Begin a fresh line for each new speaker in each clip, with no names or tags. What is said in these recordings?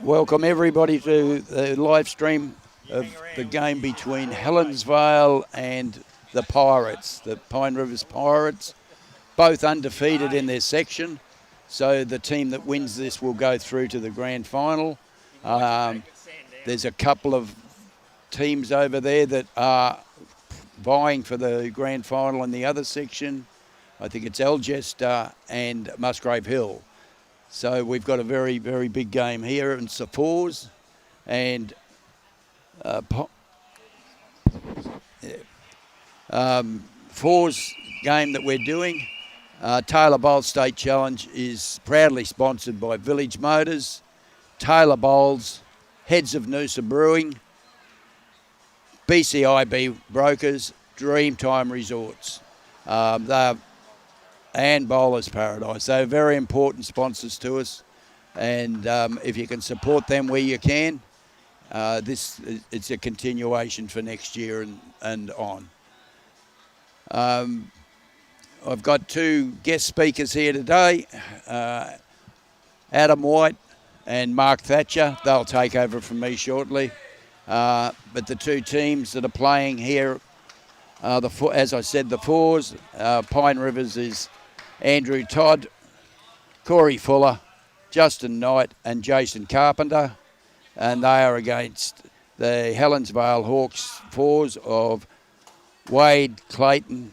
welcome everybody to the live stream of the game between Helensvale and the Pirates, the Pine Rivers Pirates, both undefeated in their section. So the team that wins this will go through to the grand final. There's a couple of teams over there that are vying for the grand final in the other section. I think it's Algester and Musgrave Hill. So we've got a very, very big game here. It's the fours and fours game that we're doing. Taylor Bowl State Challenge is proudly sponsored by Village Motors, Taylor Bowls, Heads of Noosa Brewing, BCIB Brokers, Dreamtime Resorts. And Bowlers Paradise. They're very important sponsors to us, and if you can support them where you can, it's a continuation for next year and on. I've got two guest speakers here today, Adam White and Mark Thatcher. They'll take over from me shortly. But the two teams that are playing here, as I said, the fours, Pine Rivers is Andrew Todd, Cory Fuller, Justin Knight and Jason Carpenter, and they are against the Helensvale Hawks fours of Wade, Clayton,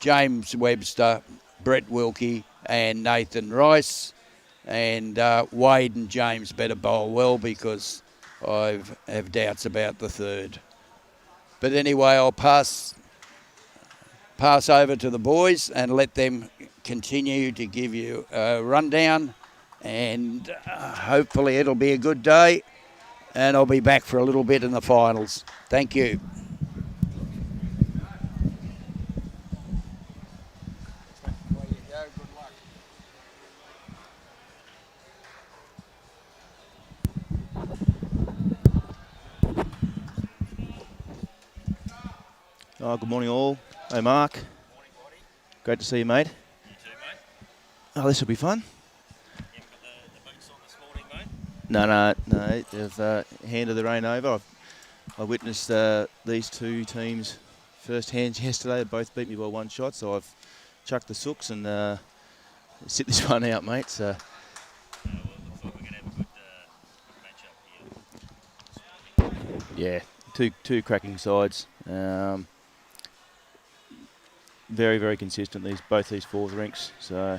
James Webster, Brett Wilkie and Nathan Rice. And Wade and James better bowl well because I have doubts about the third. But anyway, I'll pass over to the boys and let them continue to give you a rundown, and hopefully it'll be a good day, and I'll be back for a little bit in the finals. Thank you.
Oh, good morning all. Hey Mark. Great to see you, mate.
You too, mate.
Oh, this will be fun.
You haven't got the boots on this morning, mate?
No. They've handed the rain over. I witnessed these two teams firsthand yesterday. They both beat me by one shot, so I've chucked the sooks and sit this one out, mate. So.
Well, it looks like we're going to have a good match-up here.
Yeah, two cracking sides. Very, very consistent, both these fours rinks. So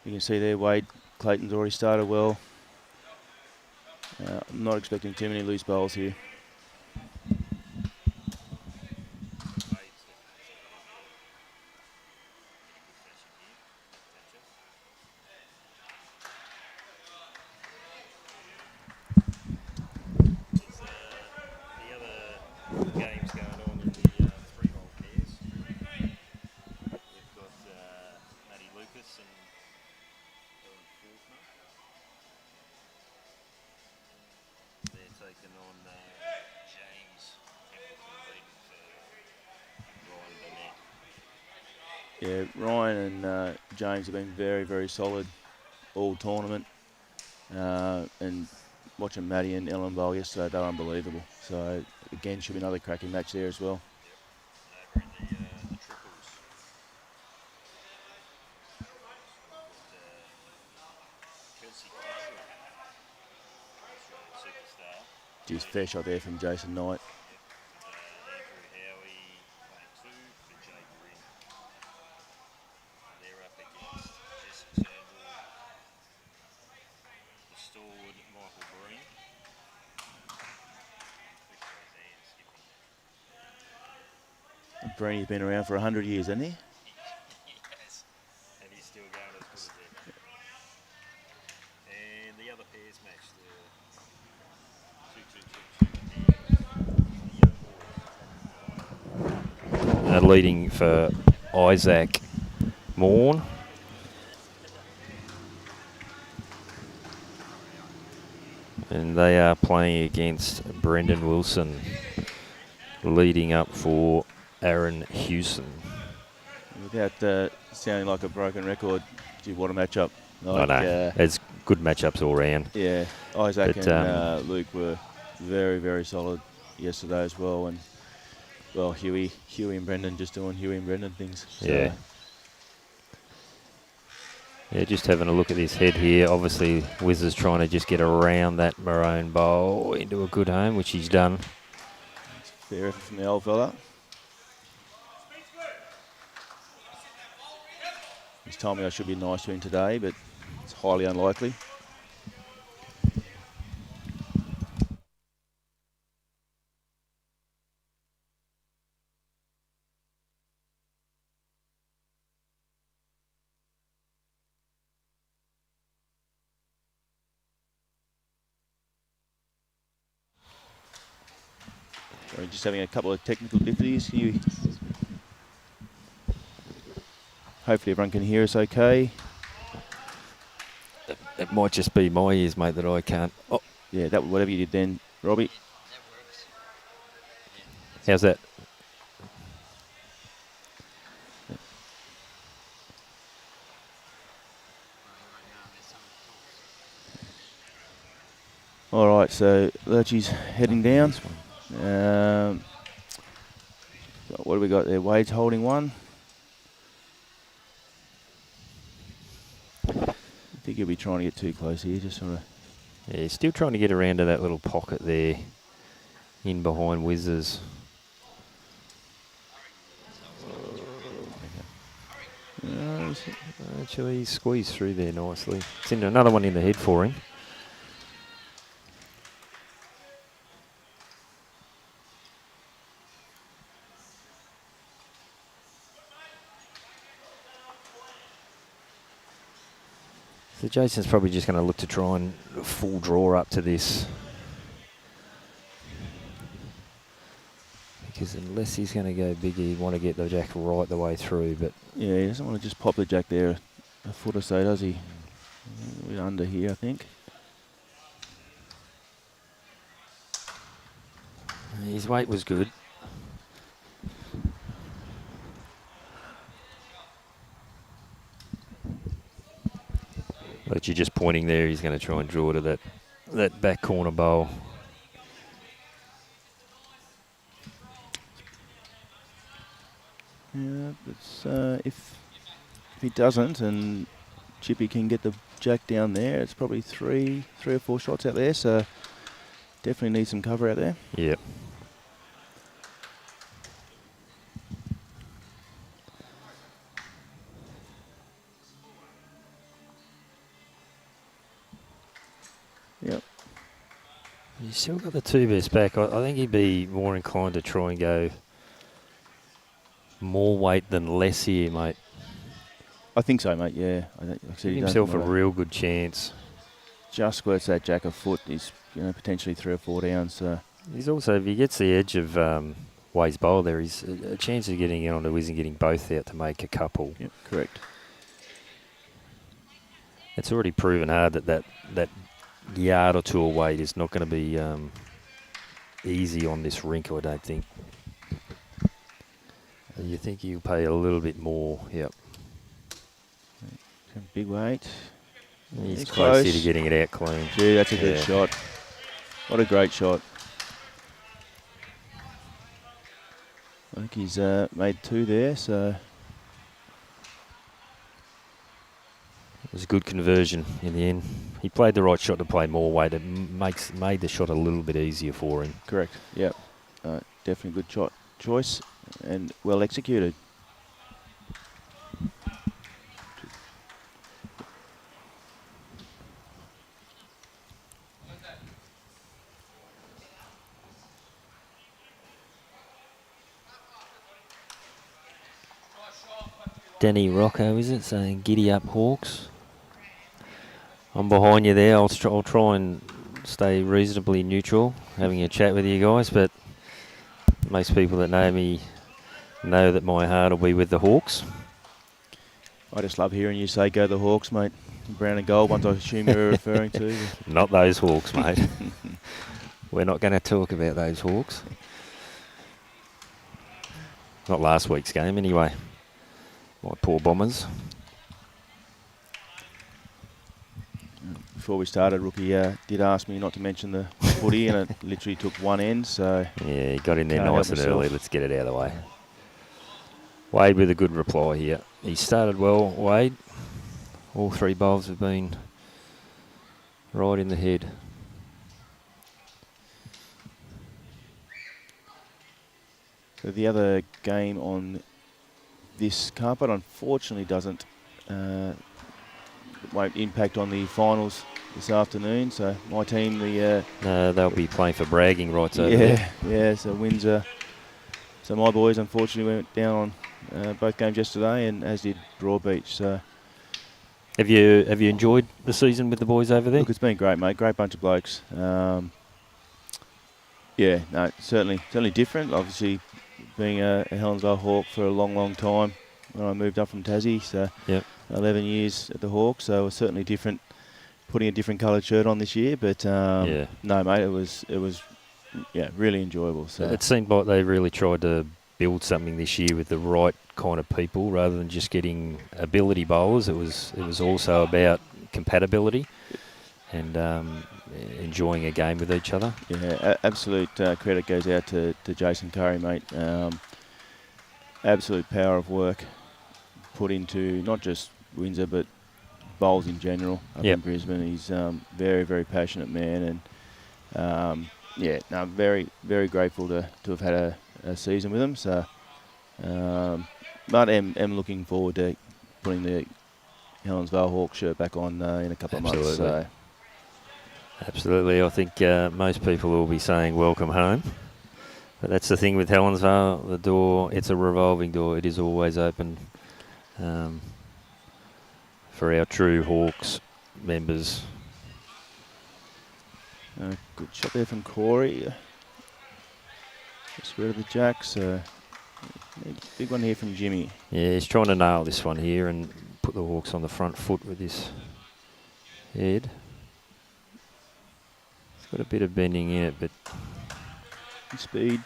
you can see there, Wade, Clayton's already started well. I'm not expecting too many loose bowls here. Yeah, Ryan and James have been very, very solid all tournament. And watching Maddie and Ellen bowl yesterday, they were unbelievable. So, again, should be another cracking match there as well.
Over in the triples. Kelsey superstar.
Geez, fair shot there from Jason Knight. Breeny's been around for 100 years, hasn't he?
Yes, and he's still going as good as ever. And the other pairs match, the 2-2-2. Leading for Isaac Morn. And they are playing against Brendan Wilson, leading up for Aaron Hewson.
Without sounding like a broken record, gee, what a matchup. Like,
I know. It's good matchups all round.
Yeah, Isaac
But,
and Luke were very, very solid yesterday as well. And, well, Huey and Brendan just doing Huey and Brendan things. So.
Yeah. Yeah, just having a look at this head here. Obviously, Wiz trying to just get around that maroon bowl into a good home, which he's done.
Fair effort from the old fella. He's told me I should be nice to him today, but it's highly unlikely. We're just having a couple of technical difficulties. Hopefully everyone can hear us okay.
It might just be my ears, mate, that I can't. Oh,
yeah, that whatever you did then, Robbie.
How's that?
All right, so Lurchy's heading down. What do we got there? Wade's holding one. I think he'll be trying to get too close here, just sort of.
Yeah, he's still trying to get around to that little pocket there, in behind Wizzers. Actually, he squeezed through there nicely. It's in another one in the head for him. So Jason's probably just going to look to try and full draw up to this. Because unless he's going to go big, he'd want to get the jack right the way through. But
yeah, he doesn't want to just pop the jack there a foot or so, does he? A bit under here, I think.
His weight was good. But you're just pointing there, he's going to try and draw to that back corner bowl.
Yeah, but if he doesn't and Chippy can get the jack down there, it's probably three or four shots out there, so definitely need some cover out there.
Yep.
Yep.
He's still got the two best back. I think he'd be more inclined to try and go more weight than less here, mate.
I think so, mate, yeah. I think, like I said,
Give himself a real good chance.
Just squirts that jack a foot, he's potentially 3 or 4 down, so.
He's also, if he gets the edge of Way's bowl there, he's a chance of getting in onto Wiz and getting both out to make a couple.
Yep, correct.
It's already proven hard that yard or two away is not going to be easy on this rink, I don't think. You think he'll pay a little bit more, yep.
Big weight.
He's close here to getting it out clean.
Gee, that's a good shot. What a great shot. I think he's made 2 there, so.
It was a good conversion in the end. He played the right shot to play more weight. It made the shot a little bit easier for him.
Correct, yep. Definitely good shot choice and well executed.
Danny Rocco, is it? Saying giddy up Hawks. I'm behind you there. I'll try and stay reasonably neutral, having a chat with you guys, but most people that know me know that my heart will be with the Hawks.
I just love hearing you say go the Hawks, mate. Brown and gold ones I assume you're referring to.
Not those Hawks, mate. We're not going to talk about those Hawks. Not last week's game anyway. My poor Bombers.
before we started, Rookie did ask me not to mention the footy, and it literally took one end. So
Yeah, he got in there
Can't help
nice and
myself.
early. Let's get it out of the way. Wade with a good reply here. He started well, Wade. All 3 bowls have been right in the head.
So the other game on this carpet, unfortunately, won't impact on the finals this afternoon. So my team,
They'll be playing for bragging rights over there.
yeah. So Windsor. So my boys, unfortunately, went down on both games yesterday, and as did Broadbeach. So
Have you enjoyed the season with the boys over there?
look, it's been great, mate. Great bunch of blokes. Yeah, no, certainly different. Obviously, being a Helensvale Hawk for a long time when I moved up from Tassie. So
Yep.
11 years at the Hawks, so it was certainly different. Putting a different coloured shirt on this year, but
Yeah.
no, mate, it was really enjoyable. So
It seemed like they really tried to build something this year with the right kind of people rather than just getting ability bowlers. It was also about compatibility and enjoying a game with each other.
yeah, absolute credit goes out to Jason Curry, mate. Absolute power of work put into not just Windsor but bowls in general up in Brisbane. He's very, very passionate man, and very, very grateful to have had a season with him. So, but am looking forward to putting the Helensvale Hawk shirt back on in a couple of months. So.
Absolutely. I think most people will be saying welcome home. But that's the thing with Helensvale, the door, it's a revolving door. It is always open for our true Hawks members.
Good shot there from Cory. Just rid of the jacks. Big one here from Jimmy.
Yeah, he's trying to nail this one here and put the Hawks on the front foot with his head. It's got a bit of bending in it, but
Speed.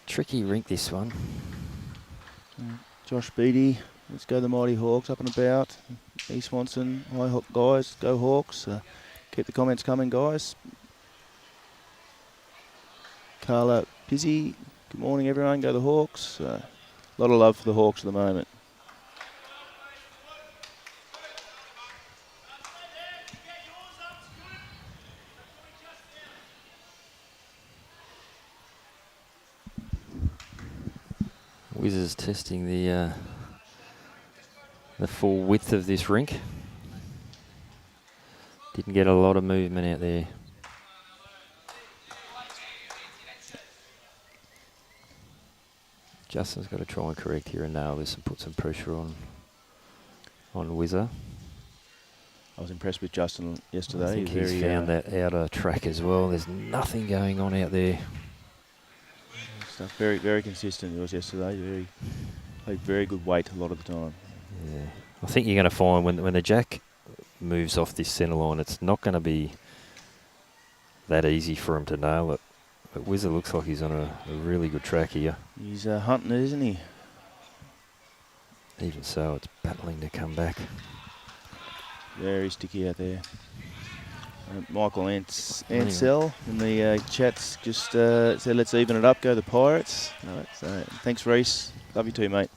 tricky rink this one.
Josh Beattie. Let's go the Mighty Hawks up and about. E. Swanson. Hi, guys. Go Hawks. Keep the comments coming, guys. Carla Pizzi. Good morning, everyone. Go the Hawks. A lot of love for the Hawks at the moment.
Wizards testing the full width of this rink. Didn't get a lot of movement out there. Justin's got to try and correct here and nail this and put some pressure on Wizard.
I was impressed with Justin yesterday.
I think he's found that outer track as well. There's nothing going on out there.
Stuff very, very consistent. It was yesterday. Played very good weight a lot of the time.
Yeah, I think you're going to find when the jack moves off this centre line, it's not going to be that easy for him to nail it. But Wizard looks like he's on a really good track here.
He's hunting it, isn't he?
Even so, it's battling to come back.
Very sticky out there. Michael Ansell in the chats just said, let's even it up, go the Pirates. All right, so thanks, Reese. Love you too, mate.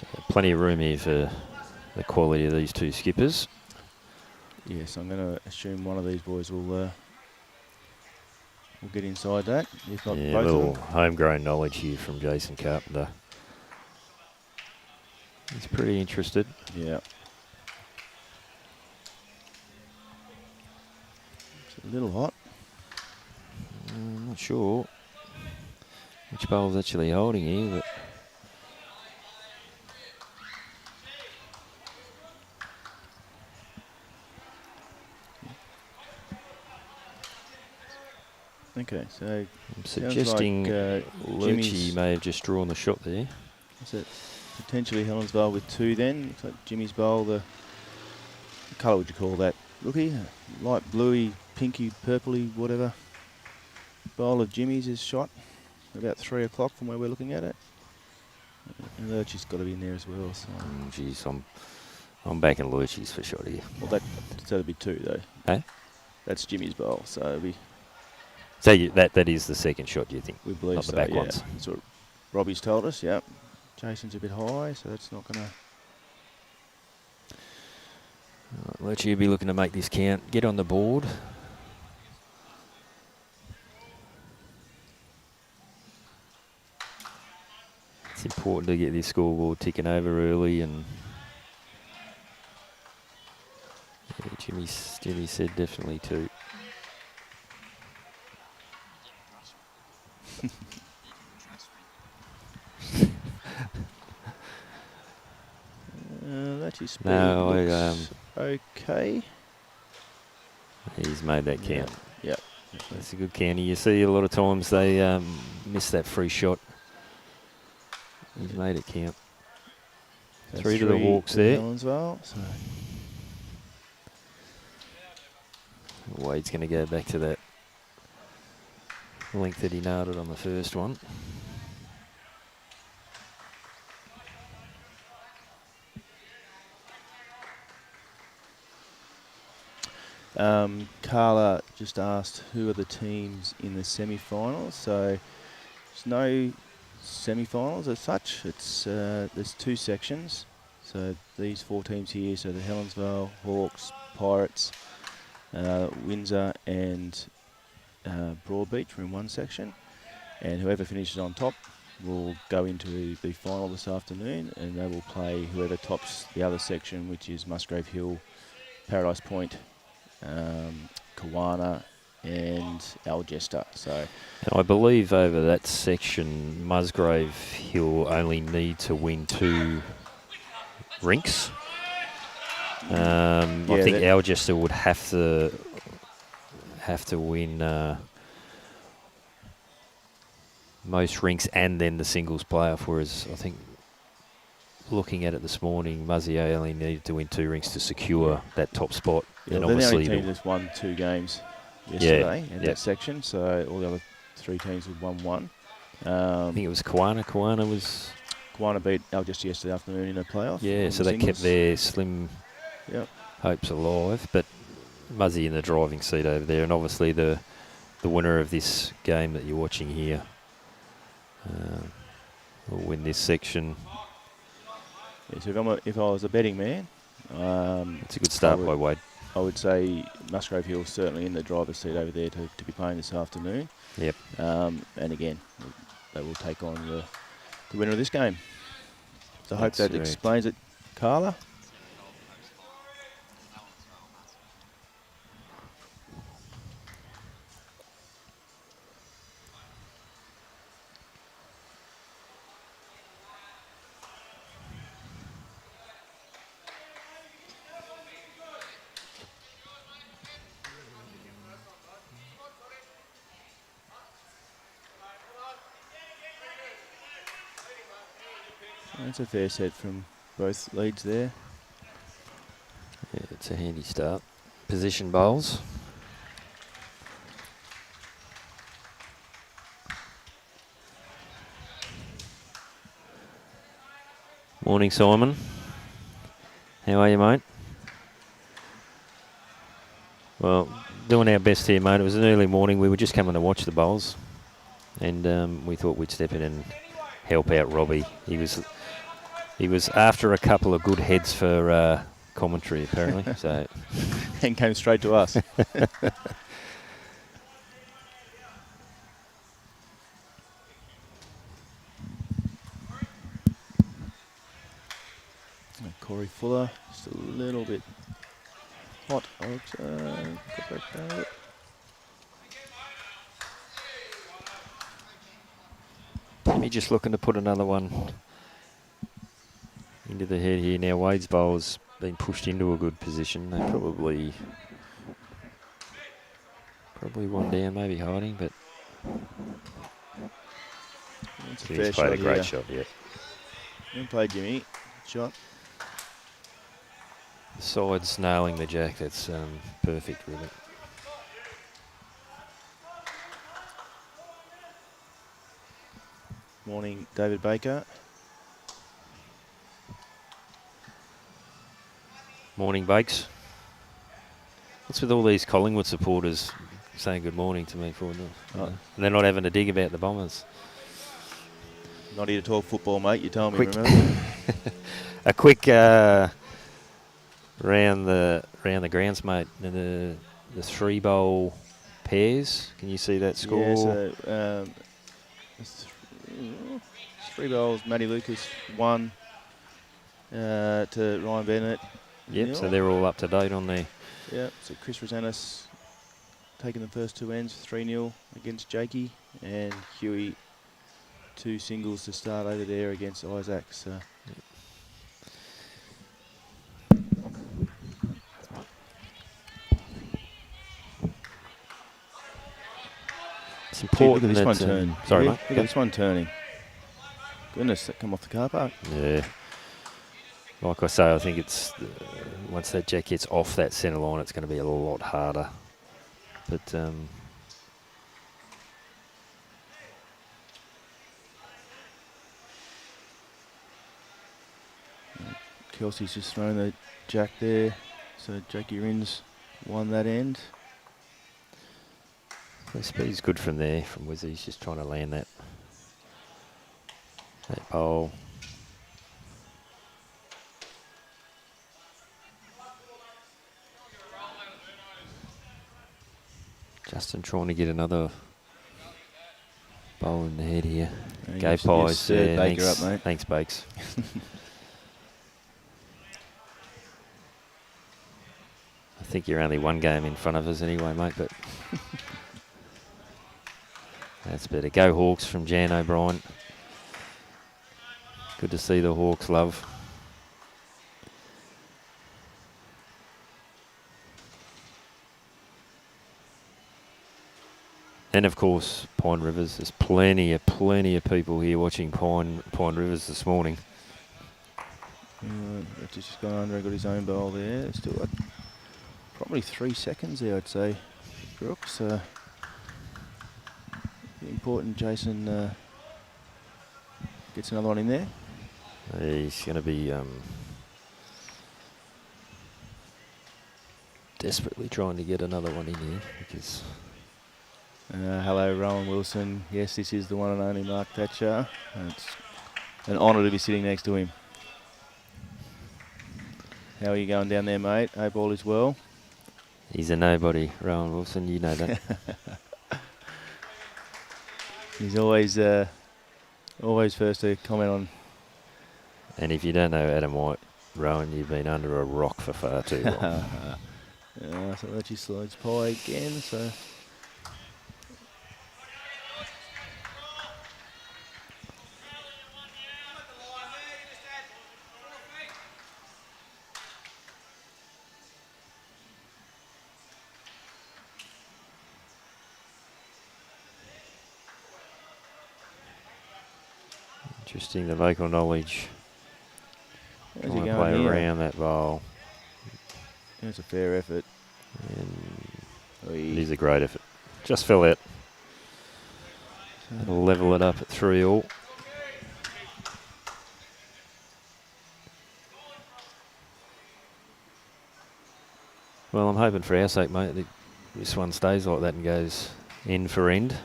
So plenty of room here for the quality of these two skippers.
Yes, I'm going to assume one of these boys will get inside that, if not
Yeah,
both
a little
of them.
homegrown knowledge here from Jason Carpenter. He's pretty interested.
Yeah. It's a little hot.
I'm not sure which bowl's actually holding here, but
Okay, so
I'm suggesting
like,
Lucci
Jimmy's-
may have just drawn the shot there.
is it potentially Helensvale with two then? Looks like Jimmy's bowl, what colour would you call that? Rookie? Light bluey, pinky, purpley, whatever. Bowl of Jimmy's is shot. about 3 o'clock from where we're looking at it. And Lurchy's got to be in there as well. So.
Geez, I'm back in Lurchy's for sure here.
Well, that'll be 2 though.
Hey?
That's Jimmy's bowl, so it'll be.
So that is the second shot, do you think?
We believe
not
so,
the back
yeah.
ones.
That's what Robbie's told us. Yeah. Jason's a bit high, so that's not going to.
Lurchy will be looking to make this count. Get on the board. It's important to get this scoreboard ticking over early, and yeah, Jimmy said definitely 2.
That is speed
looks
okay.
He's made that count.
Yeah.
That's a good county. You see a lot of times they miss that free shot. He's made it count.
That's
3 to the Hawks there.
Helensvale, so.
Wade's going to go back to that length that he nailed it on the first one.
Carla just asked who are the teams in the semi-finals. So there's no semi-finals as such. It's there's 2 sections. So these 4 teams here. So the Helensvale, Hawks, Pirates, Windsor, and Broadbeach are in one section. And whoever finishes on top will go into the final this afternoon, and they will play whoever tops the other section, which is Musgrave Hill, Paradise Point, Kawana and Algester. So,
and I believe over that section, Musgrave Hill only need to win 2 rinks. I think Algester would have to win most rinks and then the singles playoff, whereas I think looking at it this morning, Muzzy only needed to win 2 rinks to secure that top spot.
Yeah,
and
they're the
obviously
only team that's won 2 games yesterday in that section, so all the other 3 teams have won 1.
I think it was Kawana.
Kawana beat Algester yesterday afternoon in a playoff.
Yeah, so they kept their slim hopes alive. But Muzzy in the driving seat over there, and obviously the winner of this game that you're watching here will win this section.
Yeah, so if I was a betting man,
it's a good start by Wade.
I would say Musgrave Hill certainly in the driver's seat over there to be playing this afternoon.
Yep.
And again, they will take on the winner of this game. So I hope that explains it, Carla. That's a fair set from both leads there.
Yeah, it's a handy start. Position bowls. Morning, Simon. How are you, mate? Well, doing our best here, mate. It was an early morning. We were just coming to watch the bowls, and we thought we'd step in and help out Robbie. He was after a couple of good heads for commentary, apparently. So,
and came straight to us. Cory Fuller, just a little bit hot. Got back down a bit.
Jimmy just looking to put another one into the head here. Now Wade's bowl's been pushed into a good position. They probably one down, maybe hiding, but
It's a
he's
fair
played
shot
a great
here.
shot, yeah.
Well played, Jimmy. Shot.
The side's nailing the jack. That's perfect, really.
morning, David Baker.
Morning, Bakes. What's with all these Collingwood supporters saying good morning to me for and they're not having a dig about the Bombers?
Not here to talk football, mate. You told me,
Quick.
remember?
A quick round the grounds, mate. The 3-bowl pairs. Can you see that score?
Yeah, so 3 bowls. Matty Lucas 1 to Ryan Bennett.
Yep,
0.
so they're all up to date on there.
Yeah, so Chris Rosanis taking the first 2 ends, 3-0 against Jakey, and Huey 2 singles to start over there against Isaac. So.
It's important.
Look at this one turn.
Sorry,
Yeah,
mate.
Look at this one turning. Goodness, that come off the car park.
Yeah. Like I say, I think it's once that jack gets off that centre line, it's going to be a lot harder. But
Kelsey's just thrown the jack there, so Jackie Rins won that end.
the speed's good from there, from Wizzy. He's just trying to land that bowl. Justin trying to get another bowl in the head here. Go Pies.
Yeah,
Thanks,
Baker up, mate.
Thanks, Bakes. I think you're only 1 game in front of us anyway, mate, but that's better. Go Hawks from Jan O'Brien. Good to see the Hawks love. And of course, Pine Rivers. There's plenty of people here watching Pine Rivers this morning.
Richard's just gone under and got his own bowl there. Still got probably 3 seconds there, I'd say. Brooks. Important Jason gets another one in there.
He's going to be desperately trying to get another one in here because.
Hello, Rowan Wilson. Yes, this is the one and only Mark Thatcher. It's an honour to be sitting next to him. How are you going down there, mate? Hope all is well.
He's a nobody, Rowan Wilson. You know that.
He's always first to comment on.
And if you don't know Adam White, Rowan, you've been under a rock for far too long.
So that's your slides pie again. So.
Interesting, the local knowledge.
How's
Trying
he
to
going
play
here?
around that bowl.
It's a fair effort.
And it is a great effort. Just fell out. It'll level it up at 3-all. Well, I'm hoping for our sake, mate, that this one stays like that and goes end for end.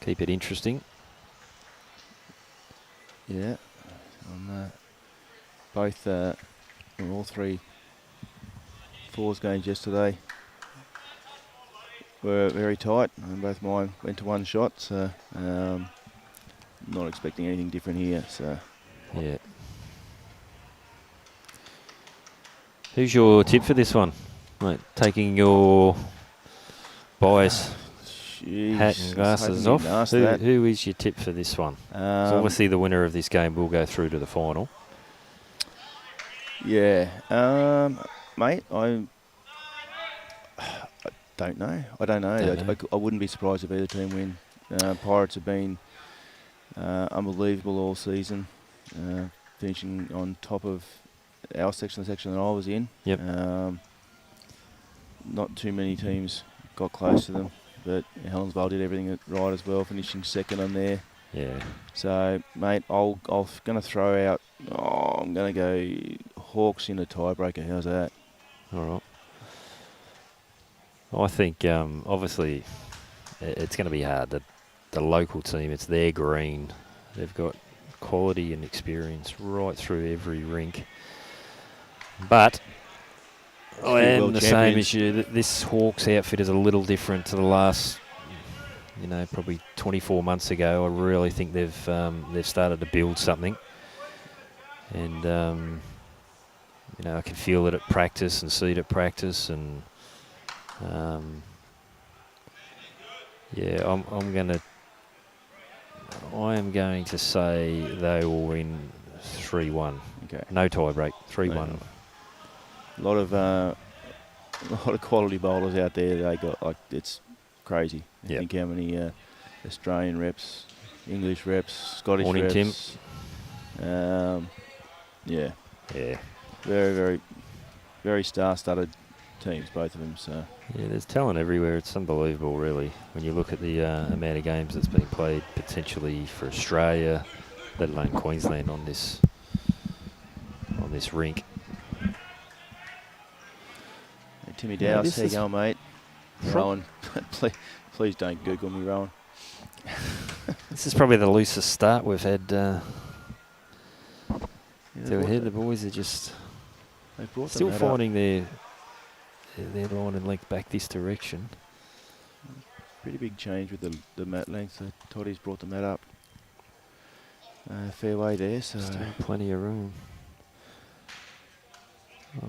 Keep it interesting.
Yeah. On both, all 3 fours games yesterday were very tight, and both mine went to 1 shot. So not expecting anything different here. So
Yeah. Who's your tip for this one, mate? Taking your bias hat and glasses off. Who is your tip for this one? So obviously the winner of this game will go through to the final.
Yeah, mate, I don't know. I wouldn't be surprised if either team win. Pirates have been unbelievable all season, finishing on top of our section, the section that I was in.
Yep.
Not too many teams got close to them, but Helensvale did everything right as well, finishing second on their
Yeah.
So, mate, I'm going to throw out. Oh, I'm going to go Hawks in a tiebreaker. How's that?
All right. I think obviously it's going to be hard. The local team, it's their green. They've got quality and experience right through every rink. But I am
world
the same
champions.
as you. This Hawks outfit is a little different to the last, probably 24 months ago. I really think they've started to build something. And, I can feel it at practice and see it at practice. And, I am going to say they will win 3-1.
Okay.
No tie break, 3-1.
A lot of quality bowlers out there. They got it's crazy. I think how many Australian reps, English reps, Scottish
Morning,
reps.
Tim.
Yeah.
Yeah.
Very, very, very star-studded teams, both of them. So.
Yeah, there's talent everywhere. It's unbelievable, really, when you look at the amount of games that's been played potentially for Australia, let alone Queensland on this rink.
Hey, Timmy Dowse, how you going, mate? Rowan, please don't Google me, Rowan.
This is probably the loosest start we've had. To ahead, the boys are just still finding their line and length back this direction.
Pretty big change with the mat length. Toddy's brought the mat up fair way there. So
still plenty of room.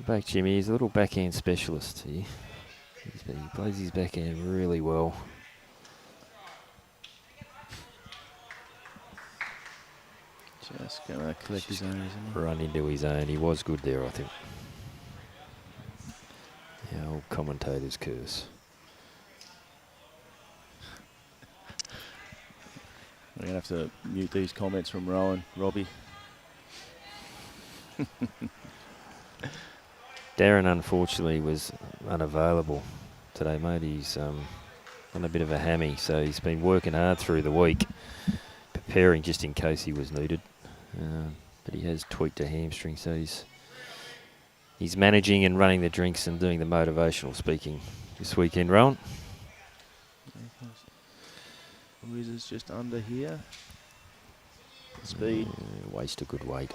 Back Jimmy, he's a little backhand specialist here. He plays his backhand really well.
just going to collect his own, isn't he?
Run into his own. He was good there, I think. Yeah, old commentator's curse.
We're going to have to mute these comments from Robbie.
Darren, unfortunately, was unavailable today, mate. He's on a bit of a hammy, so he's been working hard through the week, preparing just in case he was needed. But he has tweaked a hamstring, so he's managing and running the drinks and doing the motivational speaking this weekend, Rowan.
Wizards just under here. Speed.
Waste a good weight.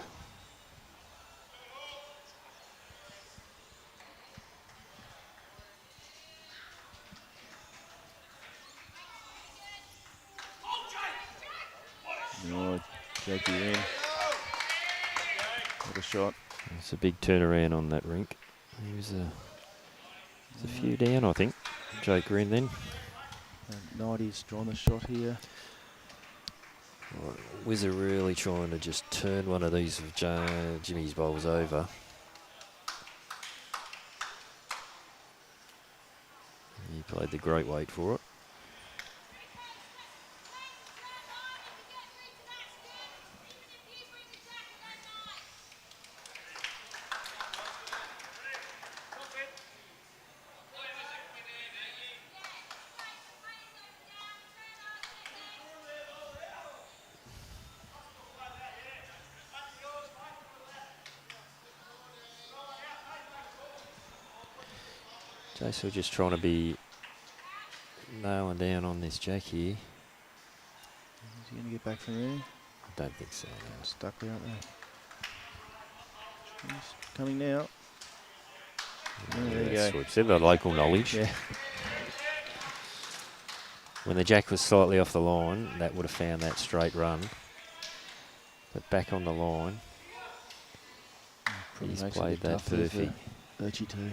Oh, Jackie in. What a shot.
It's a big turnaround on that rink. He was a few down, I think. Jake Green then.
90's drawn the shot here.
Right, Wizard really trying to just turn one of these of Jimmy's bowls over. He played the great weight for it. Jason just trying to be nailing down on this Jack here.
Is he going to get back from there?
I don't think so. No.
Stuck there, aren't they? He's coming now. There you go.
Sweeps. They've got local knowledge.
Yeah.
When the Jack was slightly off the line, that would have found that straight run. But back on the line, he's played that perfect.
Birchie too.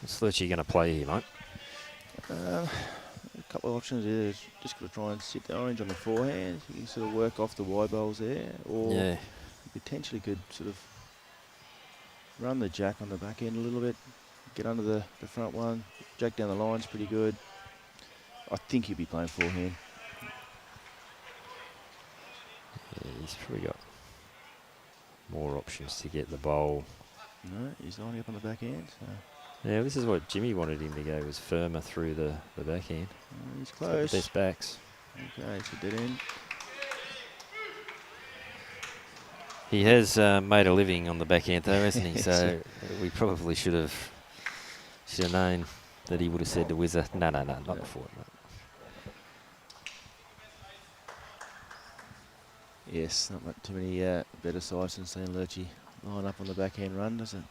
What's Lurchy going to play here, mate?
A couple of options there. Just got to try and sit the orange on the forehand. You can sort of work off the wide bowls there, or you potentially could sort of run the Jack on the back end a little bit, get under the front one. Jack down the line's pretty good. I think he'll be playing forehand.
he's probably got more options to get the bowl.
No, he's lining up on the back end. So.
Yeah, this is what Jimmy wanted him to go, was firmer through the backhand.
He's
He's got
close.
the best backs.
Okay, it's a dead end.
He has made a living on the backhand though, hasn't he? So we probably should have known that he would have said to Wizard, no, not before. No.
Yes, not much too many better sides than seeing Lurchy line up on the backhand run, does it?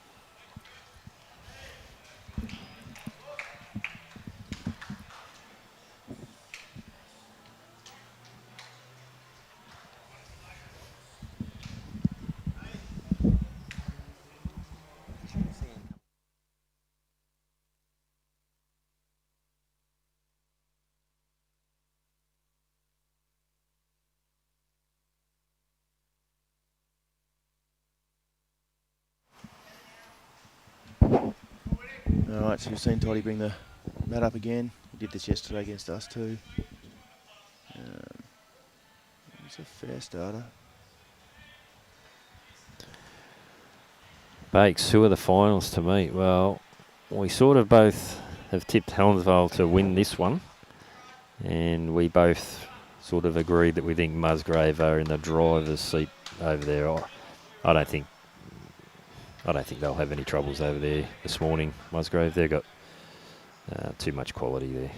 All right, so you've seen Toddy bring the mat up again. He did this yesterday against us too. It's a fair starter.
Bakes, who are the finals to meet? Well, we sort of both have tipped Helensvale to win this one, and we both sort of agreed that we think Musgrave are in the driver's seat over there. I don't think they'll have any troubles over there this morning. Musgrave, they've got too much quality there.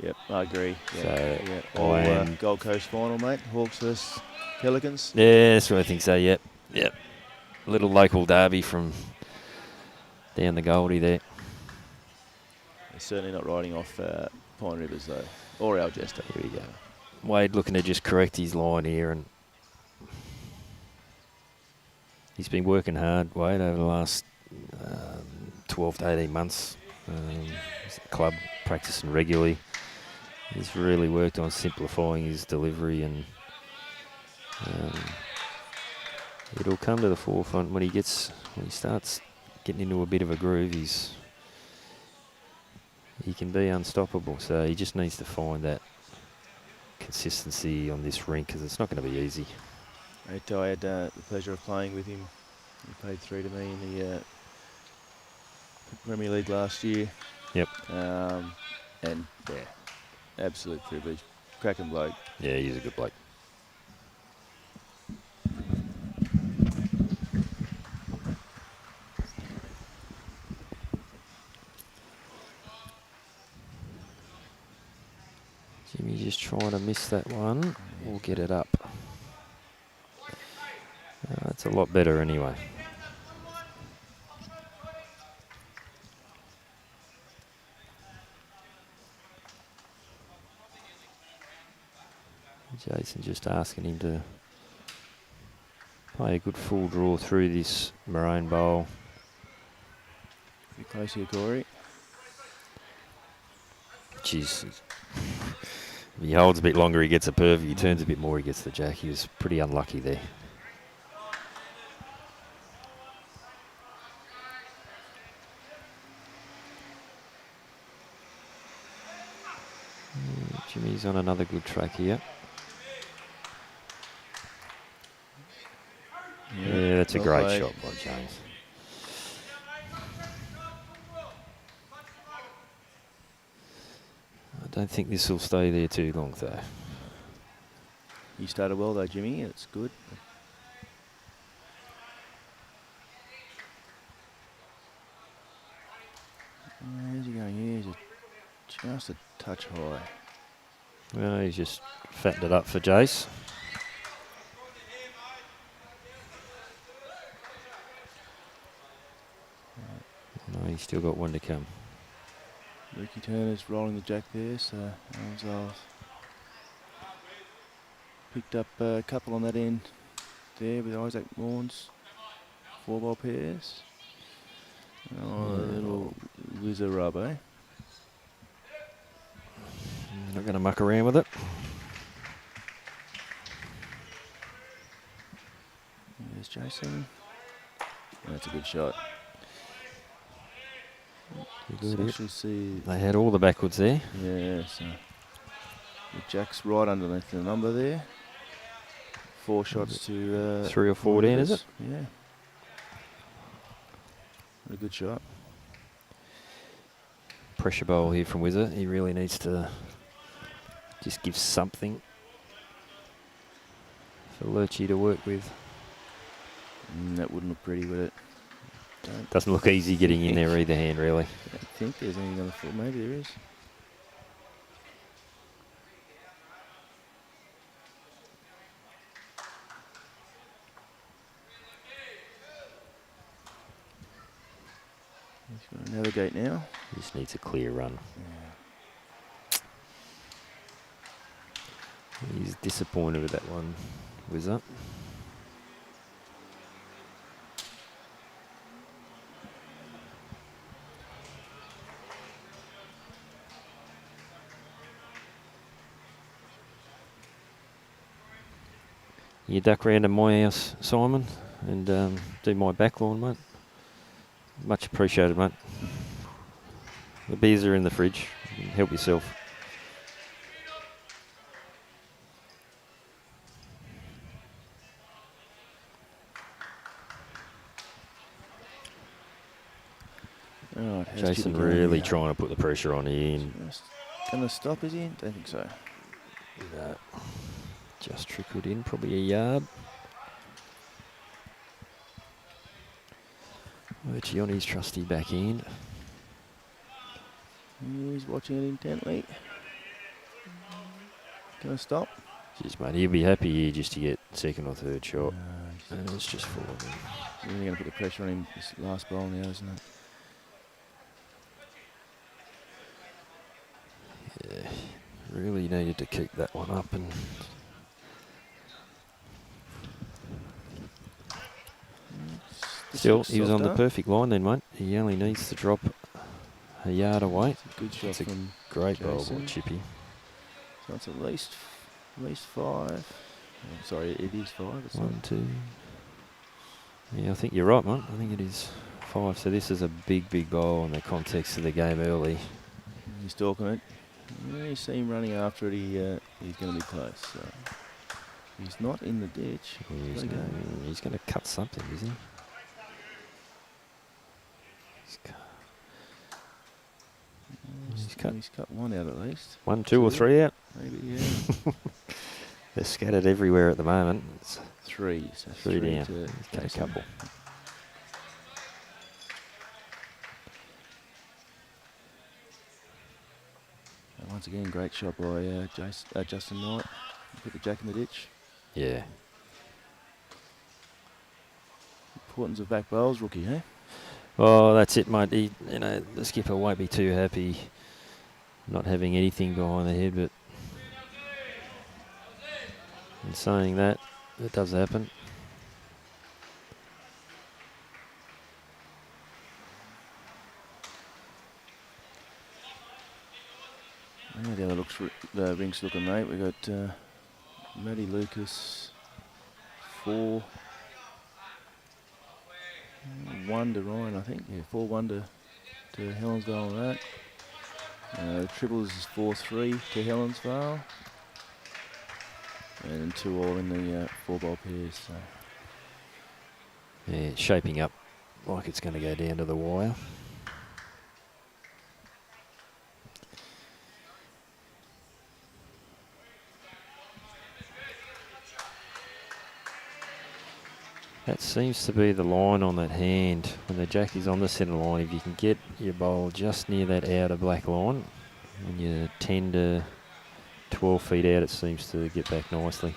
Yep, I agree.
So
All Gold Coast final, mate. Hawks versus Pelicans.
Yeah, that's what I think so. Yep. Little local derby from down the Goldie there.
They're certainly not riding off Pine Rivers though, or Algesta.
Here we go. Wade looking to just correct his line here, and he's been working hard, Wade, over the last 12 to 18 months. He's at the club practicing regularly. He's really worked on simplifying his delivery, and it'll come to the forefront when he starts getting into a bit of a groove. He can be unstoppable, so he just needs to find that consistency on this rink, because it's not going to be easy.
I had the pleasure of playing with him. He played 3 to me in the Premier League last year.
Yep.
And yeah, absolute privilege. Cracking bloke.
Yeah, he's a good bloke. Jimmy just trying to miss that one. We'll get it up. It's a lot better anyway. Jason just asking him to play a good full draw through this maroon bowl.
Pretty close here, Cory.
Jeez. If he holds a bit longer, he gets a perv. If he turns a bit more, he gets the jack. He was pretty unlucky there. Jimmy's on another good track here. Yeah, that's a great shot by James. I don't think this will stay there too long, though.
You started well, though, Jimmy. It's good. How's he going here? He's just a touch high.
Well, he's just fattened it up for Jace. No, he's still got one to come.
Wilkie Turner's rolling the jack there, so Helensvale picked up a couple on that end there with Isaac Morns. 4-ball pairs. Oh, a little whizzer rub, eh?
Not going to muck around with it.
There's Jason. That's a good shot.
Good
Actually see.
They had all the backwards there.
Yeah, so the jack's right underneath the number there. 4 shots to
3 or 4 down, is it?
Yeah. What a good shot.
Pressure bowl here from Wizard. He really needs to just give something for Lurchie to work with.
That wouldn't look pretty, would it?
Doesn't look easy getting in there either hand, really.
I don't think there's anything on the floor. Maybe there is. He's going to navigate now.
He just needs a clear run. Yeah. He's disappointed with that one, Wizard. You duck round to my house, Simon, and do my back lawn, mate. Much appreciated, mate. The beers are in the fridge. Help yourself.
Oh,
Jason really trying to put the pressure on here.
Going to stop, is he? Don't think so.
No. Just trickled in, probably a yard. Lurchie on his trusty backhand.
He's watching it intently. Going to stop?
Jeez, mate, he'll be happy here just to get second or third shot. And it's just full of him.
Really going to put the pressure on him this last bowl now, isn't it?
Yeah, really needed to keep that one up and. Still, he was on the perfect line then, mate. He only needs to drop a yard away.
Good shot from
great bowl
Jason.
by Chippy.
So it's at least 5. Oh, sorry, it is 5.
1, 2. Yeah, I think you're right, mate. I think it is 5. So this is a big bowl in the context of the game early.
He's talking it. Yeah, you see him running after it. He's going to be close. So he's not in the ditch.
He's going to cut something, is he?
He's cut one out at least.
1, 2 or 3 out?
Maybe, yeah.
They're scattered everywhere at the moment. It's
3. So
3 down.
To
He's cut a couple.
And once again, great shot by Justin Knight. Put the jack in the ditch.
Yeah.
Importance of back bowls, rookie, eh?
Oh, that's it, mate. The skipper won't be too happy not having anything behind the head, but in saying that, it does happen.
Yeah, the rinks looking, mate. We got Matty Lucas 4. 1 to Ryan, I think. Yeah, 4-1 to Helensvale on that. Triples is 4-3 to Helensvale. And 2 all in the 4-bowl pairs. So.
Yeah, it's shaping up like it's going to go down to the wire. That seems to be the line on that hand. When the jack is on the centre line, if you can get your bowl just near that outer black line, when you're 10 to 12 feet out, it seems to get back nicely.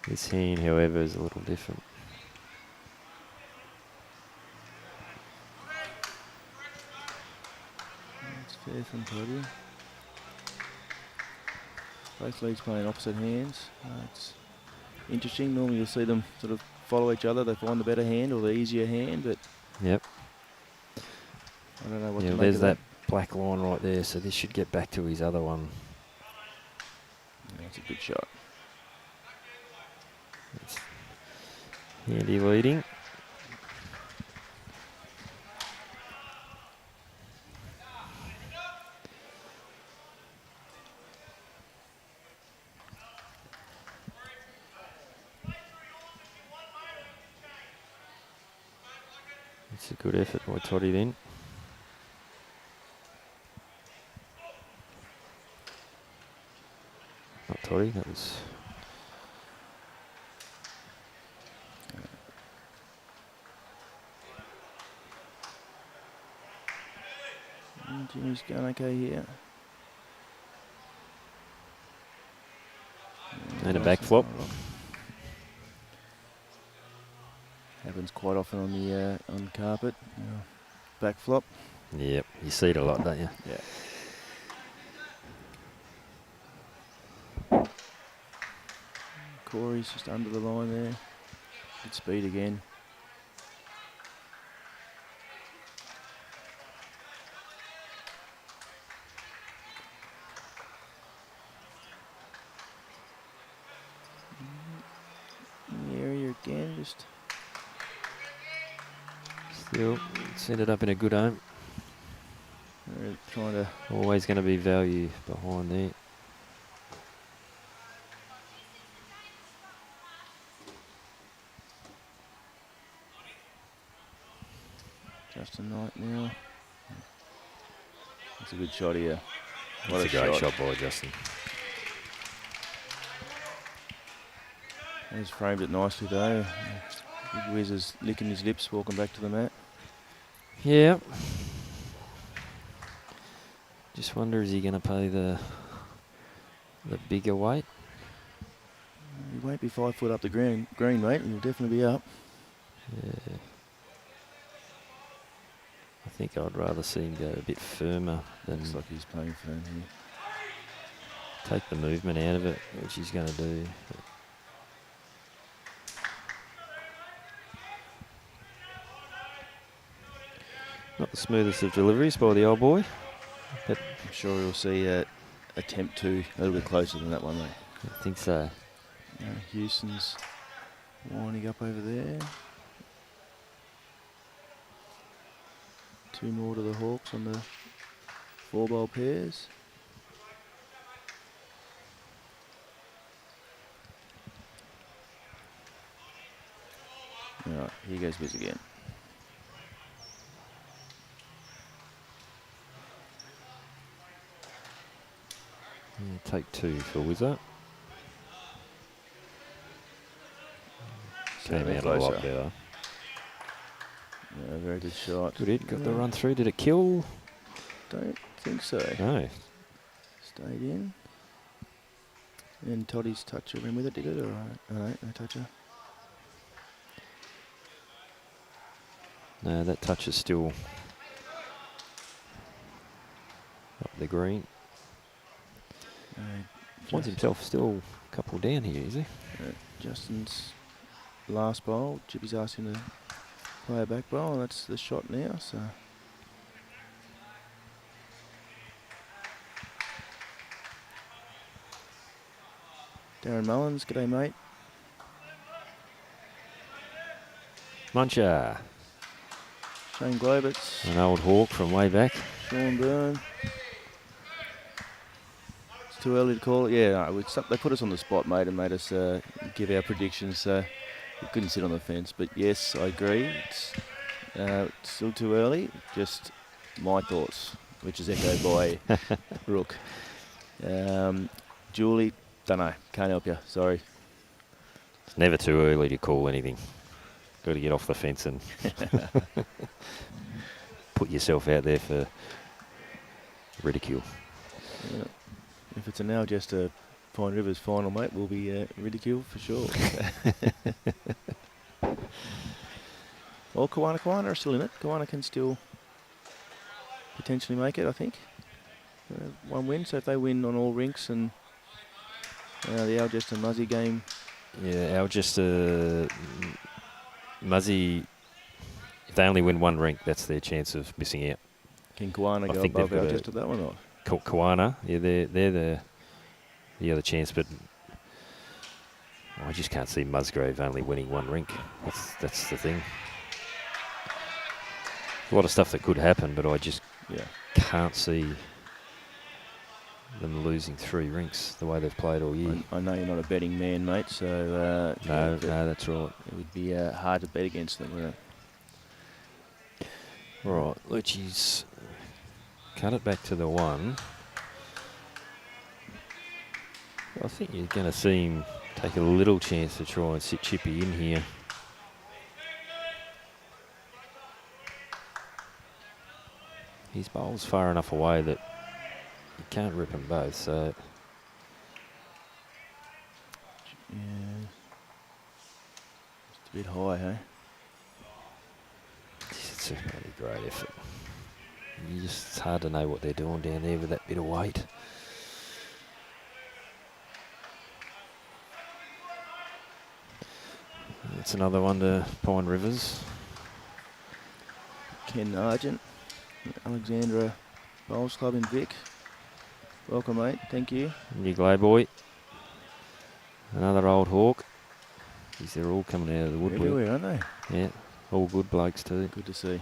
This hand, however, is a little different.
That's fair from Todd. Both leagues playing opposite hands. It's interesting. Normally you'll see them sort of follow each other. They find the better hand or the easier hand, but
yep.
I don't know what to make
there's
of
that black line right there, so this should get back to his other one.
That's a good shot.
It's handy leading. It's a good effort by Toddy then. Not Toddy, that was...
Jimmy's going okay here.
And a back flop.
Happens quite often on the on carpet. Back flop.
Yep, you see it a lot, don't you?
Yeah. Cory's just under the line there. Good speed again. In the area again, just...
Still, it's ended up in a good home.
They're trying to...
Always going to be value behind there.
Justin Knight now. It's a good shot here.
That's a great shot by Justin.
He's framed it nicely though. Big Wiz is licking his lips walking back to the mat.
Yeah. Just wonder, is he going to pay the bigger weight?
He won't be 5 foot up the green, mate. He'll definitely be up.
Yeah. I think I'd rather see him go a bit firmer than...
Looks like he's playing firm here.
Take the movement out of it, which he's going to do. Not the smoothest of deliveries by the old boy, but
I'm sure we'll see attempt to a little bit closer than that one, mate.
I think so.
Houston's winding up over there. 2 more to the Hawks on the 4-bowl pairs. All right, here goes Wiz again.
Yeah, take 2 for Wizard. Came out a lot better.
Yeah, very good shot.
Good hit, got the run through. Did it kill?
Don't think so.
No.
Stayed in. And Toddy's toucher went with it, did it? All right. No toucher.
No, that touch is still up the green. Finds himself still a couple down here, is he?
Justin's last bowl. Chippy's asked him to play a back bowl, and that's the shot now. So Darren Mullins, g'day mate.
Muncher.
Shane Globitz.
An old hawk from way back.
Sean Byrne. It's too early to call it. Yeah, no, they put us on the spot, mate, and made us give our predictions. So we couldn't sit on the fence. But yes, I agree. It's still too early. Just my thoughts, which is echoed by Rook. Julie, don't know. Can't help you. Sorry.
It's never too early to call anything. Got to get off the fence and put yourself out there for ridicule.
Yeah. If it's now just a Pine Rivers final, mate, we'll be ridiculed for sure. Well, Kawana are still in it. Kawana can still potentially make it, I think. 1 win, so if they win on all rinks and the Algesta Muzzy game.
Yeah, Algesta Muzzy, if they only win 1 rink, that's their chance of missing out.
Can Kawana go above Algesta that one or not?
Kawana, yeah, they're the other chance, but I just can't see Musgrave only winning 1 rink. That's the thing. A lot of stuff that could happen, but I just can't see them losing 3 rinks the way they've played all year.
I know you're not a betting man, mate, so...
No, that's right.
It would be hard to bet against them, wouldn't it?
All right, Lucci's cut it back to the 1. I think you're going to see him take a little chance to try and sit Chippy in here. His bowl's far enough away that you can't rip them both, so...
Yeah. Just a bit high, hey?
It's a really great effort. It's hard to know what they're doing down there with that bit of weight. That's another one to Pine Rivers.
Ken Argent, Alexandra Bowls Club in Vic. Welcome, mate. Thank you.
New Glow Boy. Another old hawk. Geez, they're all coming out of the woodwork.
Everywhere, aren't they?
Yeah, all good blokes too.
Good to see.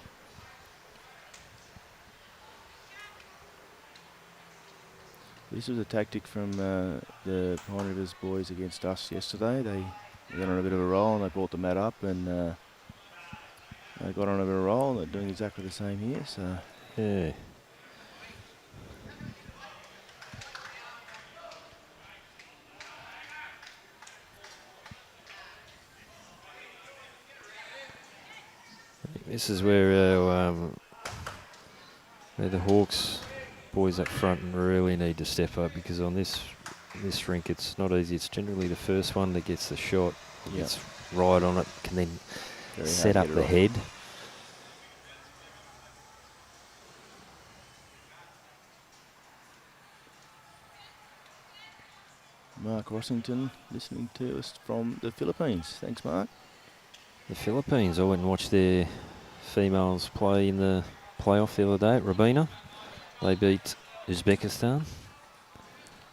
This was a tactic from the Pine Rivers boys against us yesterday. They got on a bit of a roll and they brought the mat up and they got on a bit of a roll and they're doing exactly the same here. So
Yeah. This is where the Hawks boys up front really need to step up, because on this rink it's not easy. It's generally the first one that gets the shot, gets right on it, can then
very
set
hard
up
to
the
get it
head.
Mark Rossington listening to us from the Philippines. Thanks, Mark.
The Philippines, I went and watched their females play in the playoff the other day at Rabina. They beat Uzbekistan,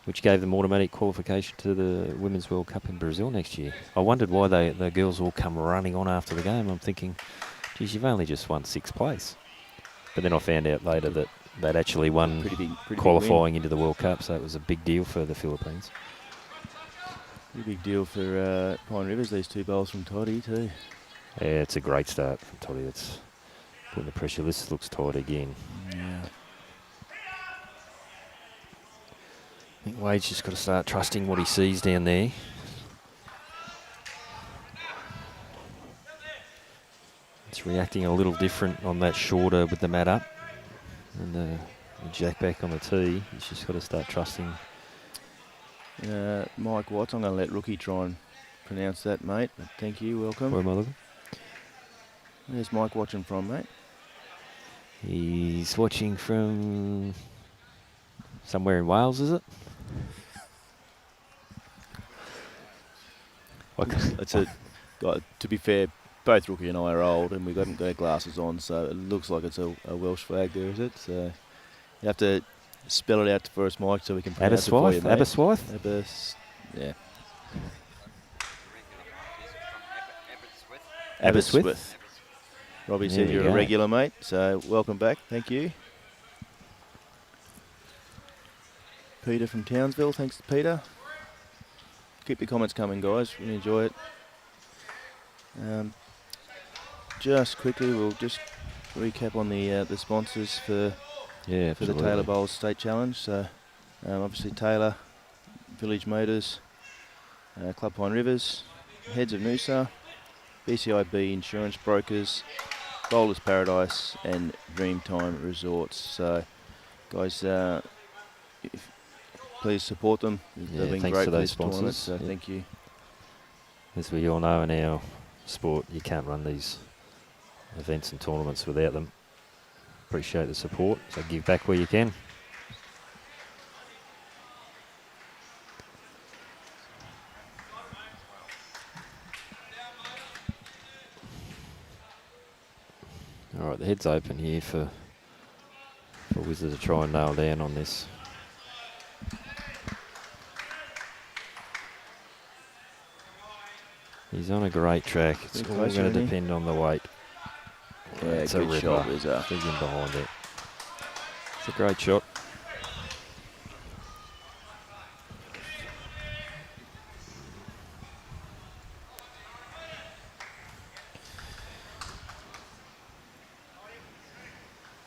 which gave them automatic qualification to the Women's World Cup in Brazil next year. I wondered why the girls all come running on after the game. I'm thinking, geez, you've only just won 6th place. But then I found out later that they'd actually won
Pretty
qualifying into the World Cup, so it was a big deal for the Philippines.
Pretty big deal for Pine Rivers, these 2 bowls from Toddy too.
Yeah, it's a great start from Toddy. That's putting the pressure. This looks tight again.
Yeah.
I think Wade's just got to start trusting what he sees down there. It's reacting a little different on that shorter with the mat up. And the jack back on the tee. He's just got to start trusting.
Mike Watts, I'm going to let Rookie try and pronounce that, mate. But thank you, welcome.
Where am I looking?
Where's Mike watching from, mate?
He's watching from somewhere in Wales, is it?
To be fair, both Rookie and I are old and we haven't got our glasses on, so it looks like it's a Welsh flag there, is it? So you have to spell it out for us, Mike, so we can pronounce it for you, mate.
Aberystwyth?
Yeah.
Aberystwyth.
Robbie
There
said
we
you're
go.
a regular, mate, so welcome back. Thank you. Peter from Townsville, thanks to Peter. Keep the comments coming, guys. Really enjoy it. Just quickly, we'll just recap on the sponsors for the Taylor Bowls State Challenge. So, obviously Taylor, Village Motors, Club Pine Rivers, Heads of Noosa, BCIB Insurance Brokers, Bowlers Paradise, and Dreamtime Resorts. So, guys, please support them. They've been
thanks
great
to
for
those
this tournament,
sponsors.
so thank you.
As we all know in our sport, you can't run these events and tournaments without them. Appreciate the support, so give back where you can. All right, the head's open here for Wizard to try and nail down on this. He's on a great track. It's all going to depend on the weight.
Yeah,
it's a
good
ripper.
shot, Wizard.
Dig in behind it. It's a great shot.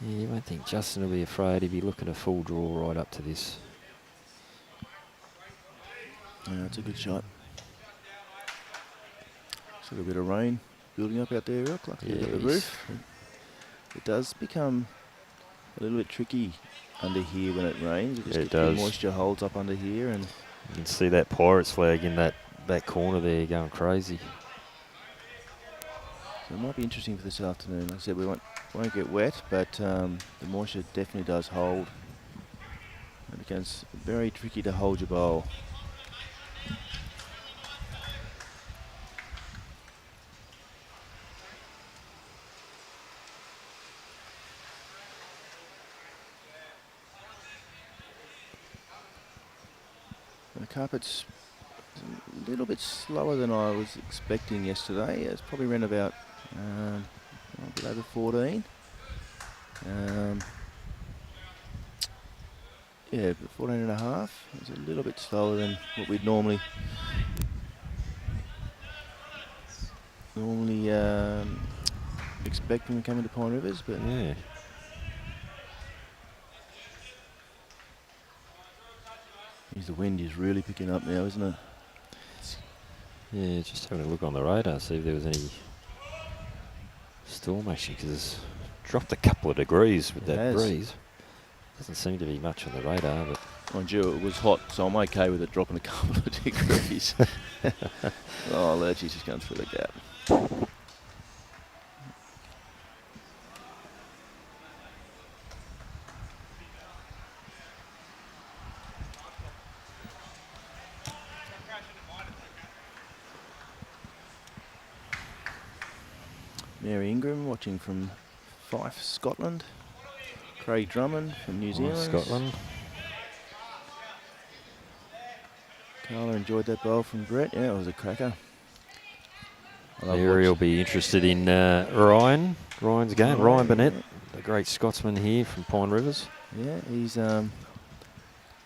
Yeah, you won't think Justin will be afraid. He'd be looking a full draw right up to this.
Yeah, it's a good shot. It's a little bit of rain building up out there, Rook. Luckily, we've got the roof. It does become a little bit tricky under here when it rains.
It does.
The moisture holds up under here, and
you can see that Pirates flag in that back corner there going crazy.
so it might be interesting for this afternoon. Like I said, we won't get wet, but the moisture definitely does hold. It becomes very tricky to hold your bowl. The carpet's a little bit slower than I was expecting yesterday. It's probably around about a bit over 14. Yeah, but 14 and a half. It's a little bit slower than what we'd normally expect when we come into Pine Rivers, but
Yeah.
the wind is really picking up now, isn't it?
Yeah, just having a look on the radar, see if there was any storm actually, because it's dropped a couple of degrees with that breeze. Doesn't seem to be much on the radar, but
mind you, it was hot, so I'm okay with it dropping a couple of degrees. Oh, Lurchy's just going through the gap. Mary Ingram watching from Fife, Scotland. Craig Drummond from New Zealand.
Scotland.
Carla enjoyed that bowl from Brett. Yeah, it was a cracker.
Mary will be interested in Ryan's game. Ryan Burnett, the great Scotsman here from Pine Rivers.
Yeah, his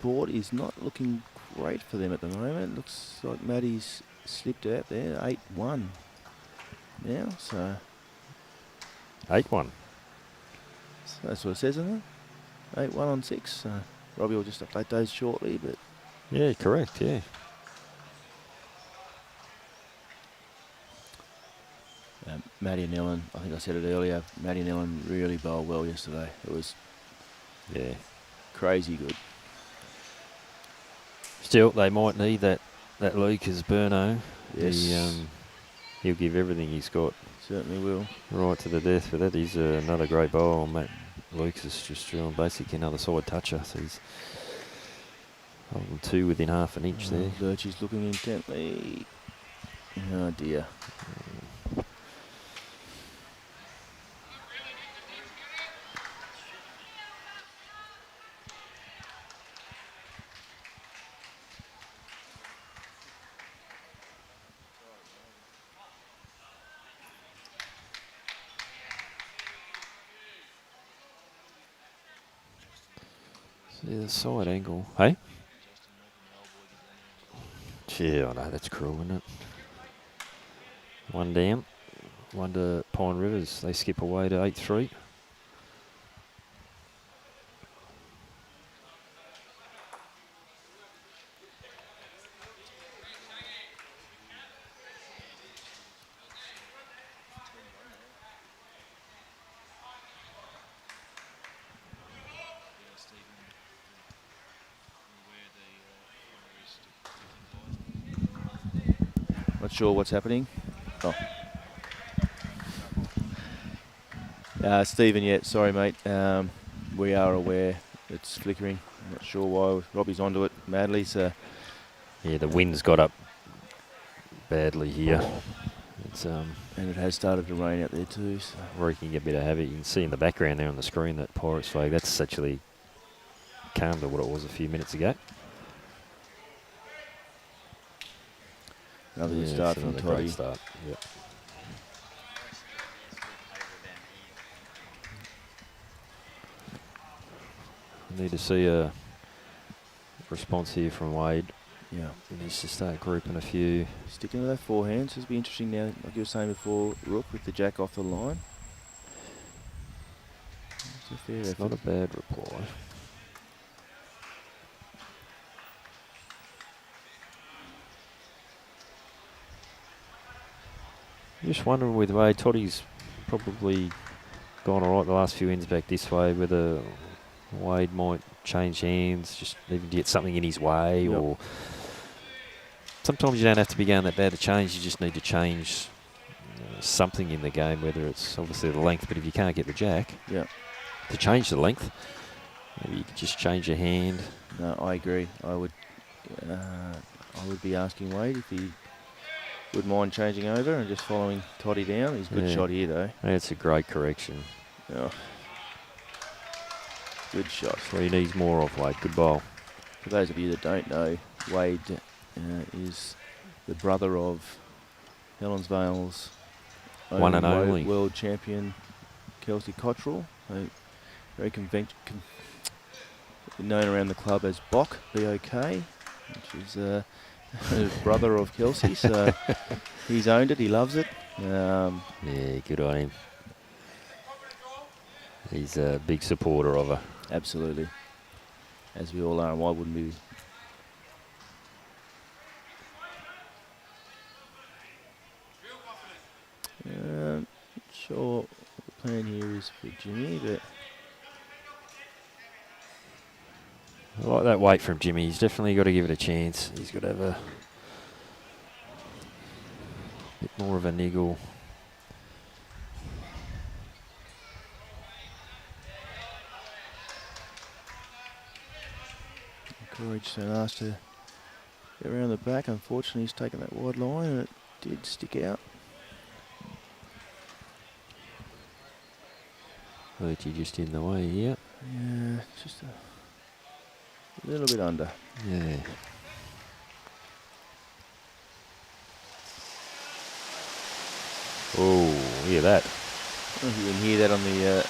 board is not looking great for them at the moment. Looks like Maddie's slipped out there, 8-1 now, so
8-1.
that's what it says, isn't it? 8-1 on 6. Robbie will just update those shortly, but
Yeah, correct, yeah.
Maddie and Ellen, I think I said it earlier, Maddie and Ellen really bowled well yesterday. It was crazy good.
Still, they might need that Lucas Burno.
Yes.
He'll give everything he's got.
Certainly will.
Right to the death for that. He's another great bowler. Matt Lucas just doing basically another side toucher. So he's holding 2 within half an inch there.
Lurchy's looking intently. Oh dear.
See the side angle. Hey? Yeah, I know, that's cruel, isn't it? 1 down. 1 to Pine Rivers. They skip away to 8-3.
Not sure what's happening. Oh. Stephen, yeah, sorry mate. We are aware it's flickering. I'm not sure why. Robbie's onto it madly, so.
Yeah, the wind's got up badly here. It's
and it has started to rain out there too. So.
wreaking a bit of havoc. You can see in the background there on the screen that Pirates flag. That's actually calm to what it was a few minutes ago.
Another good start from Toddy.
Great start. Yep. Need to see a response here from Wade.
Yeah.
He needs to start grouping a few.
Sticking to that forehand. So it'll be interesting now, like you were saying before, Rook with the jack off the line. It's a fair
It's
effort.
not a bad reply. Just wondering with the way Toddy's probably gone all right the last few ends back this way, whether Wade might change hands, just even get something in his way,
Yep.
or sometimes you don't have to be going that bad to change. You just need to change something in the game, whether it's obviously the length, but if you can't get the jack to change the length, maybe you could just change your hand.
No, I agree. I would be asking Wade if he would mind changing over and just following Toddy down. He's a good shot here, though.
That's a great correction.
Oh. Good shot.
So he needs more of Wade. Good ball.
For those of you that don't know, Wade is the brother of Helensvale's
One and only
world champion Kelsey Cottrell, very known around the club as Bok, B-O-K, which is the brother of Kelsey. So he's owned it. He loves it.
Yeah, good on him. He's a big supporter of her.
Absolutely. As we all are, and why wouldn't we? Not sure what the plan here is for Jimmy, but
I like that weight from Jimmy. He's definitely got to give it a chance. He's got to have a bit more of a niggle.
Cory just been asked to get around the back. Unfortunately, he's taken that wide line and it did stick out.
Wilkie just in the way here.
Yeah, just a little bit under.
Yeah. Oh, hear that.
I don't know if you can hear that on the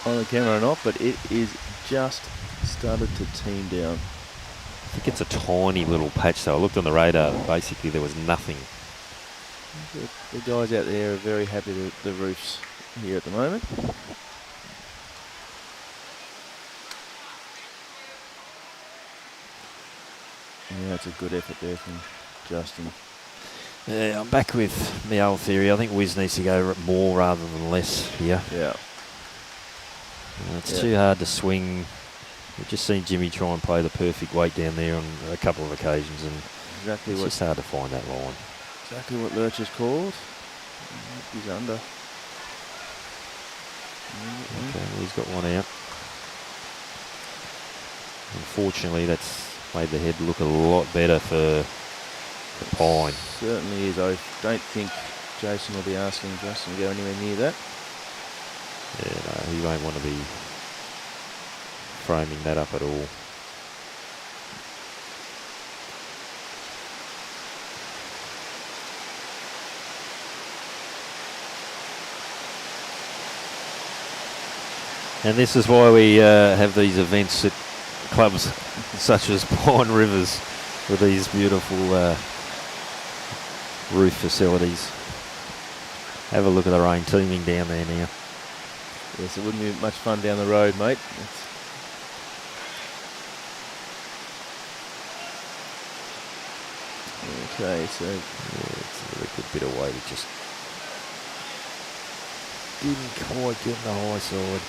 on the camera or not, but it is just started to team down.
I think it's a tiny little patch, so I looked on the radar and basically there was nothing.
The guys out there are very happy with the roofs here at the moment. Yeah, that's a good effort there from Justin.
Yeah, I'm back with my old theory. I think Wiz needs to go more rather than less here.
Yeah.
It's too hard to swing. We've just seen Jimmy try and play the perfect weight down there on a couple of occasions, and
Exactly
it's
what
just hard to find that line.
exactly what Lurch has called. He's under.
Okay, well, he's got one out. Unfortunately, that's made the head look a lot better for Pine.
Certainly is. I don't think Jason will be asking Justin to go anywhere near that.
Yeah, no, he won't want to be framing that up at all. And this is why we have these events at clubs such as Pine Rivers with these beautiful roof facilities. Have a look at the rain teeming down there now.
Yes, it wouldn't be much fun down the road, mate. Okay, so
yeah, it's a good bit of weight. It just didn't quite get in the high side.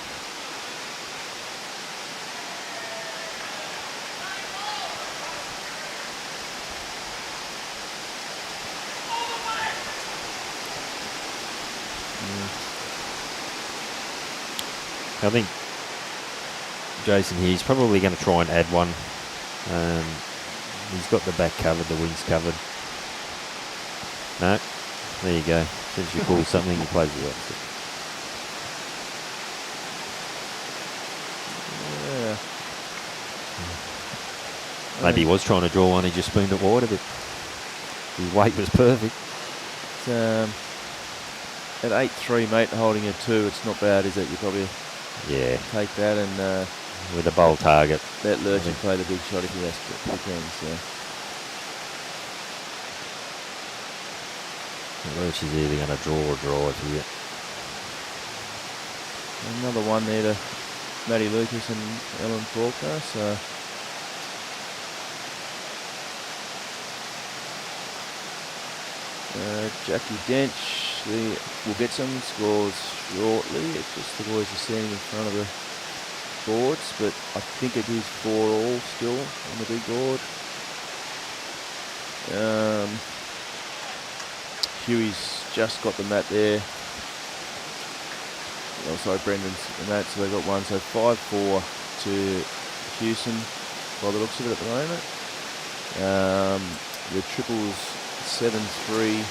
I think Jason here, he's probably going to try and add one. He's got the back covered, the wings covered. No, there you go. Since you call something, he plays the opposite.
yeah.
Maybe he was trying to draw one, he just spooned it wide a bit. His weight was perfect.
At 8-3, mate, holding a 2, it's not bad, is it? You probably take that and
with a bowl target.
let Lurchin play the big shot if he has to. He can, so.
Lurch is either going to draw or drive here.
Another one there to Matty Lucas and Ellen Faulkner. So Jackie Dench, we'll get some scores shortly. It's just the boys are standing in front of the boards, but I think it is 4-all still on the big board. Huey's just got the mat there. Oh, sorry, Brendan's the mat, so they got one. So 5-4 to Houston by the looks of it at the moment. The triples 7-3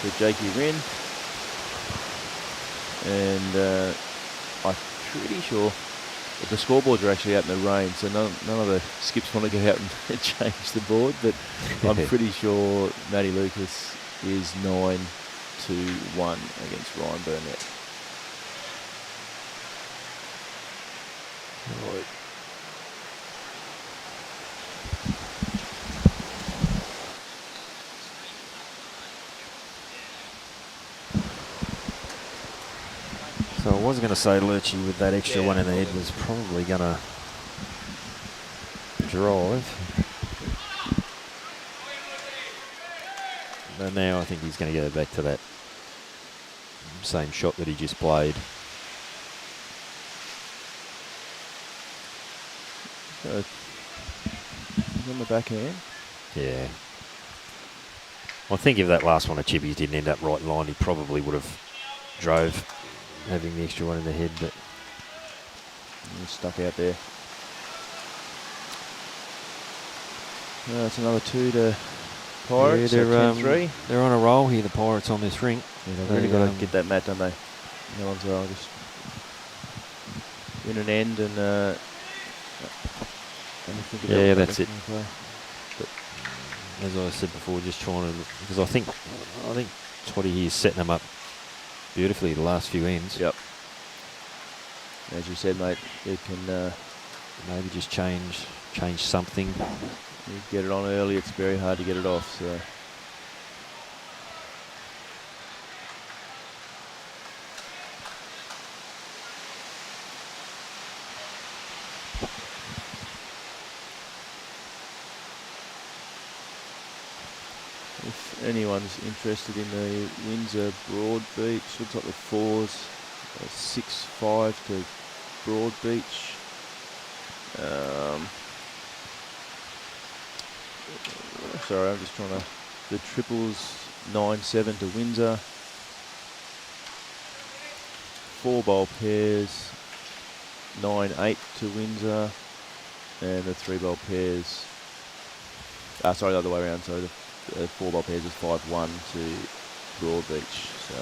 to Jakey Wren. And I'm pretty sure that the scoreboards are actually out in the rain, so none of the skips want to go out and change the board, but I'm pretty sure Matty Lucas is 9-1 against Ryan Burnett. Right.
So I was going to say Lurchie with that extra one in the head was probably going to drive. But now I think he's going to go back to that same shot that he just played.
On the backhand.
Yeah. I think if that last one of Chippy's didn't end up right in line, he probably would have drove having the extra one in the head, but
stuck out there. That's another 2 to Pirates.
Yeah,
they're 10-3.
They're on a roll here, the Pirates, on this rink.
Yeah, they've really got to get that mat, don't they? No one's just win an end and think about
that's it. But as I said before, just trying to, because I think Toddy here is setting them up beautifully the last few ends.
Yep. As you said, mate, you can
maybe just change something.
You get it on early, it's very hard to get it off. So. If anyone's interested in the Windsor Broad Beach, looks like the 4s, 6-5 to Broad Beach. Sorry, I'm just trying to. The triples 9-7 to Windsor. 4-bowl pairs 9-8 to Windsor, and the 3-bowl pairs. Sorry, the other way around. So the 4-bowl pairs is 5-1 to Broadbeach. So.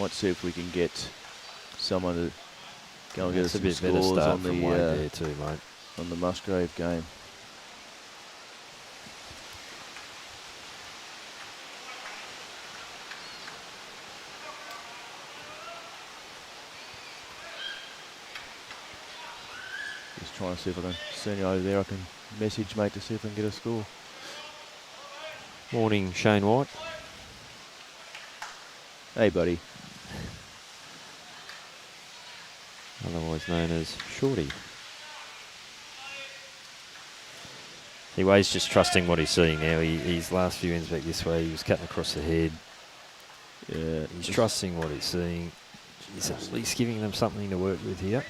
Might see if we can get someone to go and get us some scores on the
there too, mate.
On the Musgrave game. Just trying to see if I can see you over there. I can message mate to see if I can get a score.
Morning, Shane White.
Hey, buddy.
Otherwise known as Shorty. Anyway, he's just trusting what he's seeing now. His last few ends back this way, he was cutting across the head.
Yeah,
he's trusting what he's seeing. He's at least giving them something to work with here.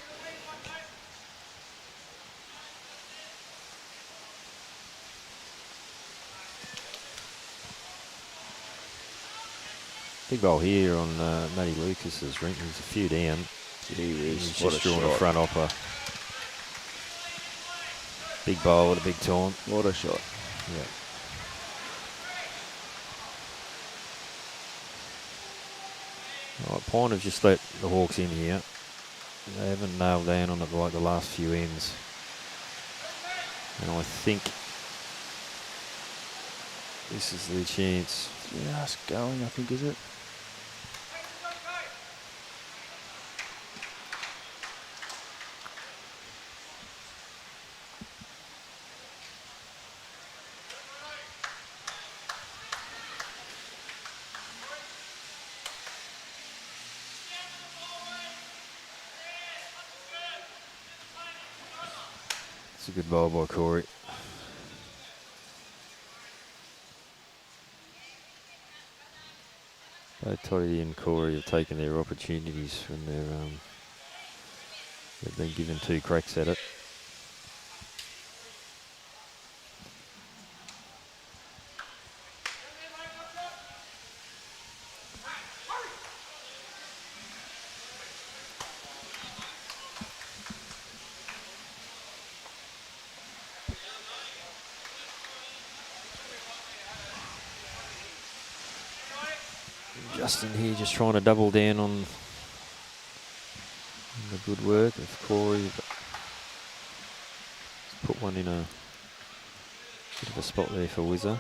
Big bowl here on Matty Lucas's rink. He's a few down. He's just drawn a front upper. Big bowl with a big taunt.
What a shot.
Yeah. Right, Pine have just let the Hawks in here. They haven't nailed down on it like the last few ends. And I think this is the chance.
Just going, I think, is it?
It's a good bowl by Cory. Both Toddy and Cory have taken their opportunities when they've been given 2 cracks at it. Justin here just trying to double down on the good work of Cory. Put one in a bit of a spot there for Whizzer.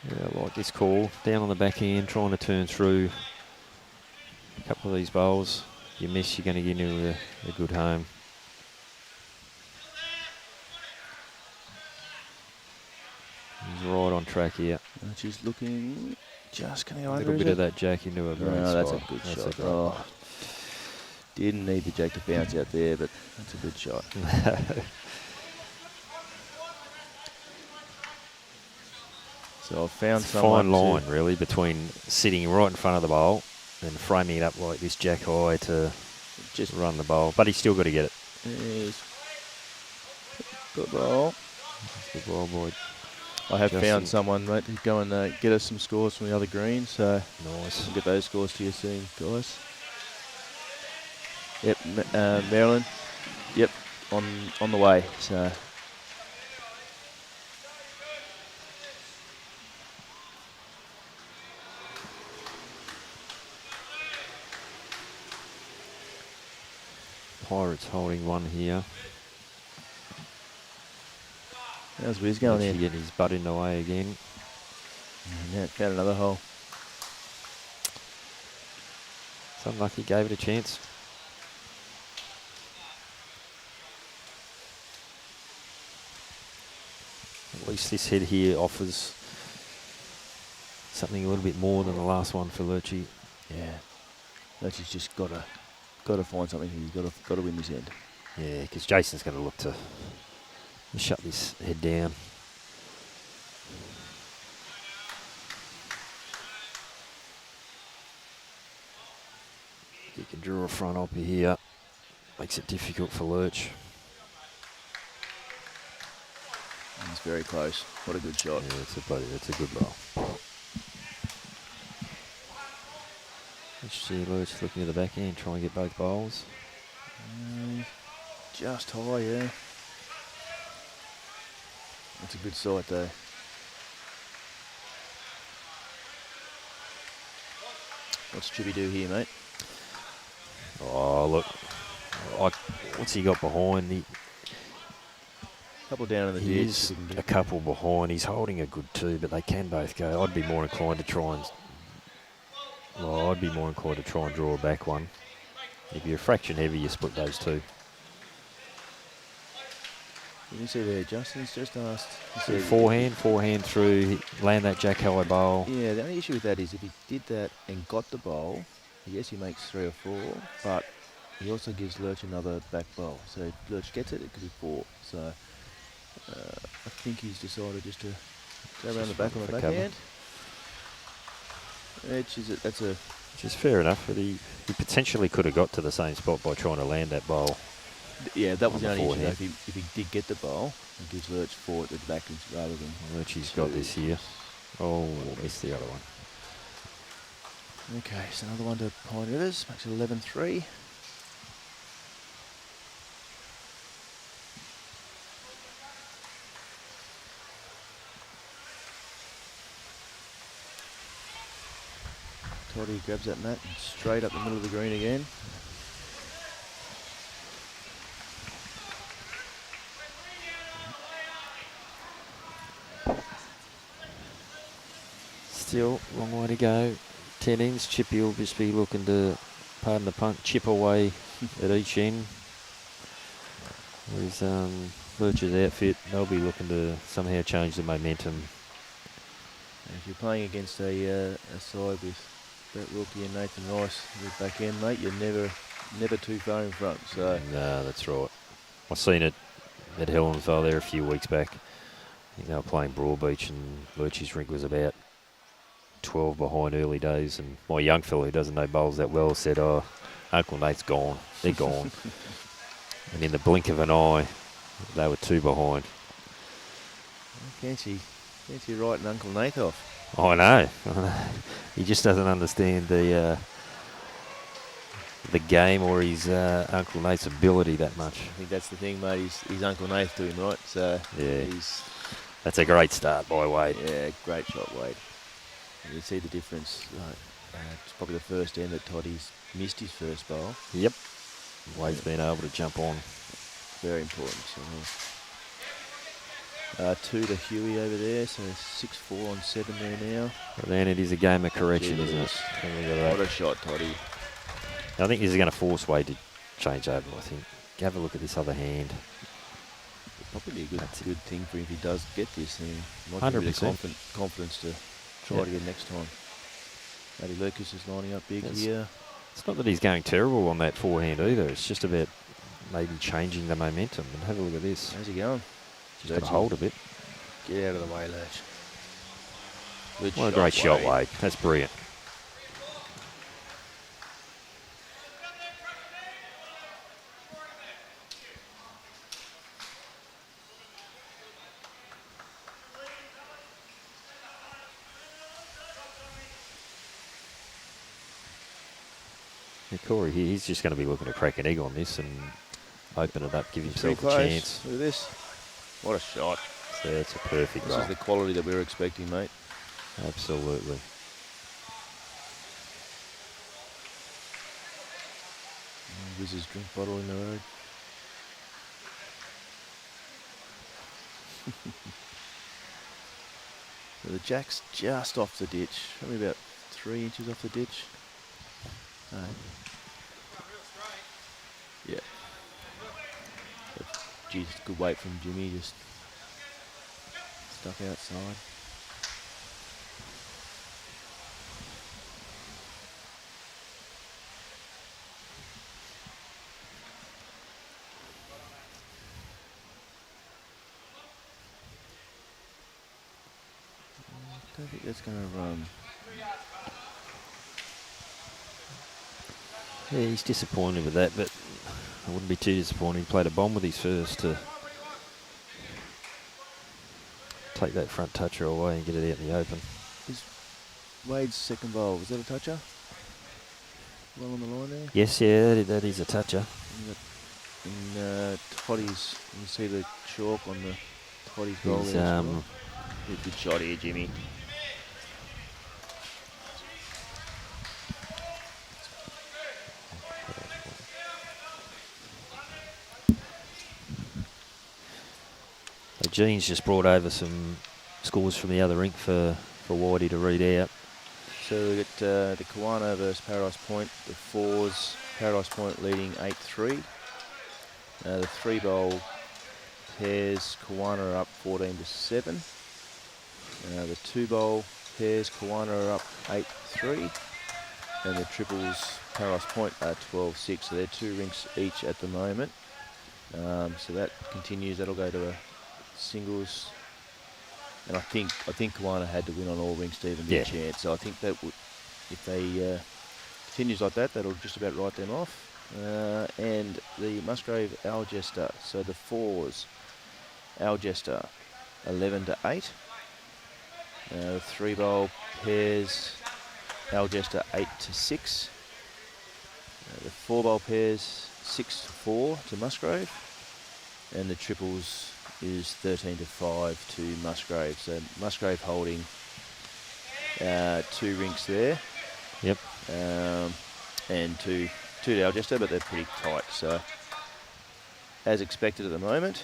Yeah, I like this call. Down on the backhand, trying to turn through a couple of these bowls. If you miss, you're going to get into a good home. He's right on track here.
She's looking just coming
A
over.
little bit of that jack into a great
No, that's a
spot.
good
That's
shot.
a great
Oh,
one.
didn't need the jack to bounce out there, but that's a good shot. So I've found
It's a
someone
fine line, really, between sitting right in front of the bowl and framing it up like this jack high to just run the bowl. But he's still got to get it.
Yes. Good ball.
Good ball, boy.
I have
Justin.
found someone, mate, to go and get us some scores from the other green. So
Nice.
we'll get those scores to you soon, guys. Yep, Maryland. Yep, on the way. So.
Pirates holding one here.
How's Wiz going
Actually
in?
getting his butt in the way again.
Yeah, found another hole.
It's unlucky, gave it a chance. At least this head here offers something a little bit more than the last one for Lurchy.
Yeah, Lurchy's just got to find something. He's got to win this end.
Yeah, because Jason's going to look to shut this head down. You can draw a front up here. Makes it difficult for Lurch.
He's very close. What a good shot.
Yeah, it's a good roll. Let's see Lurch looking at the back end, trying to get both bowls.
Just high, yeah. That's a good sight though. What's Chippy do here, mate?
Oh, look. What's he got behind?
Couple down in the
He
ditch.
is a couple behind. He's holding a good 2, but they can both go. I'd be more inclined to try and draw a back one. If you're a fraction heavy, you split those 2.
You can see there, Justin's just asked.
Forehand through, land that jack high bowl.
Yeah, the only issue with that is if he did that and got the bowl, yes, he makes 3 or 4, but he also gives Lurch another back bowl. So if Lurch gets it, it could be 4. So I think he's decided just to go around the back on the backhand. That's a...
Which is fair enough, but he potentially could have got to the same spot by trying to land that bowl.
Yeah, that was the only issue.
Forehand.
If he did get the bowl, he gives Lurch 4 at the back rather than...
Lurchy's got this here. Oh, missed the other one.
Okay, so another one to Pine Rivers, makes it 11-3. Toddy grabs that mat and straight up the middle of the green again.
Still, long way to go. 10 ends. Chippy will just be looking to, pardon the pun, chip away at each end. Whereas Lurch's outfit, they'll be looking to somehow change the momentum.
And if you're playing against a side with Brett Wilkie and Nathan Rice at the back end, mate, you're never never too far in front. So
No, that's right. I seen it at Helensvale there a few weeks back. I think they were playing Broadbeach and Lurchie's Rink was about 12 behind early days. And my young fella who doesn't know bowls that well said, oh, Uncle Nate's gone. They're gone. And in the blink of an eye, they were 2 behind.
fancy writing Uncle Nate off.
I know. He just doesn't understand the game or his Uncle Nate's ability that much.
I think that's the thing, mate. He's Uncle Nate to him, right? So
Yeah.
he's
That's a great start by Wade.
yeah, great shot, Wade. And you see the difference. It's probably the first end that Toddy's missed his first bowl.
Yep. Wade's been able to jump on.
Very important. So, 2 to Huey over there, so 6-4 on 7 there now.
But then it is a game of correction,
Gee,
isn't it?
whiz.
Have a look at
What
that.
a shot, Toddy.
I think this is going to force Wade to change over, I think. Have a look at this other hand.
Probably a
That's it.
good thing for him if he does get this. He might
100%.
give him the confidence to try
Yeah.
it again next time. Matty Lucas is lining up big
Yes.
here.
It's not that he's going terrible on that forehand either. It's just about maybe changing the momentum. And have a look at this.
How's he going?
Just got to hold a bit.
Get out of the way, Lurch. Good
What a great shot, Wade. That's brilliant. Yeah, Cory, he's just going to be looking to crack an egg on this and open it up, give
He's
himself
pretty
a
close.
chance.
Look at this. What a shot.
So it's a perfect
This
roll.
is the quality that we were expecting, mate.
Absolutely.
Wiz's drink bottle in the road. So the jack's just off the ditch, probably about 3 inches off the ditch. Yeah. But, geez, good weight from Jimmy, just stuck outside. I don't think that's going to run.
Yeah, he's disappointed with that, but I wouldn't be too disappointed. He played a bomb with his first to take that front toucher away and get it out in the open.
Is Wade's second bowl, was that a toucher? Well on the line there?
Yes, yeah, that is a toucher.
And Toddy's, you see the chalk on the Toddy's bowl
He's,
there as well. Good shot here, Jimmy.
So Gene's just brought over some scores from the other rink for Whitey to read out.
So we got the Kiwana versus Paradise Point. The fours, Paradise Point leading 8-3. The 3-bowl pairs, Kiwana are up 14-7. The 2-bowl pairs, Kiwana are up 8-3. And the triples, Paradise Point are 12-6. So they're 2 rinks each at the moment. So that continues. That'll go to a singles. And I think Kiwana had to win on all rinks to even get a chance. So I think that would, if they continues like that, that'll just about write them off. And the Musgrave Algester. So the fours, Algester 11-8. The 3-bowl pairs, Algester 8-6. The 4-bowl pairs 6-4 to Musgrave. And the triples is 13-5 to Musgrave. So Musgrave holding 2 rinks there.
Yep.
And two to Algester, but they're pretty tight. So as expected at the moment,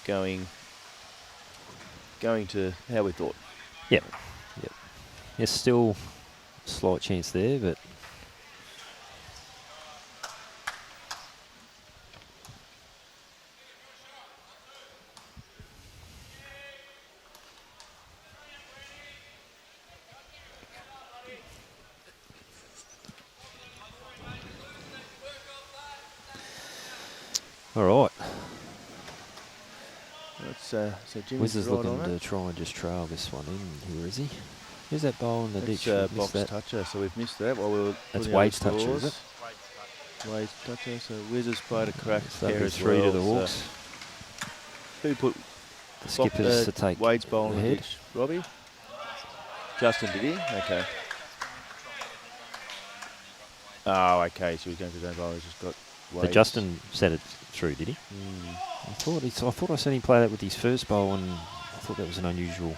going to how we thought.
Yep. There's still a slight chance there, but All right.
That's so Jimmy's
Wiz is
right
looking
on
to
it.
try and just trail this one in here, is he? Who's that bowl in the
That's
ditch? We missed
box
that.
toucher, so we've missed that while we were
That's
putting
Wade's
out the
toucher, is it?
scores. Wade's toucher, so Wiz has played a crack
So that'll
there
be
as
3
well.
to the
so
Hawks.
who put
The skippers to take
Wade's bowl in the
ahead.
ditch? Robbie? Justin, did he? Okay. Oh, okay, so he's going for his own bowl. He's just got
So
Wade's.
Justin sent it through, did he? I thought I seen him play that with his first bowl, and I thought that was an unusual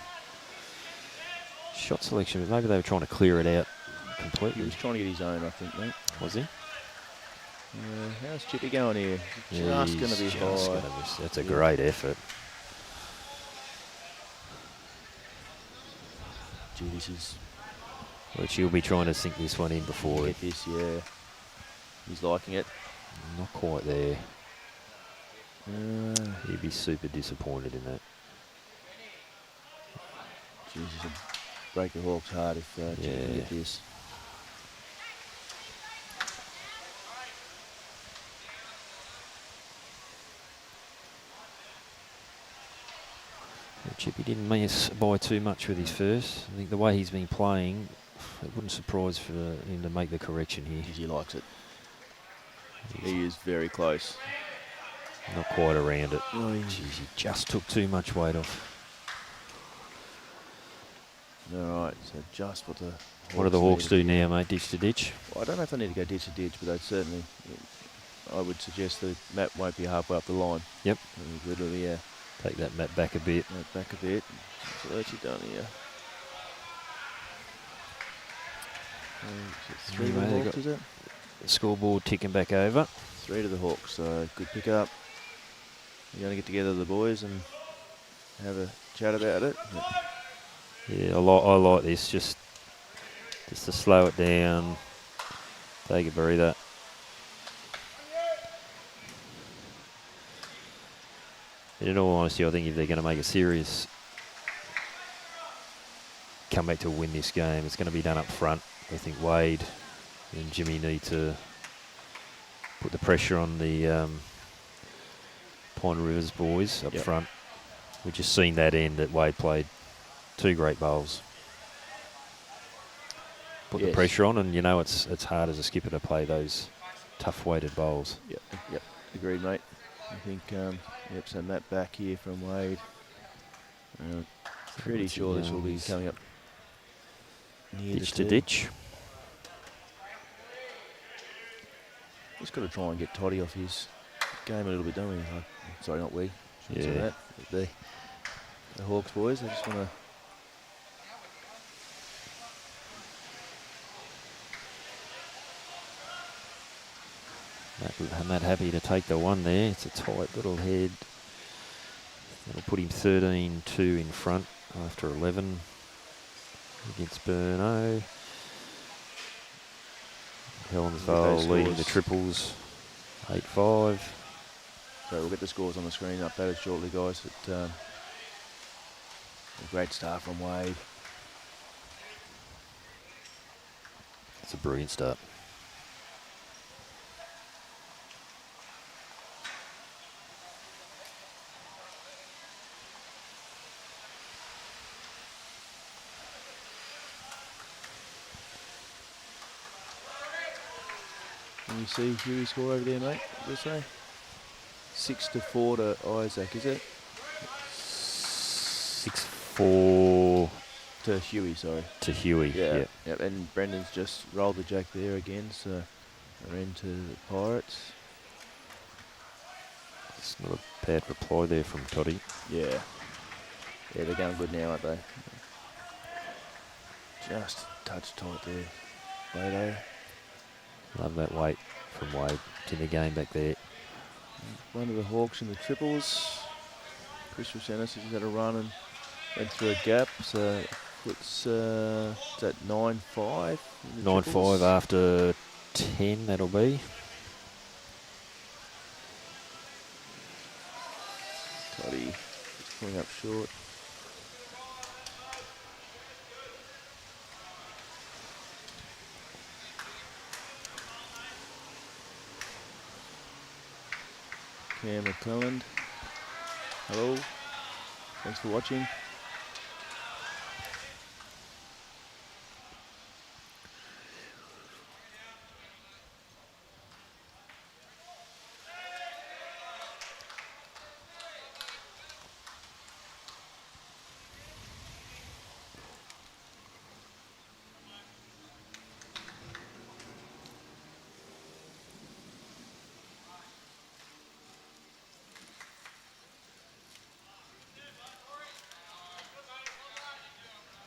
shot selection. But maybe they were trying to clear it out
He
completely.
was trying to get his own, I think, mate.
Was he?
How's Chippy going here?
Yeah,
Just going to be
he's
high.
just gonna miss. That's a
Yeah.
great effort.
Gee, this is...
Which he'll be trying to sink this one in before it.
Get this, yeah. He's liking it.
Not quite there.
Uh,
He'd be super disappointed in that.
Jeez, this will break the Hawks hard if Chippy can
Yeah.
get this.
Chippy didn't miss by too much with his first. I think the way he's been playing, it wouldn't surprise for him to make the correction here.
He likes it. He is very close.
Not quite around it.
Oh,
Jeez, he just took too much weight off.
All right, so just what the...
What do the Hawks do
need to
now, mate? Ditch to ditch?
Well, I don't know if they need to go ditch to ditch, but they'd certainly... I would suggest the map won't be halfway up the line.
Yep.
Literally, yeah.
Take that map back a bit.
Back a bit. So what's he done here? Three to the
Anyway, they
Hawks,
got
is it?
the scoreboard ticking back over.
3 to the Hawks, so good pick up. We're going to get together, the boys, and have a chat about it.
Yeah, I like this. Just to slow it down. Take a breather. And in all honesty, I think if they're going to make a serious comeback to win this game, it's going to be done up front. I think Wade and Jimmy need to put the pressure on the Pine Rivers boys up front. We've just seen that end that Wade played 2 great bowls. Put the pressure on, and you know it's hard as a skipper to play those tough weighted bowls.
Yep, agreed, mate. I think, so Matt back here from Wade. Pretty sure this will be coming up near
Ditch
the
to
tee.
ditch.
Just got to try and get Toddy off his game a little bit, don't we? Sorry, not we. Shouldn't say
Yeah.
that. But the Hawks boys, they just want to...
Matt happy to take the one there. It's a tight little head. That'll put him 13-2 in front after 11 against Burno. Helensvale leading the triples, 8-5.
So we'll get the scores on the screen updated shortly, guys. But, a great start from Wade.
It's a brilliant start.
Can you see Huey's score over there, mate? What did you say? 6-4 to Isaac, is it?
6-4
To Huey, sorry.
to Huey.
Yeah. Yep. And Brendan's just rolled the jack there again, so we're into the Pirates.
It's not a bad reply there from Toddy.
Yeah. Yeah, they're going good now, aren't they? Just touch tight there. Later.
Love that weight from Wade. It's in the game back there.
One of the Hawks in the triples. Chris Rosanis has had a run and went through a gap, so it's at 9-5.
9-5 after 10, that'll be.
Toddy pulling up short. Cam McClelland. Hello. Thanks for watching.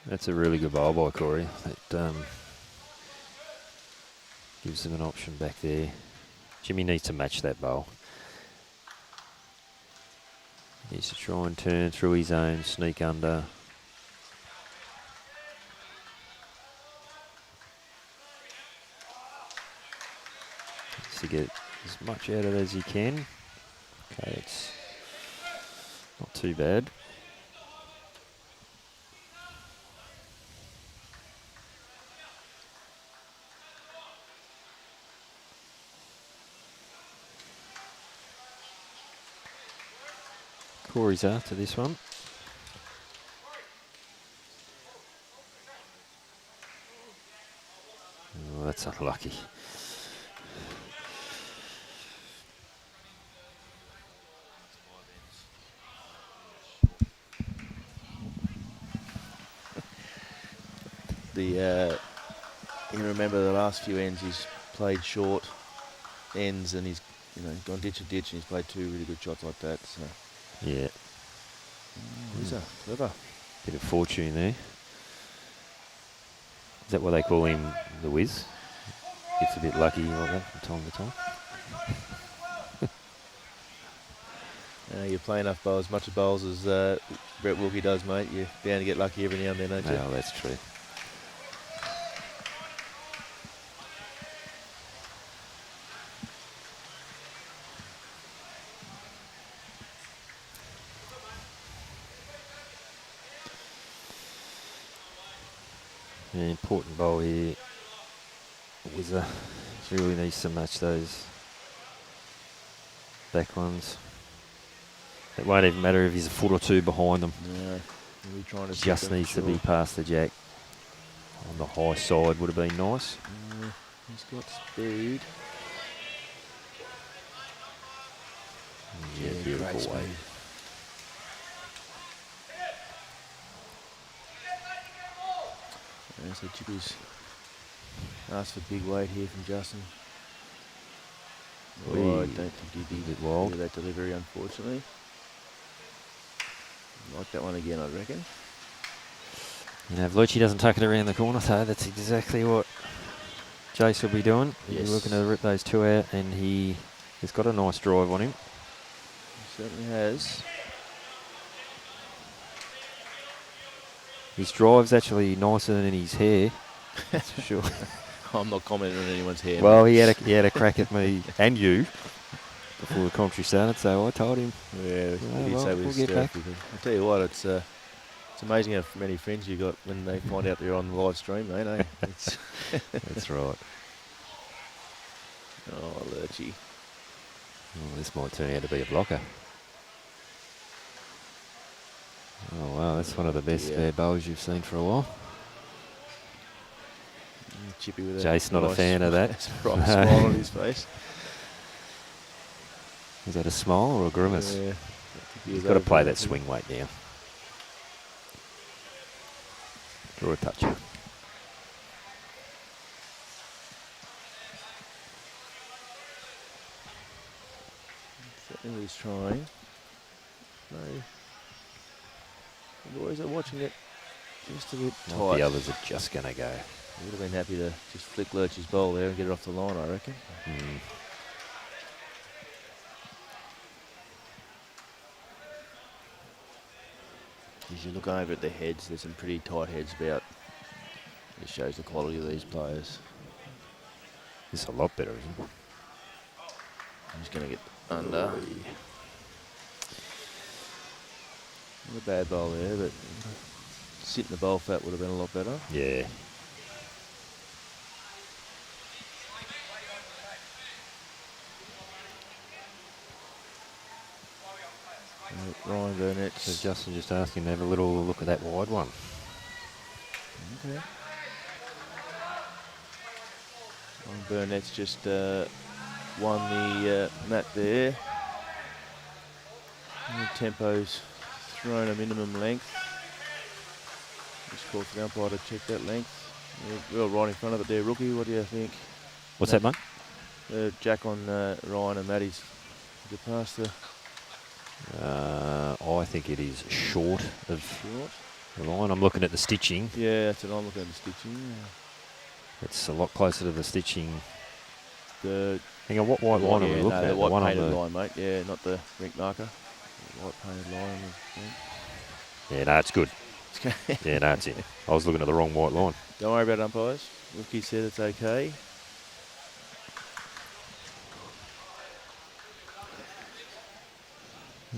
That's a really good bowl by Cory. That gives them an option back there. Jimmy needs to match that bowl. He needs to try and turn through his own, sneak under. Needs to get as much out of it as he can. Okay, it's not too bad. Cory's after this one. Oh, that's unlucky.
You remember the last few ends he's played short ends, and he's gone ditch to ditch, and he's played 2 really good shots like that. So
Yeah.
he's a clever.
Bit of fortune there. Is that what they call him, the Wiz? Gets a bit lucky like that from time to time.
You play enough bowls, as much of bowls as Brett Wilkie does, mate. You're bound to get lucky every now and then, aren't you?
Oh, that's true. An important bowl here. Wizard really needs to match those back ones. It won't even matter if he's a foot or 2 behind them.
No, he'll be trying to
Just needs to be past the jack. On the high side would have been nice.
He's got speed.
Yeah, beautiful way.
So Chippy's asked for big weight here from Justin.
Wee.
Oh, I don't think he'd be
Bit wild.
with that delivery, unfortunately. Like that one again, I reckon.
You know, if Lucci doesn't tuck it around the corner, so that's exactly what Jace will be doing.
Yes.
He's looking to rip those 2 out, and he's got a nice drive on him.
He certainly has.
His drive's actually nicer than his hair, that's for sure.
I'm not commenting on anyone's hair.
Well, he had a crack at me and you before the commentary started, so I told him.
Yeah, what do you say with
we'll get back.
I'll tell you what, it's amazing how many friends you got when they find out they're on the live stream, mate. Eh? It's
That's right.
oh, Lurchy.
Oh, this might turn out to be a blocker. Oh, wow, that's one of the best spare bowls you've seen for a while.
Chippy with
Jace not a fan of that.
Bright smile on his face.
Is that a smile or a grimace?
Yeah,
He's got to play that swing weight now. Draw a touch.
Certainly he's trying. No. The boys are watching it just a bit
Well,
tight.
the others are just going to go.
He would have been happy to just flick Lurch's bowl there and get it off the line, I reckon. As you look over at the heads, there's some pretty tight heads about. It shows the quality of these players.
It's a lot better, isn't it?
I'm just going to get under. Not a bad bowl there, but sitting the bowl fat would have been a lot better.
Yeah.
Ryan Burnett's.
So Justin just asking to have a little look at that wide one.
Okay. Ryan Burnett's just won the mat there. And the tempo's thrown a minimum length. Just called for the umpire to check that length. Yeah, well, right in front of it there, Rookie. What do you think?
What's that, mate?
Jack on Ryan and Matty's. Is it past the
I think it is short of
short?
the line. I'm looking at the stitching.
Yeah, that's what I'm looking at, the stitching. Yeah.
It's a lot closer to the stitching.
The
Hang on, what white line are we looking at?
the white
one on
painted
the
line, mate. Yeah, not the rink marker. The white painted line.
Yeah, no, it's good. Yeah, no, it's it. I was looking at the wrong white line.
Don't worry about umpires. Wilkie said it's okay.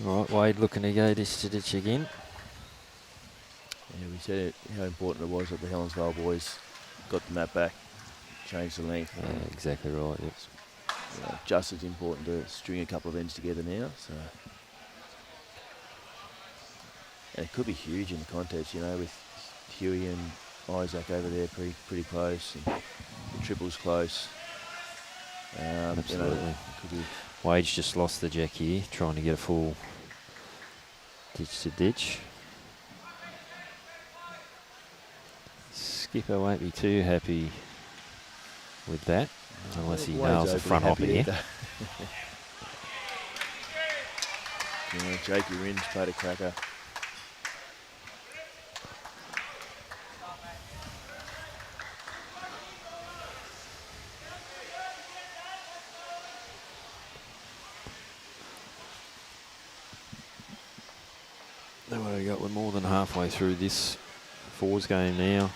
All right, Wade looking to go this to ditch again.
Yeah, we said how important it was that the Helensvale boys got the map back, changed the length.
Yeah, exactly right. Yep.
Just as important to string a couple of ends together now. So, and it could be huge in the contest, you know, with Huey and Isaac over there pretty close, and the triples close.
Absolutely.
You know, could be.
Wade's just lost the jack here, trying to get a full ditch to ditch. Skipper won't be too happy with that, unless he nails the front hopper here.
Jakey Rins played a cracker.
What do we got? We're more than halfway through this fours game now.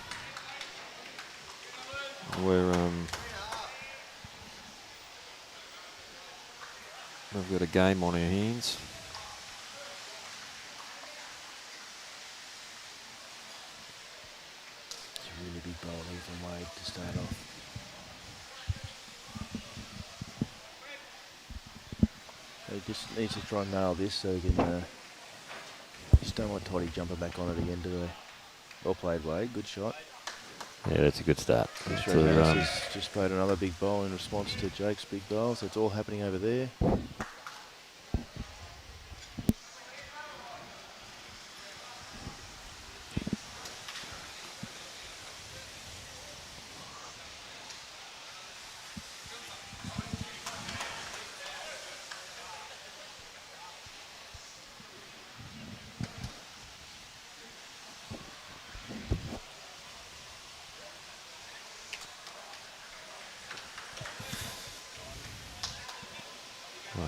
We've got a game on our hands.
It's a really big bowl here from Wade to start off. He just needs to try and nail this so he can. Just don't want Toddy jumping back on it again, do they? Well played, Wade. Good shot.
Yeah, that's a good start.
Just played another big bowl in response to Jake's big bowl, so it's all happening over there.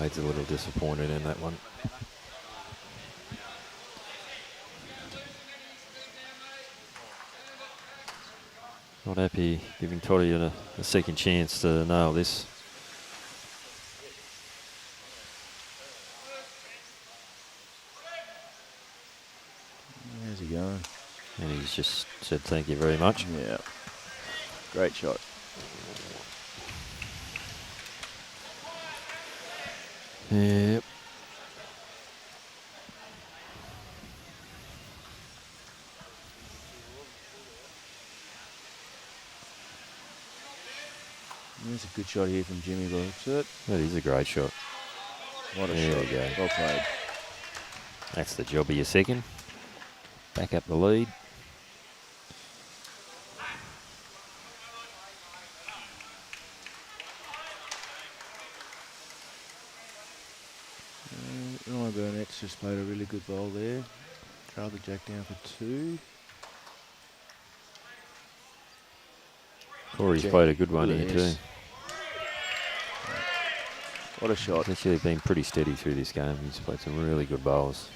Wade's a little disappointed in that one. Not happy giving Toddy a second chance to nail this.
How's he going?
And he's just said thank you very much.
Yeah. Great shot.
Yep.
There's a good shot here from Jimmy by the looks of it.
That is a great shot.
What a
There
shot.
we go.
Well played.
That's the job of your second. Back up the lead.
Ryan Burnett's just played a really good bowl there. Trailed the jack down for 2.
Cory's
Jack,
played a good one
look
here
at
too.
this. What a shot.
He's actually been pretty steady through this game. He's played some really good bowls.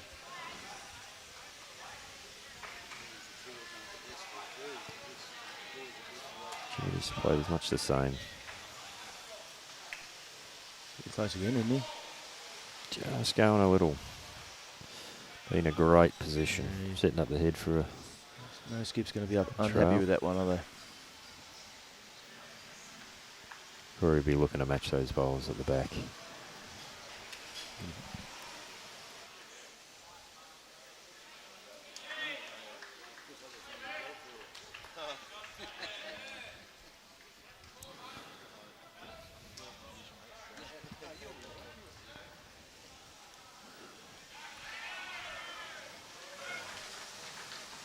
He's played as much the same.
Close again, isn't he?
Just going a little. Been a great position.
Yeah.
Setting up the head for a...
No skip's going to be unhappy
Trail.
with that one, are they?
Cory be looking to match those bowls at the back.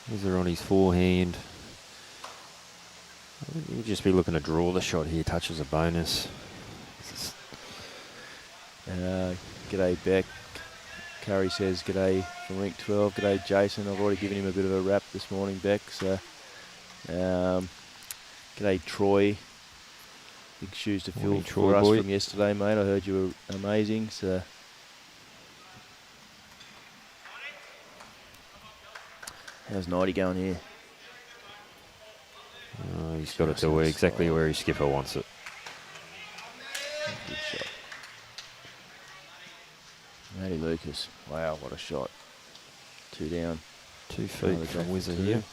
Whizzer on his forehand. You'll just be looking to draw the shot here. Touches a bonus.
G'day Beck. Curry says g'day from Rink 12. G'day Jason. I've already given him a bit of a rap this morning, Beck. So, g'day Troy. Big shoes to fill for us from yesterday, mate. I heard you were amazing. So, how's Nighty going here?
He's got it to exactly where his skipper wants it.
Good shot. Matty Lucas. Wow, what a shot. 2 down.
2 feet from Whizzer here.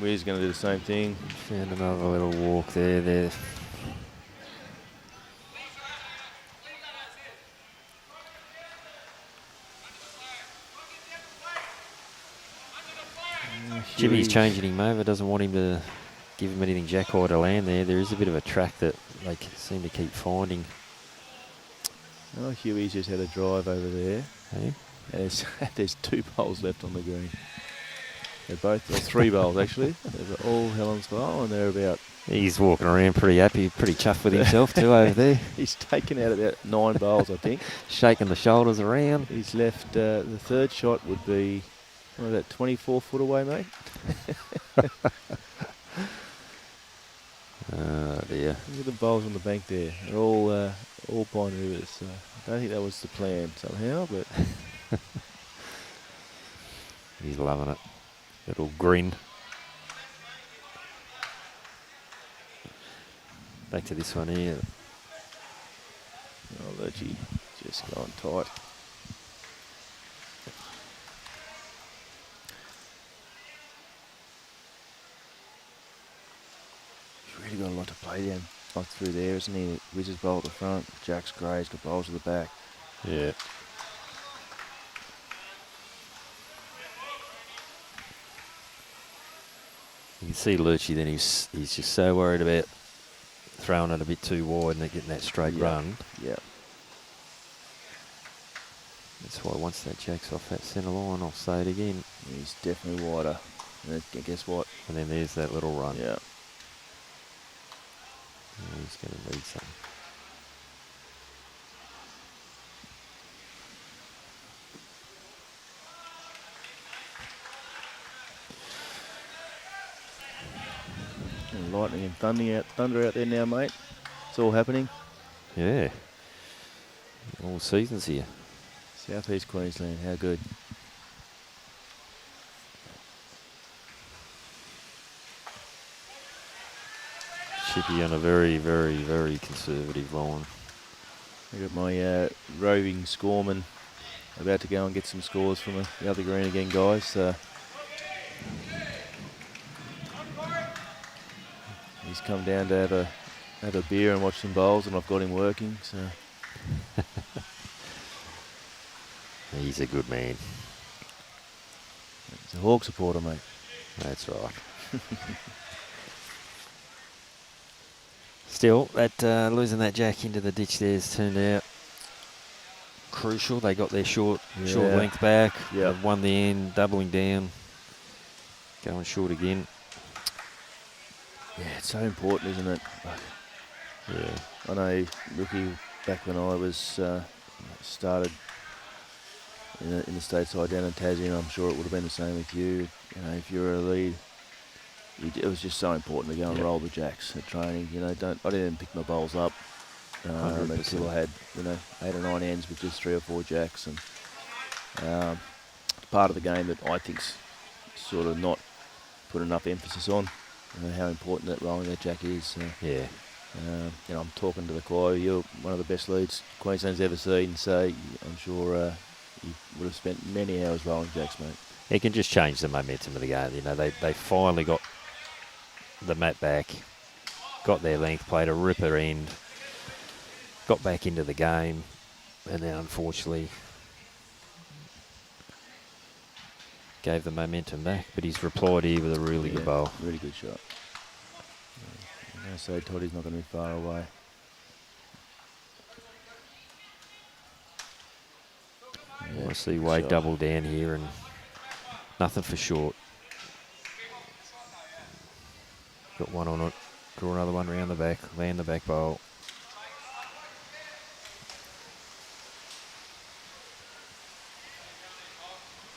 Wiz going to do the same thing.
Found another little walk there. Jimmy's changing him over, doesn't want him to give him anything jack high to land there. There is a bit of a track that they seem to keep finding.
Oh, Huey's just had a drive over there.
Hey?
There's 2 bowls left on the green. They're both, 3 bowls actually. They're all Helensvale and they're about...
He's walking around pretty happy, pretty chuffed with himself too over there.
He's taken out about 9 bowls, I think.
Shaking the shoulders around.
He's left, the 3rd shot would be, what about 24 foot away, mate?
Oh dear.
Look at the bowls on the bank there. They're all Pine Rivers. So I don't think that was the plan somehow, but...
He's loving it. Little grin. Back to this one here.
Oh, Lurchy just gone tight. He's really got a lot to play down up through there, isn't he? Wizards bowl at the front, Jack's Gray's got bowls at the back.
Yeah. You can see Lurchy then he's just so worried about throwing it a bit too wide and getting that straight run.
Yeah.
That's why once that jack's off that centre line, I'll say it again.
He's definitely wider. And guess what?
And then there's that little run.
Yeah.
He's going to need some.
And lightning and thunder out there now, mate. It's all happening.
Yeah. All seasons here.
Southeast Queensland, how good.
Chippy on a very, very, very conservative line.
I got my roving scoreman about to go and get some scores from the other green again, guys. He's come down to have a beer and watch some bowls, and I've got him working. So
He's a good man.
he's a Hawk supporter, mate.
That's right. Still, that losing that jack into the ditch there has turned out crucial. They got their short length back.
Yeah.
They've won the end, doubling down, going short again.
Yeah, it's so important, isn't it?
Yeah.
I know, Wilkie, back when I was started in the stateside down in Tassie, and I'm sure it would have been the same with you. You know, if you're a lead, it was just so important to go and roll the jacks at training. You know, I didn't even pick my bowls up until I had 8 or 9 ends with just 3 or 4 jacks, and part of the game that I think's sort of not put enough emphasis on. You know, how important that rolling that jack is.
Yeah.
I'm talking to the choir. You're one of the best leads Queensland's ever seen, so I'm sure you would have spent many hours rolling jacks, mate.
It can just change the momentum of the game. You know, they finally got the mat back, got their length, played a ripper end, got back into the game, and then unfortunately gave the momentum back. But he's replied here with a really good bowl.
Really good shot. I'm going to say Toddy's not going to be far away.
I see Wade double down here and nothing for short. Got one on it. Draw another one round the back. Land the back bowl.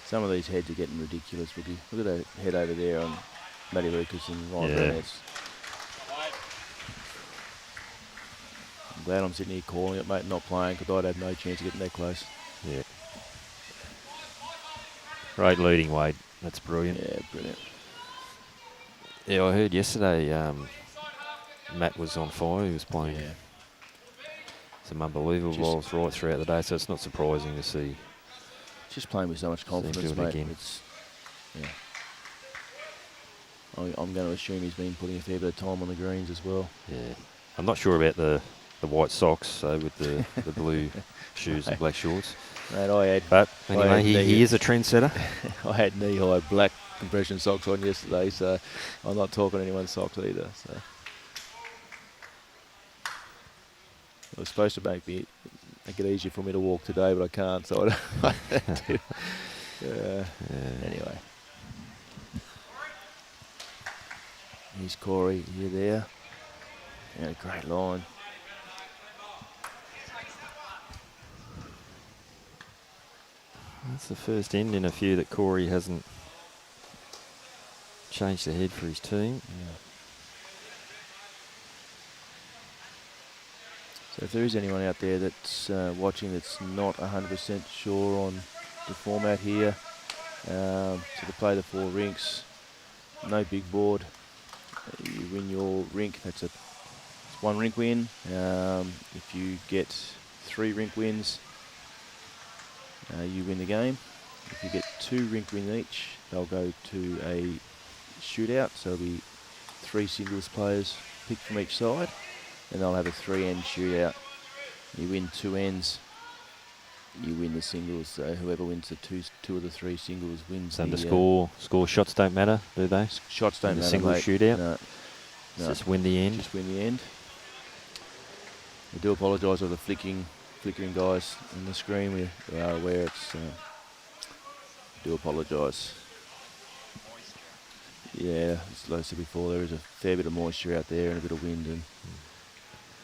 Some of these heads are getting ridiculous, Wilkie. Look at that head over there on Matty Lucas and Ryan Burnett. I'm glad I'm sitting here calling it, mate, not playing, because I'd have no chance of getting that close.
Yeah. Great leading, Wade. That's brilliant.
Yeah, brilliant.
Yeah, I heard yesterday Matt was on fire. He was playing some unbelievable balls right throughout the day, so it's not surprising to see.
Just playing with so much confidence, mate.
Again.
It's, I'm going to assume he's been putting a fair bit of time on the greens as well.
Yeah. I'm not sure about the white socks, so with the blue shoes and black shorts.
Mate,
but anyway, he is a trendsetter.
I had knee-high black compression socks on yesterday, so I'm not talking anyone's socks either. So it was supposed to make it easier for me to walk today, but I can't, so I don't. Anyway. Here's Cory, you there? Yeah, great line.
That's the first end in a few that Cory hasn't changed the head for his team.
Yeah. So if there is anyone out there that's watching that's not 100% sure on the format here, so to play the 4 rinks, no big board. You win your rink, it's 1 rink win. If you get 3 rink wins, you win the game. If you get 2 rink wins each, they'll go to a shootout, so it'll be 3 singles players picked from each side, and they'll have a 3-end shootout. You win 2 ends, you win the singles, so whoever wins the two of the 3 singles wins.
So the score shots don't matter, do they?
Shots don't matter,
single
mate.
shootout?
No.
Just win the end?
Just win the end. I do apologise for the flickering guys on the screen. We are aware it's... do apologise. Yeah, as I said before, there is a fair bit of moisture out there and a bit of wind, and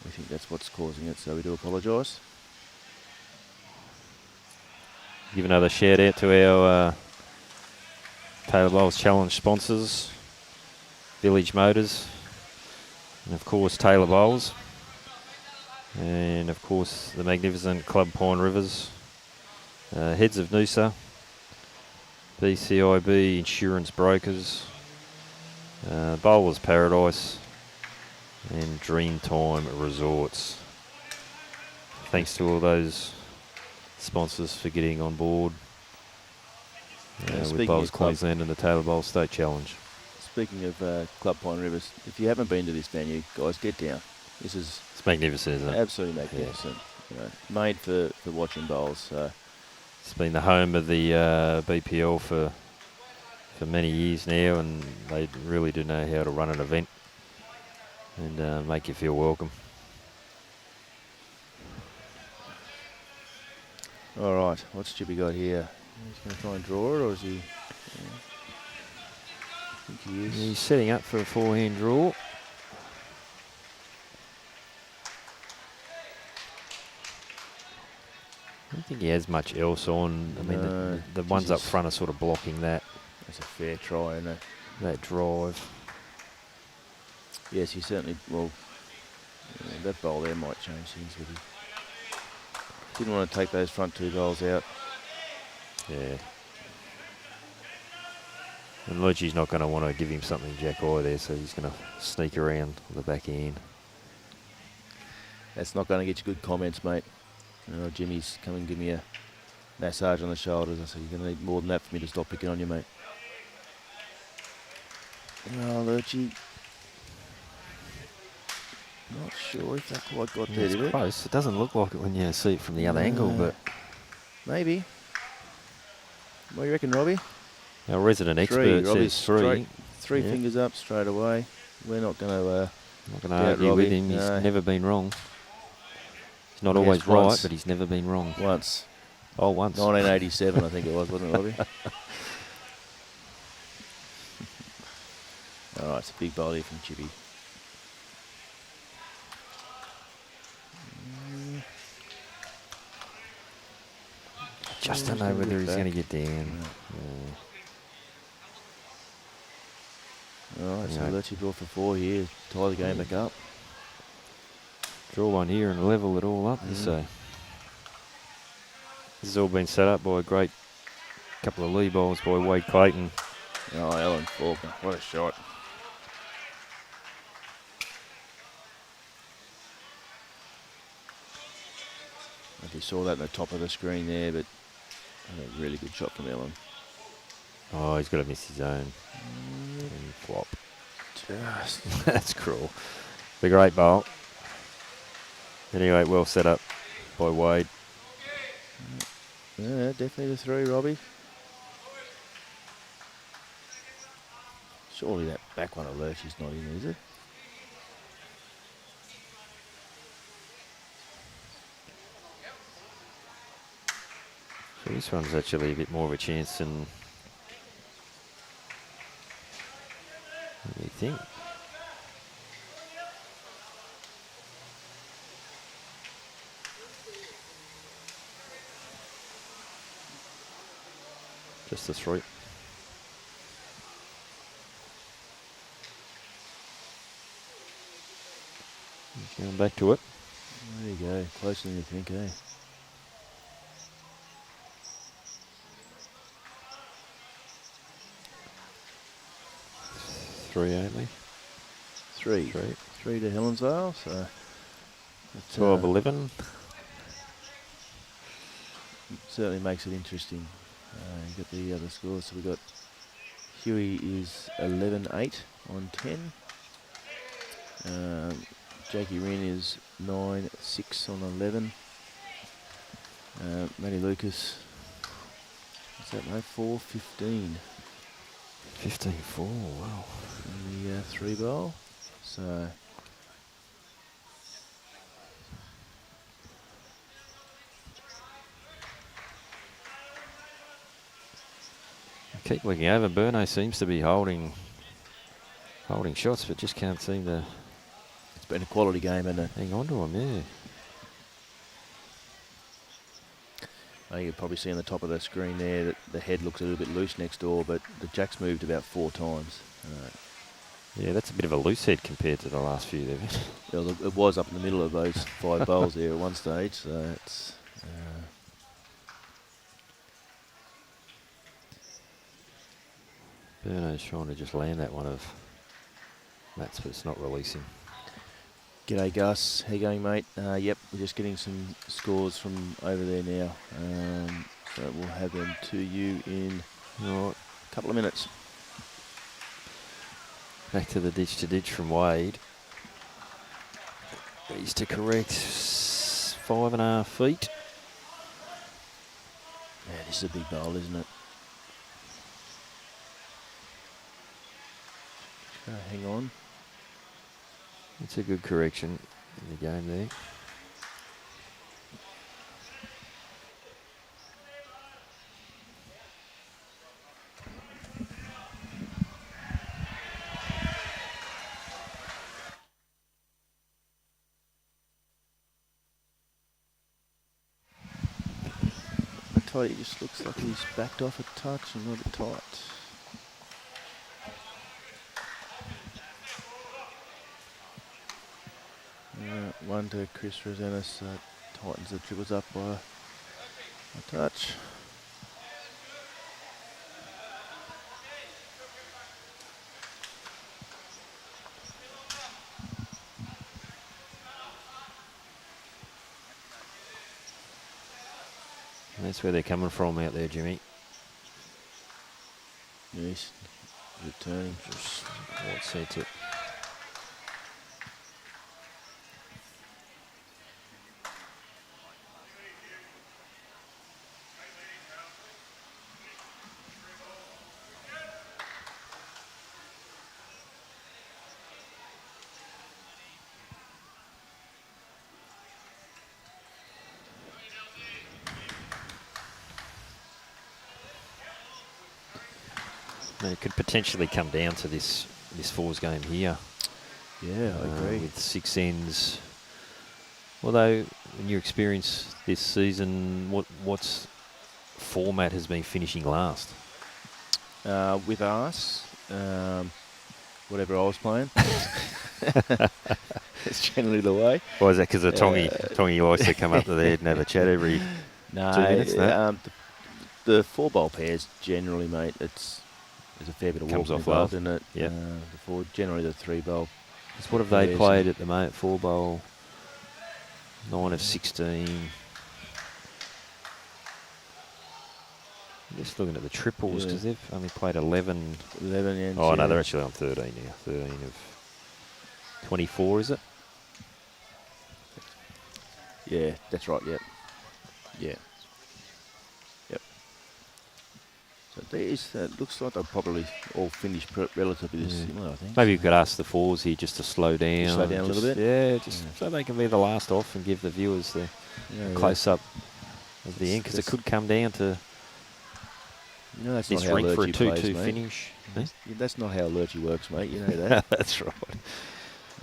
we think that's what's causing it, so we do apologise.
Give another shout out to our Taylor Bowls Challenge sponsors, Village Motors, and of course Taylor Bowls, and of course the magnificent Club Pine Rivers, Heads of Noosa, BCIB Insurance Brokers, Bowlers Paradise, and Dreamtime Resorts. Thanks to all those sponsors for getting on board with Bowls Queensland and the Taylor Bowls State Challenge.
Speaking of Club Pine Rivers, if you haven't been to this venue, guys, get down. It's
magnificent, isn't it?
Absolutely magnificent. Yeah. You know, made for watching bowls. So.
It's been the home of the BPL for many years now, and they really do know how to run an event and make you feel welcome.
All right, what's Chippy got here? He's going to try and draw it, or is he? I think he is.
He's setting up for a 4-hand draw. I don't think he has much else on. I mean, the ones up front are sort of blocking that.
That's a fair try, isn't it?
That drive.
Yes, he certainly, well, that bowl there might change things with him. Didn't want to take those front 2 bowls out.
Yeah. And Luci's not going to want to give him something jack eye there, so he's going to sneak around the back end.
That's not going to get you good comments, mate. You know, Jimmy's come and give me a massage on the shoulders. I said, you're going to need more than that for me to stop picking on you, mate. Oh, Luci. Not sure if that quite got there, did it?
Close. It doesn't look like it when you see it from the other angle, but...
Maybe. What do you reckon, Robbie?
Our resident expert says 3.
3 fingers up straight away. We're not going to...
not going to argue with him. He's never been wrong. He's not always right, but he's never been wrong.
Once.
Oh, once.
1987, I think it was, wasn't it, Robbie? All right, it's a big bowl here from Chippy.
Just don't know whether he's going to get down.
All right, so Lurchy ball for 4 here. Tie the game back up.
Draw one here and level it all up. So this has all been set up by a great couple of Lee bowls by Wade Clayton.
Oh, Alan Faulkner, what a shot. If you saw that in the top of the screen there, but a really good shot from Ellen.
Oh, he's got to miss his own. And flop.
Just.
That's cruel. The great bowl. Anyway, well set up by Wade.
Yeah, definitely the 3, Robbie. Surely that back one of Lurchy's not in, is it?
So this one's actually a bit more of a chance than you think. Just the 3. Going back to it.
There you go, closer than you think, eh?
Three only.
3 to Helensvale, so
12-11.
certainly makes it interesting. You got the other scores, so we got Huey is 11-8 on 10. Jakey Wren is 9-6 on 11. Matty Lucas, what's that, mate? 4-15.
15-4, wow.
In the 3 bowl. So
keep looking over. Burno seems to be holding shots, but just can't seem to.
it's been a quality game, hasn't it?
Hang on to him, yeah.
I think you can probably see on the top of the screen there that the head looks a little bit loose next door, but the jack's moved about 4 times.
Yeah, that's a bit of a loose head compared to the last few there.
Well, it was up in the middle of those 5 bowls there at one stage, so it's.
Burno's trying to just land that one of Matt's, but it's not releasing.
G'day Gus, how you going, mate? Yep, we're just getting some scores from over there now. So we'll have them to you in a couple of minutes.
Back to the ditch from Wade. He's to correct 5.5 feet.
Yeah, this is a big bowl, isn't it? Hang on.
It's a good correction in the game there.
I tell you, it just looks like he's backed off a touch and a little bit tight. One to Chris Rosenis, tightens the dribbles up by a touch.
And that's where they're coming from out there, Jimmy.
Yes, returning.
Just what sent it. It could potentially come down to this fours game here.
Yeah, I agree.
With 6 ends. Although, in your experience this season, what's format has been finishing last?
With us, whatever I was playing. It's generally the way.
Why is that? Because the Tongi likes to come up to there and have a chat every 2 minutes? No?
The 4-bowl pairs generally, mate, there's a fair bit of
Comes
walking
off
involved
love.
in it.
Yep.
Generally the 3-bowl.
So what have they played at the moment? 4-bowl, 9 of 16. I'm just looking at the triples because they've only played 11.
11 ends.
Oh, no, they're actually on 13 now. 13 of 24, is it?
Yeah, that's right, yep. Yeah. Yep. So it looks like they'll probably all finish relatively similar, I think.
Maybe you could ask the fours here just to slow down.
Slow down a little bit?
Yeah, so they can be the last off and give the viewers the close-up of the end, because it could come down to
that's
this
not how
Rink for a
Lurchie plays,
2-2
mate.
finish.
That's not how Lurchie works, mate. You know that.
That's right.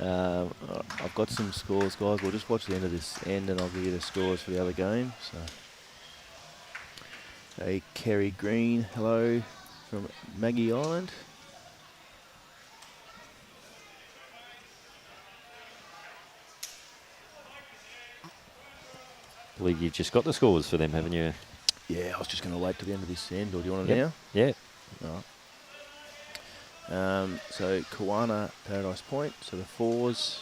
I've got some scores, guys. We'll just watch the end of this end, and I'll give you the scores for the other game. So, hey, Kerry Green, hello from Maggie Island.
I believe you've just got the scores for them, haven't you?
Yeah, I was just going to wait till the end of this end, or do you want it now?
Yeah.
All right. So Kawana, Paradise Point. So the fours,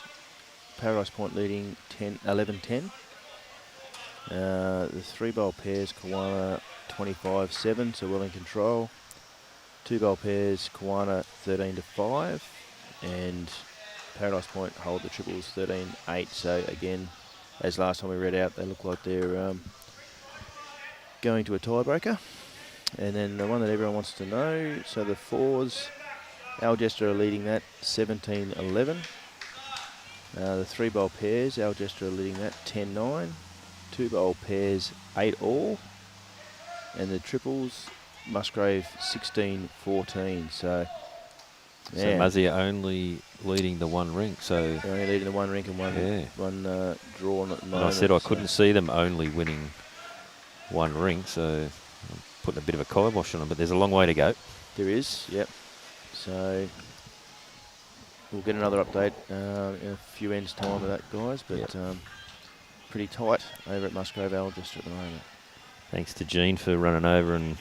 Paradise Point leading 11-10. The 3-bowl pairs, Kawana 25-7, so well in control. 2-bowl pairs, Kawana 13-5, and Paradise Point hold the triples 13-8. So again, as last time we read out, they look like they're going to a tiebreaker. And then the one that everyone wants to know, so the fours, Algester are leading that 17-11. The 3-bowl pairs, Algester are leading that 10-9. 2-bowl pairs 8-all. And the triples, Musgrave 16-14. So
Muzzy are only leading the one rink. So
they're only leading the one rink and one draw at the moment.
And I said I couldn't see them only winning one rink, so I'm putting a bit of a kibosh on them, but there's a long way to go.
There is, yep. So we'll get another update in a few ends time of that, guys, but pretty tight over at Musgrave Algester at the moment.
Thanks to Gene for running over and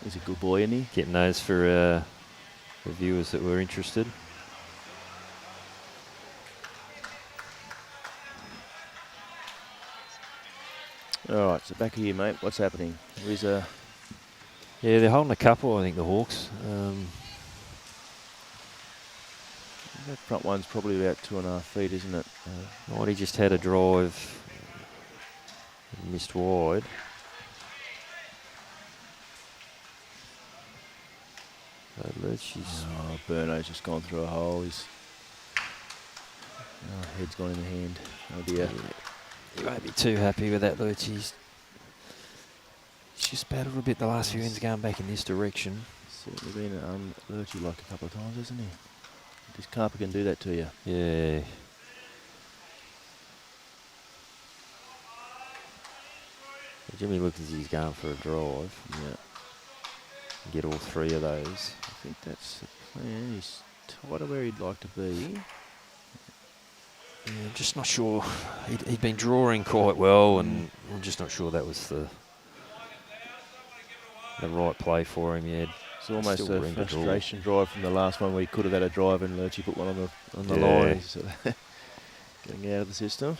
he's a good boy, isn't he?
Getting those for the viewers that were interested.
All right, so back here, mate. What's happening?
Yeah, they're holding a couple, I think, the Hawks.
That front one's probably about 2.5 feet, isn't it?
He just had a drive, missed wide.
Burno's just gone through a hole. His head's gone in the hand. Oh dear.
He won't be too happy with that, Lurch. He's just battled a bit the last few ends going back in this direction.
Certainly been Lurchy like a couple of times, hasn't he? This Carpenter can do that to you.
Yeah. Jimmy looks as he's going for a drive.
Yeah.
Get all 3 of those.
I think that's the plan. He's tight of where he'd like to be.
Yeah, I'm just not sure. He'd been drawing quite well, and I'm just not sure that was the right play for him. Yeah,
it's almost a frustration drive from the last one where he could have had a drive and Lurchy put one on the line. So getting out of the system.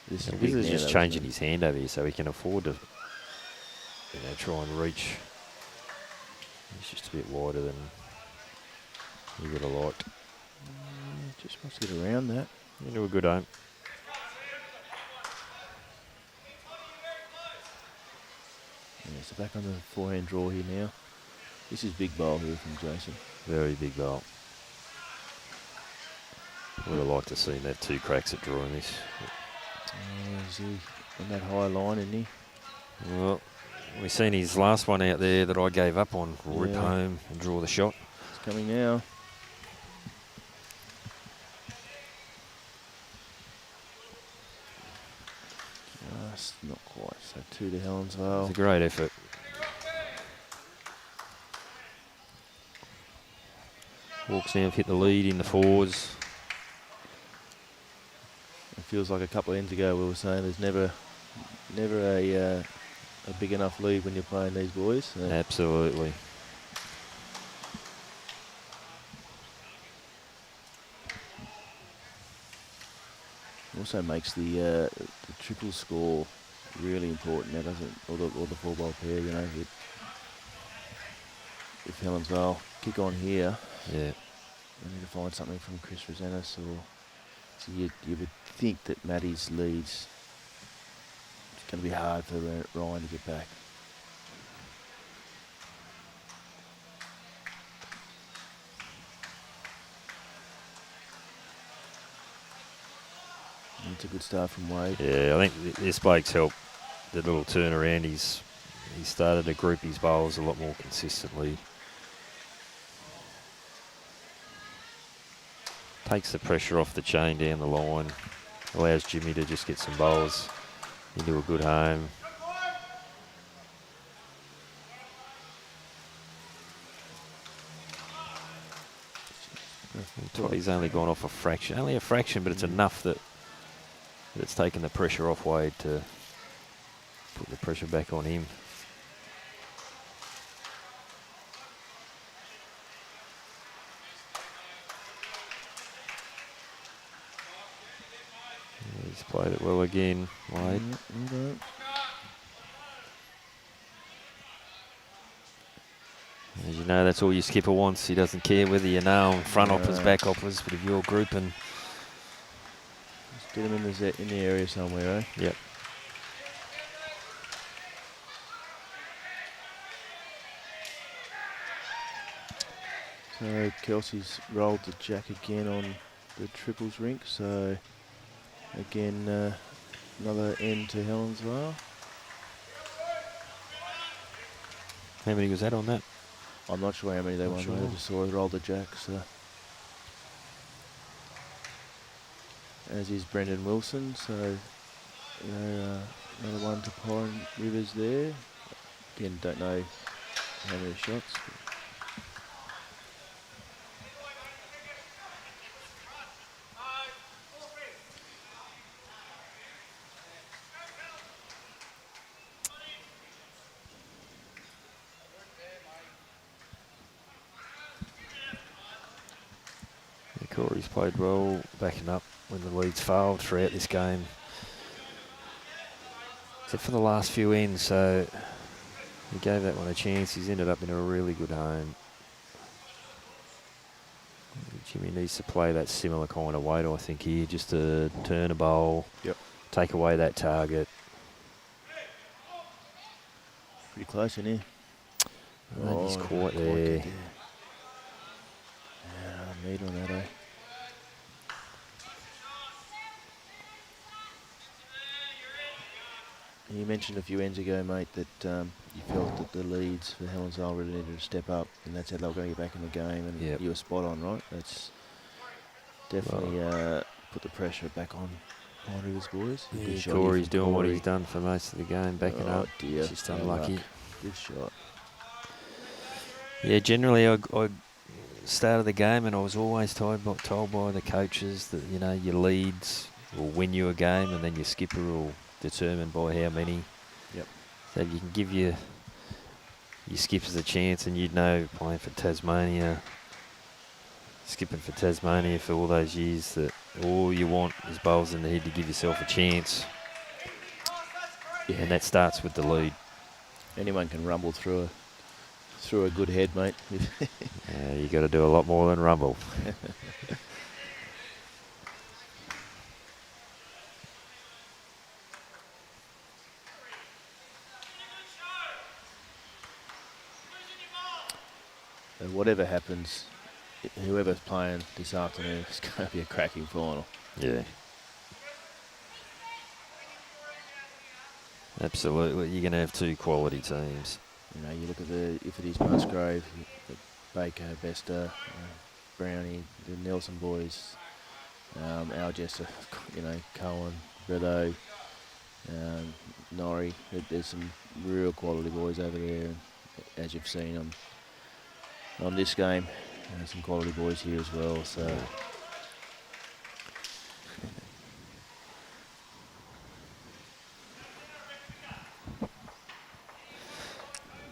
This is just changing his hand over here so he can afford to try and reach. He's just a bit wider than he would have liked.
Just wants to get around that.
Into a good aim.
Yeah, so back on the forehand draw here now. This is big bowl here from Jason.
Very big bowl. Would have liked to see him have 2 cracks at drawing this.
Is he on that high line, isn't he?
Well, We've seen his last one out there that I gave up on, rip home and draw the shot.
It's coming now. Just not quite. So 2 to Helensvale.
It's a great effort. Hawks now have hit the lead in the fours.
It feels like a couple of ends ago we were saying there's never a big enough lead when you're playing these boys. So.
Absolutely.
Also makes the triple score really important. Now doesn't or the 4-ball pair. You know, if Helensvale kick on here,
yeah,
we need to find something from Chris Rosanis, or so you would think that Matty's leads. It's going to be hard for Ryan to get back. It's a good start from Wade.
Yeah, I think this bloke's helped the little turnaround. He started to group his bowls a lot more consistently. Takes the pressure off the chain down the line. Allows Jimmy to just get some bowls into a good home. Toddy's only gone off a fraction, but it's enough that it's taken the pressure off Wade to put the pressure back on him. He's played it well again, Wade. As you know, that's all your skipper wants. He doesn't care whether you know front hoppers, back hoppers, but if you're grouping,
just get him in the area somewhere, eh?
Yep.
So Kelsey's rolled the jack again on the triples rink. So again, another end to Helensvale.
How many was that on that?
I'm not sure how many they won.
Sure.
I just saw it roll the jack. So as is Brendan Wilson. So another one to Pine Rivers there. Again, don't know how many shots.
Cory's played well, backing up when the leads failed throughout this game. Except for the last few ends, so he gave that one a chance. He's ended up in a really good home. Jimmy needs to play that similar kind of weight, I think, here, just to turn a bowl, take away that target.
Pretty close in here.
He's caught there.
Yeah, meat on that, eh? You mentioned a few ends ago, mate, that you felt that the leads for Helensvale really needed to step up, and that's how they were going to get back in the game, and you were spot on, right? That's definitely put the pressure back on Rivers boys.
Yeah, Cory's doing what he's done for most of the game, backing up.
Dear.
Just unlucky.
Good shot.
Yeah, generally I started the game and I was always told by the coaches that, you know, your leads will win you a game and then your skipper will determine by how many.
Yep.
So if you can give your skippers a chance, and you'd know playing for Tasmania, skipping for Tasmania for all those years, that all you want is bowls in the head to give yourself a chance. Yeah. And that starts with the lead.
Anyone can rumble through a good head, mate.
You got to do a lot more than rumble.
And whatever happens, whoever's playing this afternoon, it's going to be a cracking final.
Yeah. Absolutely, you're going to have two quality teams.
You know, you look at if it is Musgrave, Baker, Webster, Brownie, the Nelson boys, Algester, you know, Cohen, Bredo, Norrie. There's some real quality boys over there, and as you've seen on this game, some quality boys here as well. So.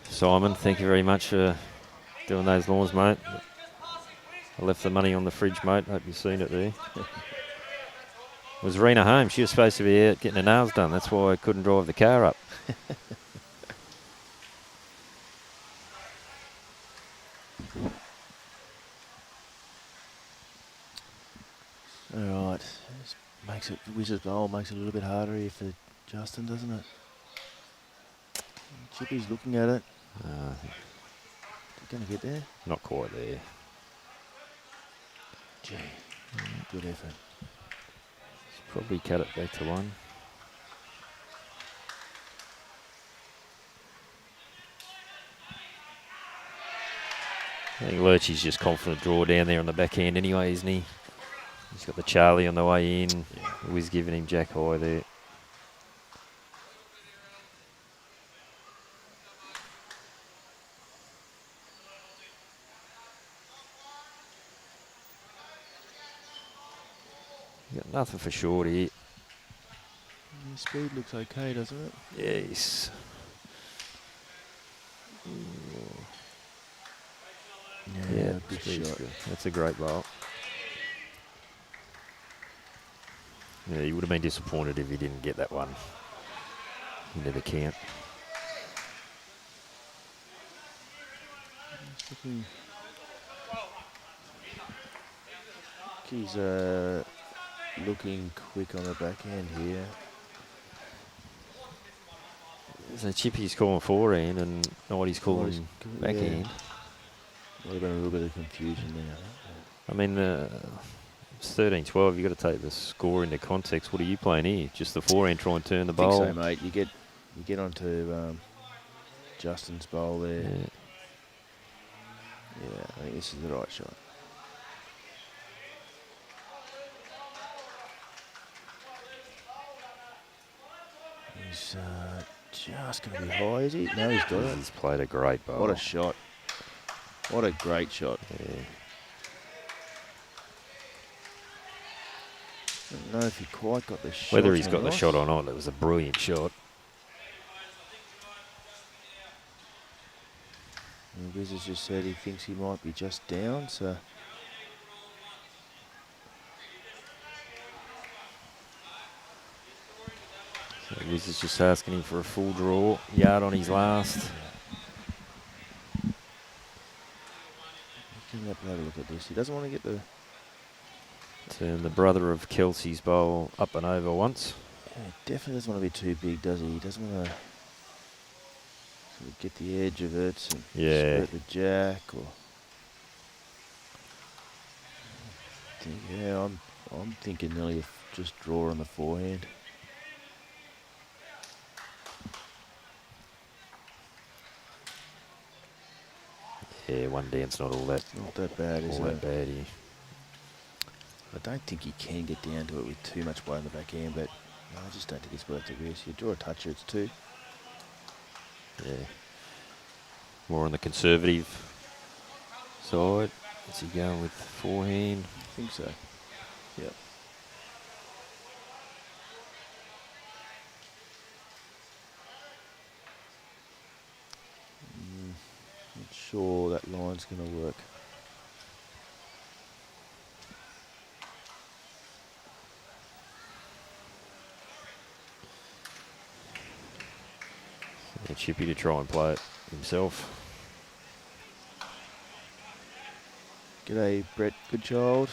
Simon, thank you very much for doing those lawns, mate. I left the money on the fridge, mate. Hope you've seen it there. Was Rena home? She was supposed to be out getting her nails done. That's why I couldn't drive the car up.
All right, makes it Wizards bowl makes it a little bit harder here for Justin, doesn't it? Chippy's looking at it. Going to get there?
Not quite there.
Gee, good effort.
Probably cut it back to one. I think Lurchy's just confident draw down there on the backhand anyway, isn't he? He's got the Charlie on the way in. Yeah. Wiz giving him jack high there. Got nothing for short here.
The speed looks okay, doesn't it?
Yes. Yeah, good shot. Good. That's a great bowl. Yeah, you would have been disappointed if he didn't get that one. You never can.
He's looking quick on the backhand here.
So Chippy's calling forehand and Nighty's calling backhand.
Might have been a little bit of confusion there.
I mean, it's 13-12. You've got to take the score into context. What are you playing here? Just the forehand, try and turn the bowl?
I think so, mate. You get onto Justin's bowl there. Yeah, I think this is the right shot. He's just going to be high, is he? No, he's got it.
He's played a great bowl.
What a shot. What a great shot.
Yeah.
I don't know if he quite got the shot.
Whether he's got the shot or not, it was a brilliant shot.
And Wiz has just said he thinks he might be just down, so...
Wiz is just asking him for a full draw. Yard on his last.
He's going to have a look at this. He doesn't want to get the...
Turn the brother of Kelsey's bowl up and over once.
Yeah, he definitely doesn't want to be too big, does he? He doesn't want to sort of get the edge of it and spread the jack or... Yeah, I'm thinking nearly just draw on the forehand.
Yeah, one down's not all that.
Not that bad, is it?
All that bad here.
I don't think he can get down to it with too much weight on the backhand, but no, I just don't think it's worth the risk. You draw a toucher, it's two.
Yeah. More on the conservative side. Is he going with forehand?
I think so. Yep. Not sure that line's going to work.
Yeah, Chippy to try and play it himself.
G'day, Brett Goodchild.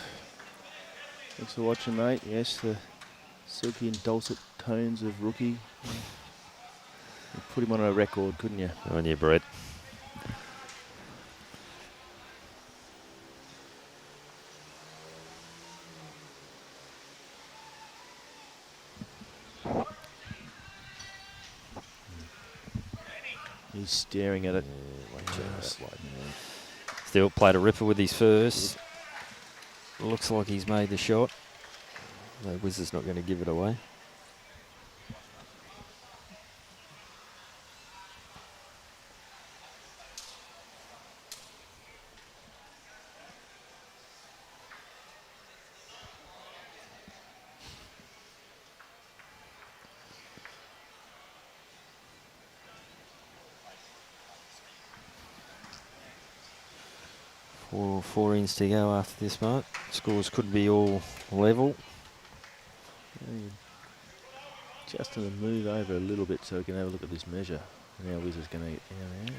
Thanks for watching, mate. Yes, the silky and dulcet tones of Rookie. You put him on a record, couldn't you?
On you, Brett.
He's staring at it.
Still played a ripper with his first. Looks like he's made the shot. The Wizard's not going to give it away. Four ins to go after this, Mark. Scores could be all level.
Just going to move over a little bit so we can have a look at this measure. Now Wizard's going to get down there.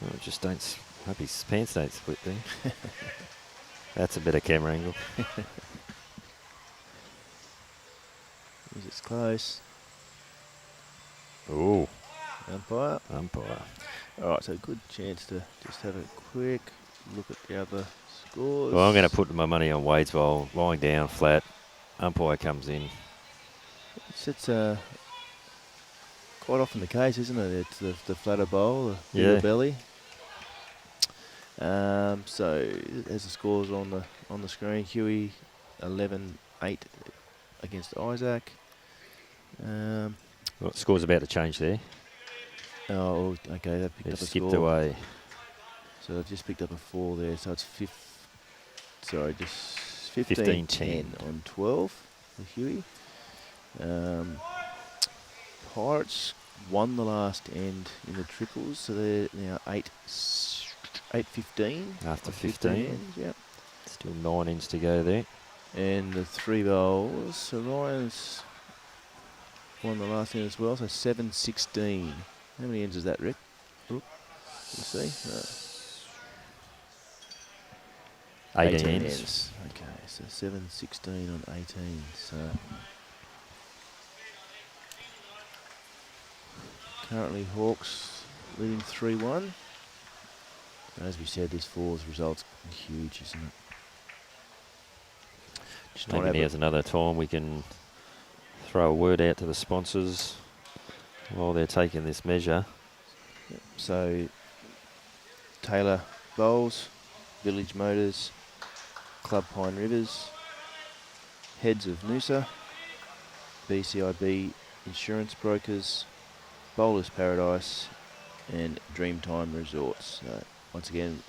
Oh, just don't. Hope his pants don't split there. That's a better camera angle.
Wizard's close.
Oh,
Umpire.
umpire.
All right, so good chance to just have a quick look at the other scores.
Well, I'm going to put my money on Wadesville, lying down flat. Umpire comes in.
It's quite often the case, isn't it? It's the flatter bowl, the
Yeah.
bigger belly. So as the scores on the screen, Huey 11-8 against Isaac.
Well, score's about to change there.
Oh, okay, they picked
They've
up a
skipped
score.
away.
So they've just picked up a 4 there. So it's just
15-10
15-10 on 12 for Huey. Pirates won the last end in the triples, so they're now 8-15
After
on
15.
ends, yep.
Still 9 ins to go there.
And the 3 bowls, so Ryan's won the last end as well, so 7-16. How many ends is that, Rick? Oop. Let's see.
18 ends.
Okay, so 7-16 on 18. So currently Hawks leading 3-1. As we said, this 4's results huge, isn't it? Just not
Maybe
have
now's another time we can throw a word out to the sponsors while they're taking this measure.
So Taylor Bowls, Village Motors, Club Pine Rivers, Heads of Noosa, BCIB Insurance Brokers, Bowlers Paradise, and Dreamtime Resorts. Once again,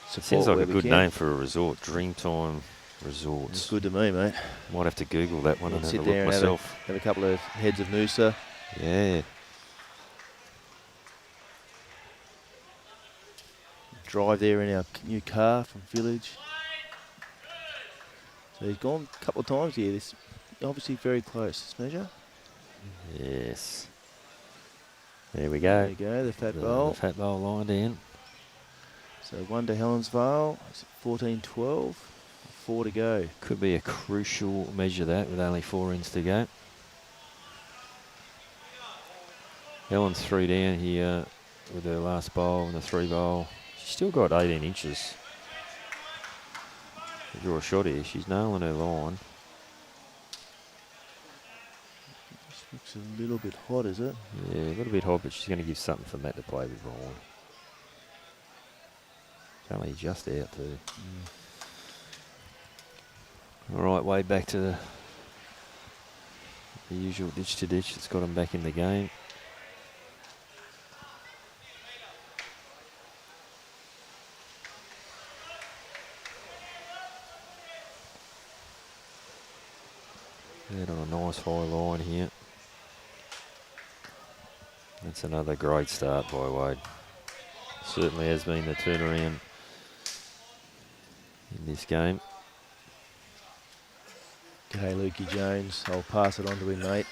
support
Seems like
where
a
we
good
can.
name for a resort, Dreamtime
It's
Resorts.
good to me, mate.
Might have to Google that one
Yeah,
and have
sit
a
there
look
and
myself.
have a couple of Heads of Noosa.
Yeah.
Drive there in our new car from Village. So he's gone a couple of times here. This obviously very close, this measure.
Yes. There we
There
go.
you go, the fat
The
bowl.
fat bowl line down.
So 1 to Helensvale. It's 14-12. 4 to go.
Could be a crucial measure that with only 4 ins to go. Helen's 3 down here with her last bowl and the 3 bowl. She's still got 18 inches. To draw a shot here. She's nailing her line.
This looks a little bit hot, is it?
Yeah, a little bit hot, but she's going to give something for Matt to play with Ryan. It's only just out too. All right, way back to the usual ditch to ditch that's got them back in the game. They're on a nice high line here. That's another great start by Wade. Certainly has been the turnaround in this game.
G'day, Lukey Jones. I'll pass it on to him, mate.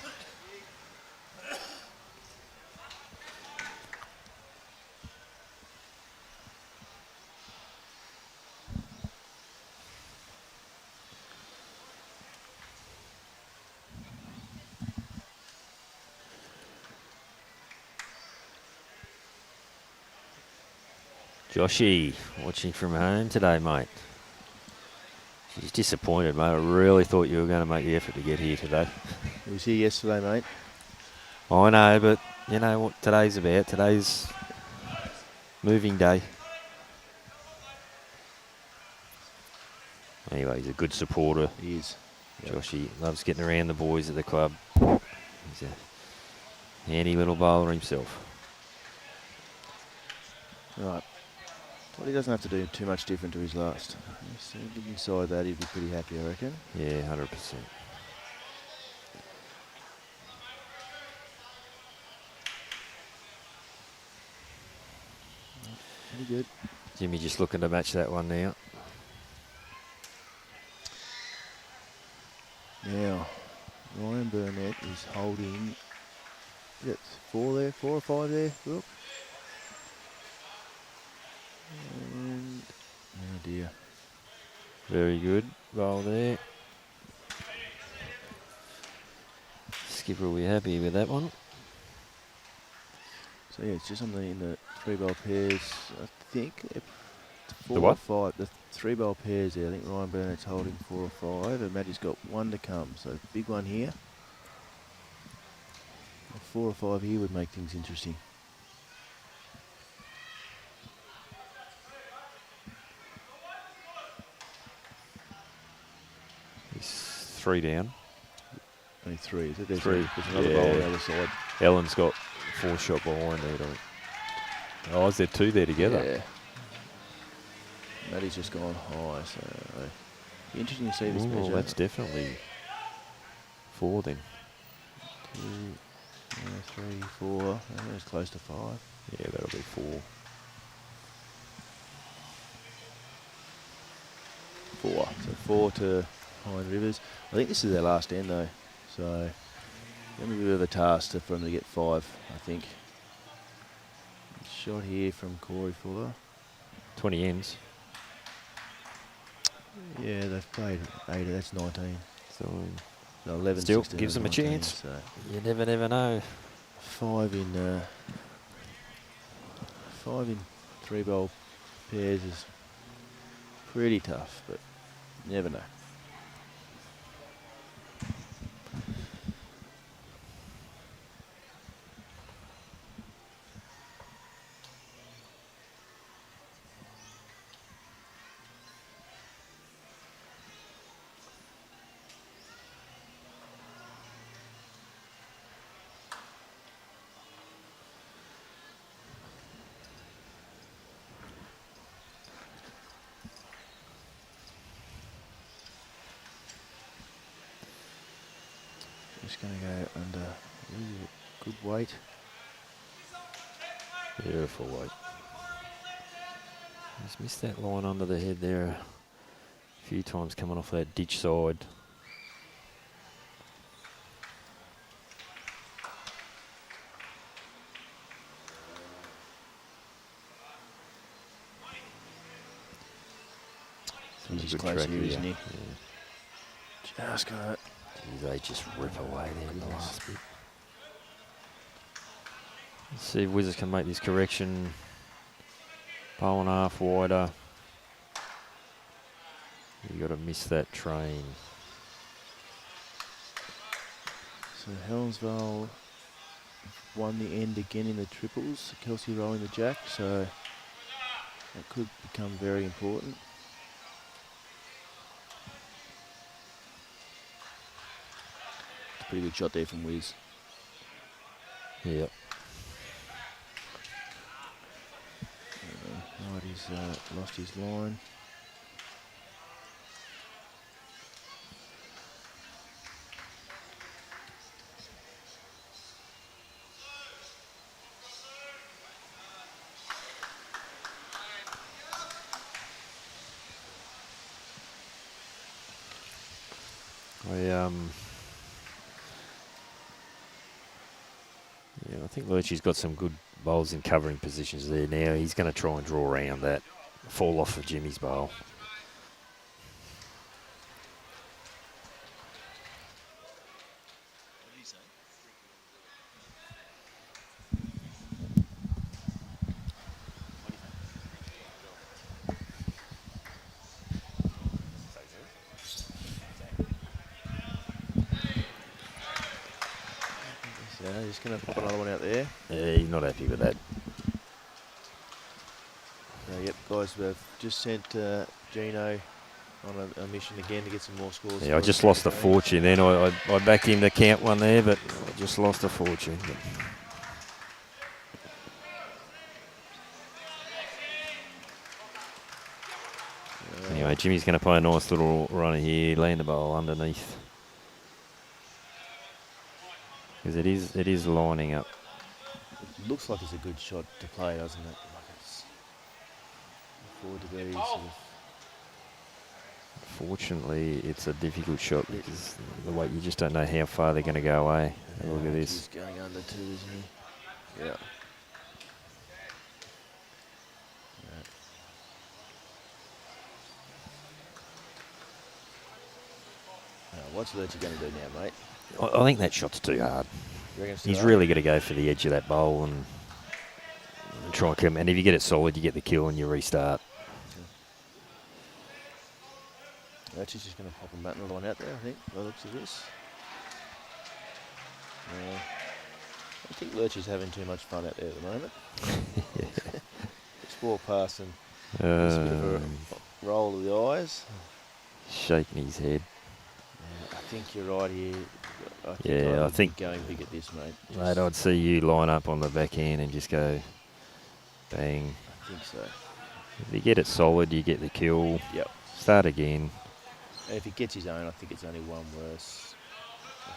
Joshy, watching from home today, mate. She's disappointed, mate. I really thought you were going to make the effort to get here today.
He was here yesterday, mate.
I know, but you know what today's about. Today's Moving day. Anyway, he's a good supporter.
He is. Yep.
Joshy loves getting around the boys at the club. He's a handy little bowler himself.
Right. Well, he doesn't have to do too much different to his last. So inside that, he'd be pretty happy, I reckon.
Yeah, 100%.
Pretty good.
Jimmy just looking to match that one now.
Now, Ryan Burnett is holding. That's 4 there, 4 or 5 there. Look. And oh dear.
Very good. Roll there. Skipper will be happy with that one.
So yeah, it's just something in the 3-ball pairs. I think 4
The what?
or 5. The 3-ball pairs there. I think Ryan Burnett's holding 4 or 5, and Matty's got 1 to come. So big one here. A 4 or 5 here would make things interesting.
He's 3 down.
Only 3, is it? There's
3.
There's another
Yeah.
ball on the other side.
Ellen's got 4 shot behind there. Oh, is there 2 there together?
Yeah. Matty's just gone high, so be interesting to see this
Ooh,
measure.
that's definitely 4 then.
2, 3, 4. That's close to 5.
Yeah, that'll be 4.
4. So 4 to Hind Rivers. I think this is their last end though, so going to be a bit of a task for them to get 5, I think. Shot here from Cory Fuller.
20 ends.
Yeah, they've played 8. That's 19.
So
No, 11.
still
16,
gives them a
19,
chance.
So
You never know.
5 in 3-ball pairs is pretty tough, but you never know. Just going to go under. Ooh, good weight.
Beautiful weight. Just missed that line under the head there a few times coming off that ditch side.
He's close here, isn't he?
Yeah.
Just got it.
Geez, they just rip away there in the last bit. Let's see if Wizards can make this correction. Pole and a half wider. You got to miss that train.
So Helensvale won the end again in the triples. Kelsey rolling the jack, so that could become very important. Pretty good shot there from Wiz.
Yep.
Right, he's lost his line.
I think Lurchy's got some good bowls in covering positions there now. He's going to try and draw around that fall off of Jimmy's bowl.
So just going to pop another one out there.
Yeah, he's not happy with that.
Yep, guys, we've just sent Gino on a mission again to get some more scores.
Yeah, I just lost a fortune then. I backed him to count one there, but I just lost a fortune. Anyway, Jimmy's going to play a nice little runner here, land the ball underneath. Because it is lining up.
It looks like it's a good shot to play, doesn't it? Like it's 4 degrees. Sort of.
Fortunately, it's a difficult shot because the weight, you just don't know how far they're going to go away. Look at this.
He's going under too, isn't he? Yeah. What's Lurchy going to do now, mate?
I think that shot's too hard. He's
hard?
really got to go for the edge of that bowl and try and come. And if you get it solid, you get the kill and you restart.
Lurchy's just going to pop a Matt line out there, I think, by the looks of this. I think Lurchy's having too much fun out there at the moment. Just walk past and just a bit of a roll of the eyes.
Shaking his head.
I think you're right here.
I think
going big at this, mate.
Mate, I'd see you line up on the backhand and just go bang.
I think so.
If you get it solid, you get the kill.
Yep.
Start again.
And if he gets his own, I think it's only one worse. I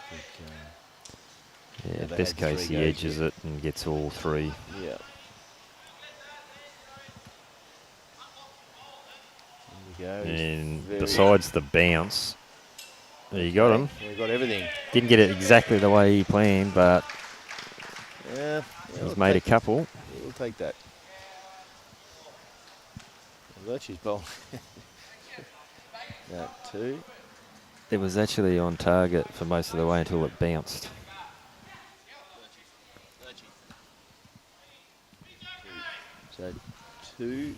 think.
Best case, he edges it and gets all 3.
Yeah. There we go.
And besides the bounce, you got him.
Yeah, got everything.
Didn't get it exactly the way he planned, but he's made a couple.
We'll take that. Lurchy's bowl. That 2.
It was actually on target for most of the way until it bounced.
So 2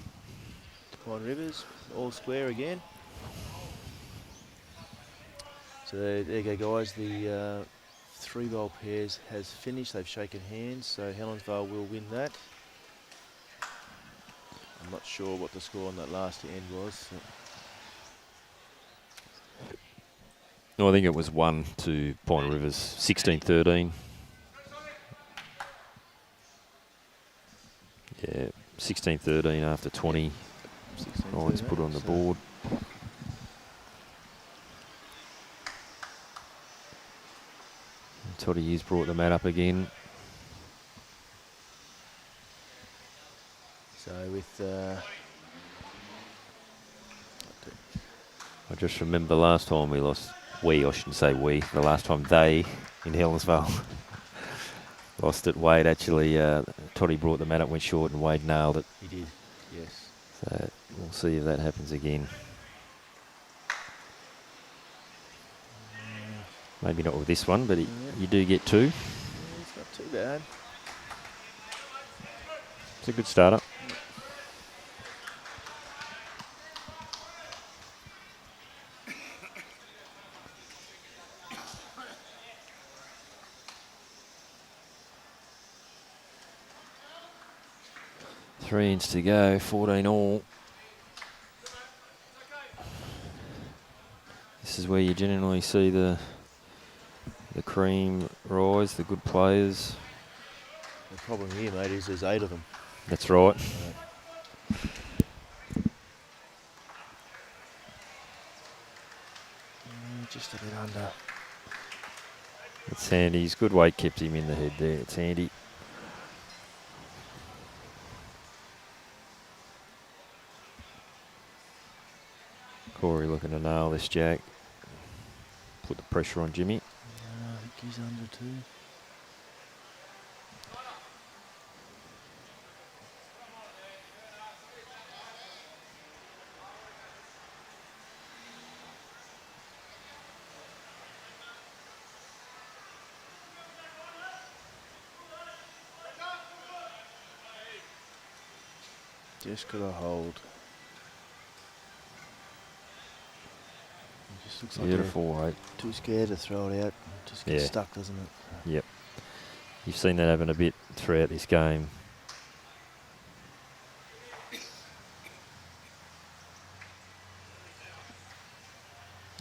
to Pine Rivers, all square again. So there you go, guys. The 3-bowl pairs has finished. They've shaken hands, so Helensvale will win that. I'm not sure what the score on that last end was. So.
No, I think it was 1 to Pine Rivers, 16-13. Yeah, 16-13 after 20. Points put on the board. Toddy Hughes brought the mat up again.
So with...
I just remember last time we lost, I shouldn't say we, the last time they in Helensvale lost it. Wade actually, Toddy brought the mat up, went short, and Wade nailed it.
He did, yes.
So we'll see if that happens again. Maybe not with this one, but you do get 2.
Yeah, it's not too bad.
It's a good starter. Three ends to go, 14 all. This is where you generally see the cream rise, the good players.
The problem here, mate, is there's 8 of them.
That's right.
Just a bit under.
It's handy. His good weight kept him in the head there. It's handy. Cory looking to nail this jack. Put the pressure on Jimmy.
I think he's under 2. Just got to hold. It just looks
Beautiful weight.
Too scared to throw it out. Just gets stuck, doesn't it?
Yep. You've seen that happen a bit throughout this game.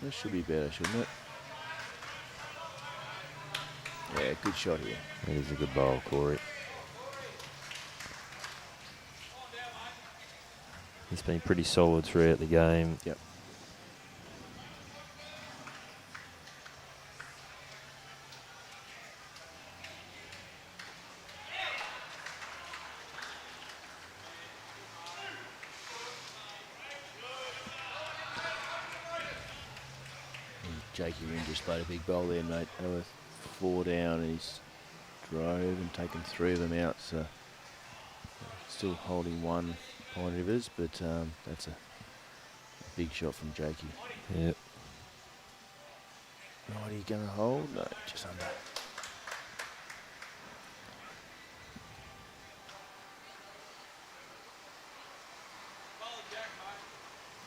That should be better, shouldn't it? Yeah, good shot here.
That is a good bowl, Cory. He's been pretty solid throughout the game.
Yep. Jakey Rink just played a big bowl there, mate. They were 4 down and he's drove and taken 3 of them out. So still holding 1 Pine Rivers, but that's a big shot from Jakey.
Yep.
90 going to hold? No, just under.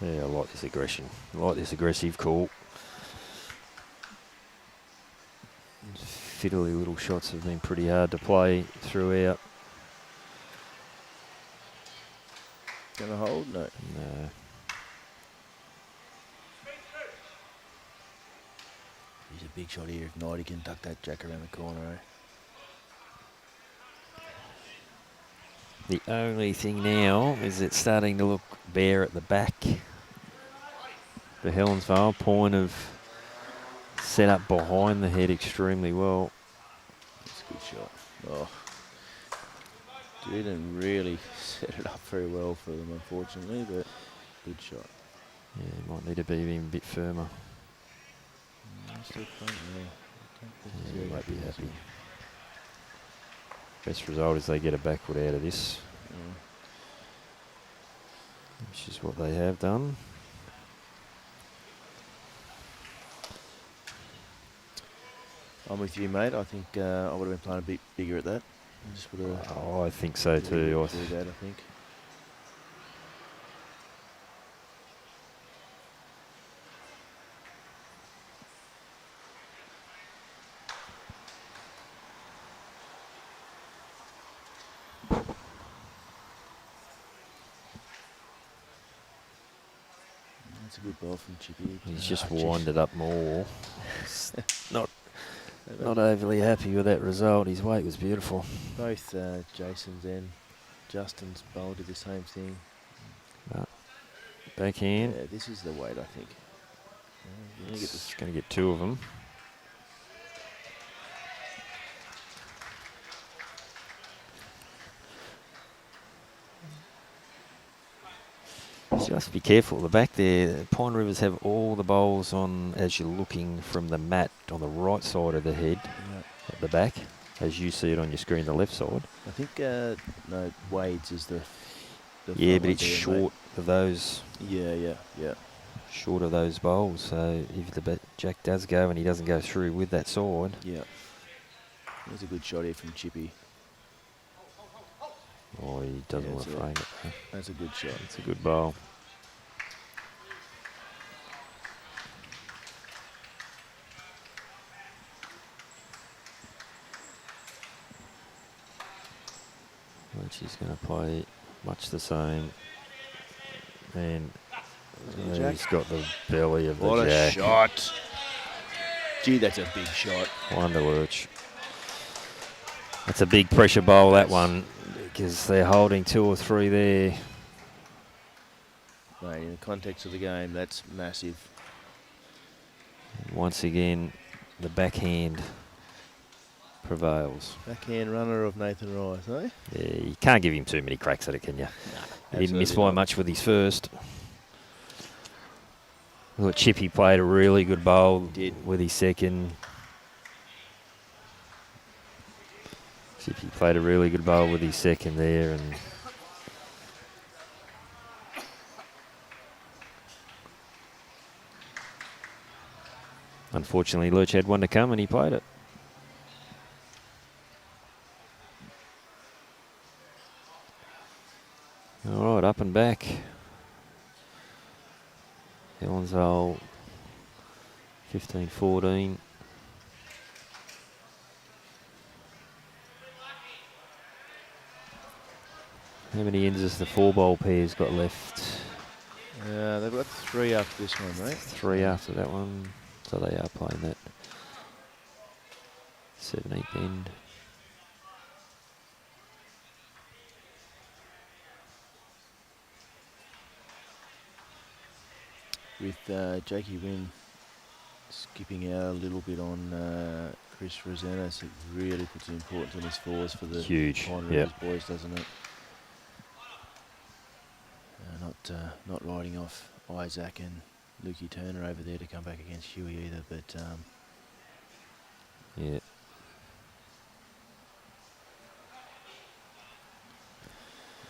Yeah, I like this aggression. I like this aggressive call. Fiddly little shots have been pretty hard to play throughout.
Going to hold? No.
No.
He's a big shot here. If not, he can duck that jack around the corner, eh?
The only thing now is it's starting to look bare at the back. The Helensvale point of set up behind the head extremely well.
That's a good shot. Oh. Didn't really set it up very well for them, unfortunately, but good shot.
Yeah, might need to be even a bit firmer.
Still playing,
Yeah, he might be happy. Best result is they get a backward out of this, which is what they have done.
I'm with you, mate. I think I would have been playing a bit bigger at that. Just would have.
Oh, I think so too.
That, I think. That's a good ball from Chippy.
He's just winded up more. Not overly happy with that result. His weight was beautiful.
Both Jason's and Justin's bowl did the same thing.
Backhand.
Yeah, this is the weight, I think.
It's going to get 2 of them. Just be careful at the back there. Pine Rivers have all the bowls on as you're looking from the mat on the right side of the head at the back, as you see it on your screen, the left side.
I think no, Wade's is the
yeah, but it's short of those.
Yeah.
Short of those bowls. So if the jack does go and he doesn't go through with that side.
Yeah. There's a good shot here from Chippy.
Oh, he doesn't want to frame it.
That's a good shot.
It's a good bowl. Which is going to play much the same. And he's got the belly of the jack.
What a shot. Gee, that's a big shot.
Wonderlurch. That's a big pressure bowl, that one, because they're holding 2 or 3 there.
Mate, in the context of the game, that's massive.
And once again, the backhand prevails.
Backhand runner of Nathan Rice, eh?
Yeah, you can't give him too many cracks at it, can you?
No,
he didn't miss by
not.
much with his first. I thought Chippy played a really good bowl with his second. Chippy played a really good bowl with his second there, and unfortunately Lurch had one to come and he played it. All right, up and back. Helensvale 15-14. How many ends has the 4 bowl pairs got left?
They've got 3 after this one, right?
3 after that one. So they are playing that 17th end.
With Jakey Wynn skipping out a little bit on Chris Rosenas, it really puts the importance on his fours for the
Huge,
Pine
yep.
Rivers boys, doesn't it? Not riding off Isaac and Lukey Turner over there to come back against Huey either, but
Yeah.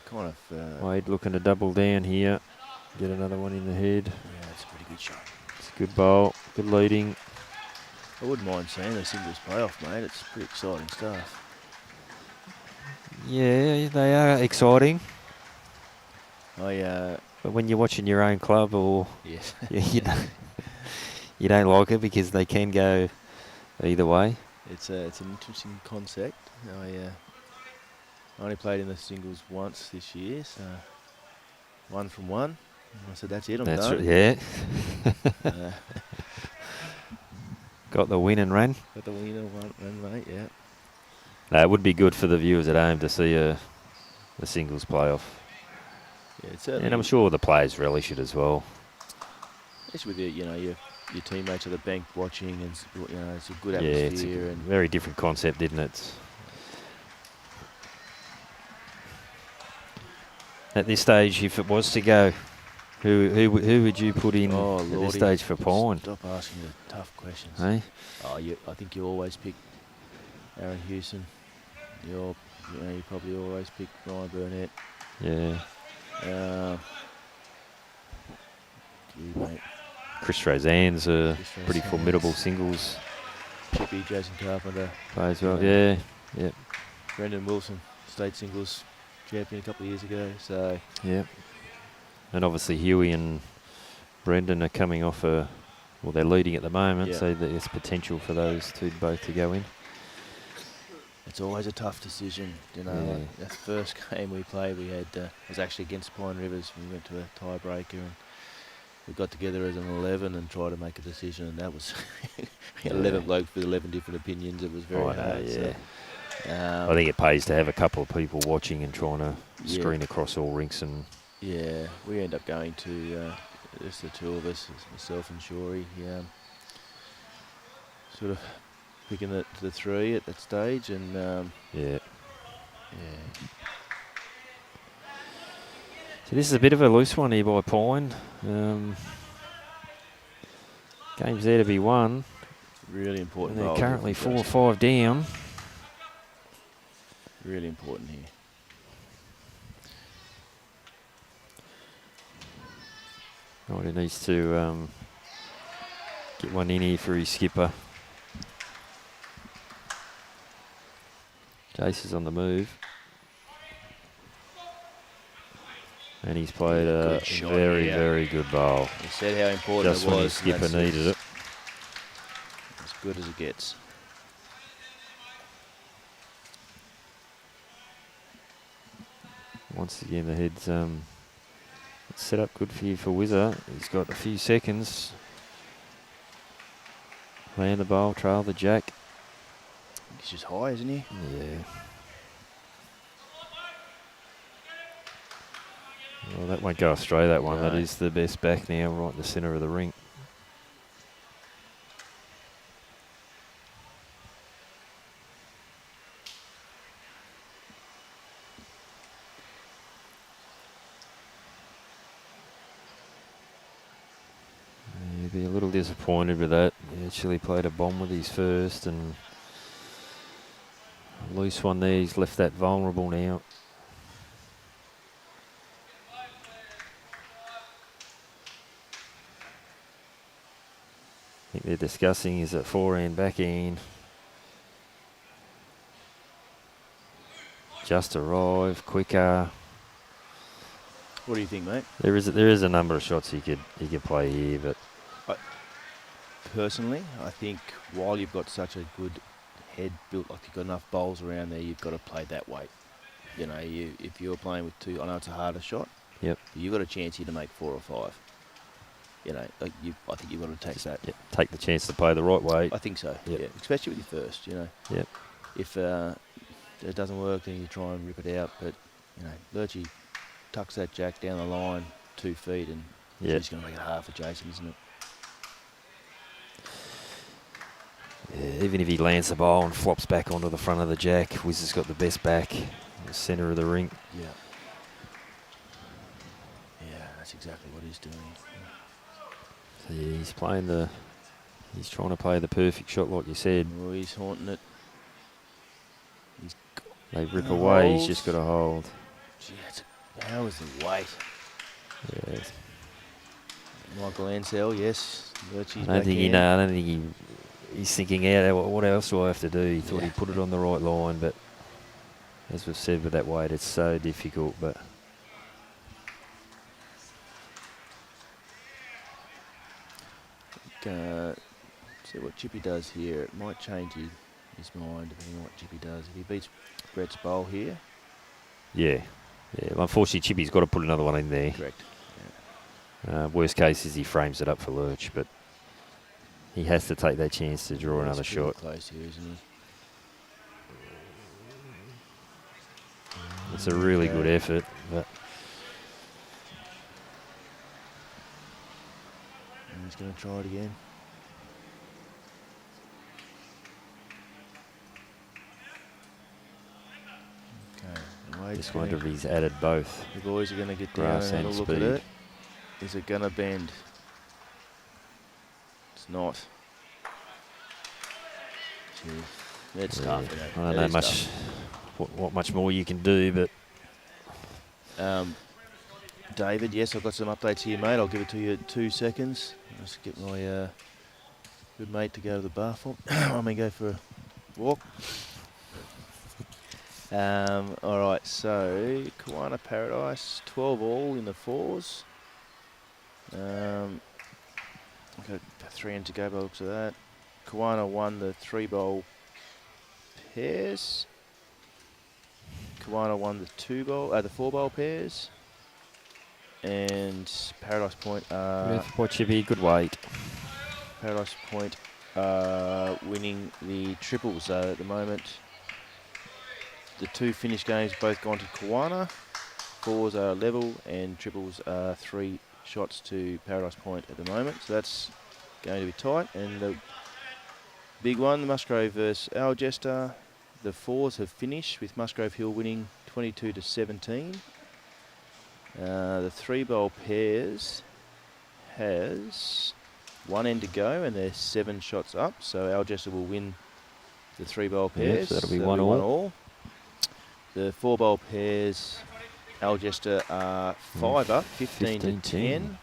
kind of...
Wade looking to double down here. Get another one in the head.
yeah, it's a pretty good shot.
It's a good bowl. Good leading.
I wouldn't mind seeing the singles playoff, mate. It's pretty exciting stuff.
Yeah, they are exciting.
I
But when you're watching your own club, or
yes,
you don't like it because they can go either way.
it's an interesting concept. I only played in the singles once this year, so 1 from 1. I said that's it. I'm
That's
done.
yeah.
Uh,
Got the win and ran.
got the winner, run, mate. Yeah.
No, it would be good for the viewers at home to see a singles playoff.
Yeah, it's certainly.
And I'm sure the players relish it as well.
Especially with your teammates at the bank watching, and it's a good
Yeah, it's
atmosphere.
a
And
very different concept, isn't it? At this stage, if it was to go, who would you put in at this
Lordy,
stage for Pine?
Stop asking the tough questions.
Hey?
I think you always pick Aaron Hewson. You probably always pick Ryan Burnett.
Yeah.
Mate.
Chris Roseanne's a
Chris
pretty
Roseanne's.
formidable singles
Chippy, Jason Carpenter.
player as well. Yeah. Yep.
Brendan Wilson, state singles champion a couple of years ago. So
Yep. And obviously Huey and Brendan are coming off well, they're leading at the moment,
Yeah.
so there's potential for those two both to go in.
it's always a tough decision.
Yeah.
Like that first game we played, we had was actually against Pine Rivers. We went to a tiebreaker and we got together as an 11 and tried to make a decision, and that was we had 11 blokes with 11 different opinions. It was very hard.
Yeah.
So,
I think it pays to have a couple of people watching and trying to
Yeah.
screen across all rinks and
yeah, we end up going to just the two of us, myself and Shorey. Yeah, sort of picking the 3 at that stage, and
yeah.
yeah.
So this is a bit of a loose one here by Pine. Game's there to be won.
Really important.
And they're
role
currently
for
4 or
Joseph.
5 down.
Really important here.
Oh, he needs to get one in here for his skipper. Jace is on the move. And he's played a
Good shot
very,
here.
very good bowl.
He said how important
Just
it was.
when his skipper
and that's
needed it.
as good as it gets.
Once again, the head's set up good for you for Whizzer. He's got a few seconds. Land the bowl, trail the jack.
He's just high, isn't he?
Yeah. Well, that won't go astray, that one. That
No.
is the best back now, right in the centre of the rink. He'd be a little disappointed with that. He actually played a bomb with his first, and a loose one there. He's left that vulnerable now. I think they're discussing is it forehand, backhand. Just arrive, quicker.
What do you think, mate?
There is a number of shots he could play here, but
Personally, I think while you've got such a good head built, like you've got enough bowls around there, you've got to play that way. You know, if you're playing with 2, I know it's a harder shot,
Yep.
But you've got a chance here to make 4 or 5. You know, I think you've got to take that.
Yep. Take the chance to play the right way.
I think so.
Yep.
Yeah, especially with your first. You know.
Yep.
If it doesn't work, then you try and rip it out. But you know, Lurchy tucks that jack down the line 2 feet, and he's going to make it hard for Jason, isn't it?
Yeah, even if he lands the ball and flops back onto the front of the jack, Wiz has got the best back in the centre of the rink.
Yeah. Yeah, that's exactly what he's doing.
So yeah, he's trying to play the perfect shot, like you said.
Oh, he's haunting it.
They rip away, he's just got to hold.
Gee, how is the weight?
Yeah.
Michael Ansell, yes. Lurchy's
I don't think he's thinking, what else do I have to do? He thought he'd put it on the right line, but as we've said with that weight, it's so difficult. But
see what Chippy does here. It might change his mind depending on what Chippy does. If he beats Brett's bowl here.
yeah. Well, unfortunately, Chippy's got to put another one in there.
Correct.
Worst case is he frames it up for Lurch, but he has to take that chance to draw another shot.
Close here, isn't he?
It's a really good effort, but
and he's going to try it again. Okay.
just wonder if he's added both.
The boys are going to get down
Grass
and have
and
a look at
speed.
it. Is it going to bend? It's not. Gee, it's tough. Isn't it?
I don't know much what much more you can do, but
David, yes, I've got some updates here, mate. I'll give it to you in 2 seconds. I'll just get my good mate to go to the bathroom. Go for a walk. All right, so Kiwana Paradise, 12 all in the 4s. Got 3 in to go by the looks of that. Kiwana won the 3-bowl pairs. Kiwana won the 4-bowl pairs. And Paradise Point
boy Chippy, good weight.
Paradise Point winning the triples at the moment. The 2 finished games both gone to Kiwana. 4s are level and triples are 3 shots to Paradise Point at the moment. So that's going to be tight. And the big one, the Musgrave versus Algester. The 4s have finished with Musgrave Hill winning 22-17. The 3-bowl pairs has 1 end to go and they're 7 shots up. So Algester will win the 3-bowl pairs.
So that'll be 1 all.
The 4-bowl pairs, Algester are 5 up, 15-10,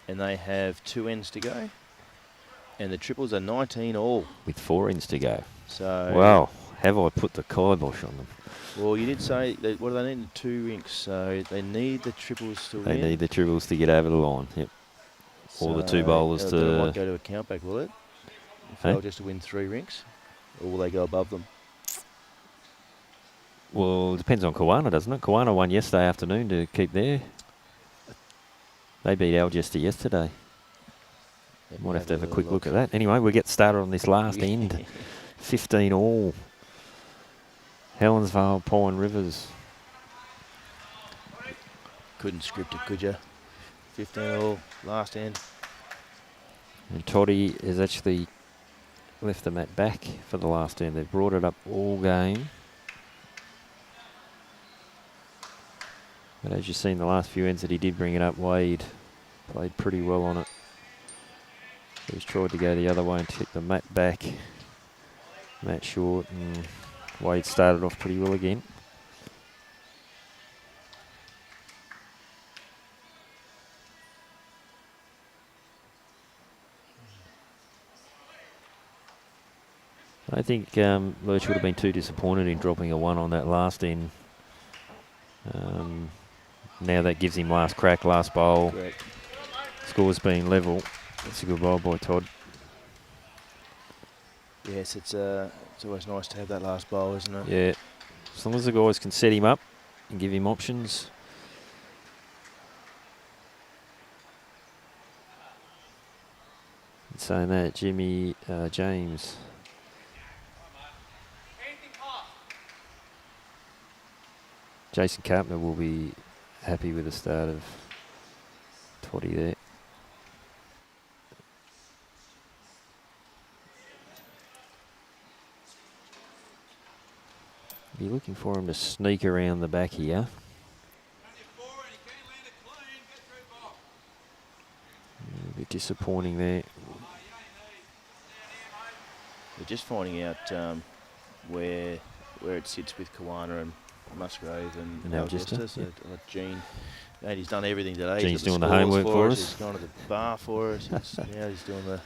and they have 2 ends to go. And the triples are 19 all.
With 4 ends to go.
So
wow, have I put the kibosh on them?
Well, you did say, that, what do they need? 2 rinks, so they need the triples to win.
They need the triples to get over the line, yep.
So
Or the 2 bowlers
They might
to...
go to a countback, will it? If
Hey?
Algester win 3 rinks, or will they go above them?
Well, it depends on Kiwana, doesn't it? Kiwana won yesterday afternoon to keep there. They beat Algester yesterday. Might have to have a quick look at that. Anyway, we'll get started on this last end. 15 all. Helensvale, Pine Rivers.
Couldn't script it, could you? 15 all, last end.
And Toddy has actually left the mat back for the last end. They've brought it up all game. But as you've seen the last few ends that he did bring it up, Wade played pretty well on it. He's tried to go the other way and take the mat back. Mat short, and Wade started off pretty well again. I think Lurch would have been too disappointed in dropping a 1 on that last end. Now that gives him last crack, last bowl.
Correct.
Scores being level. That's a good bowl by Todd.
Yes, it's always nice to have that last bowl, isn't it?
Yeah. As long as the guys can set him up and give him options. Saying that, Jimmy James. Jason Carpenter will be happy with the start of Toddy there. Be looking for him to sneak around the back here. A bit disappointing there.
We're just finding out where it sits with Kawana and Musgrave and Algester. So Gene, he's done everything today.
Gene's doing the homework for us.
He's gone to the bar for us. He's doing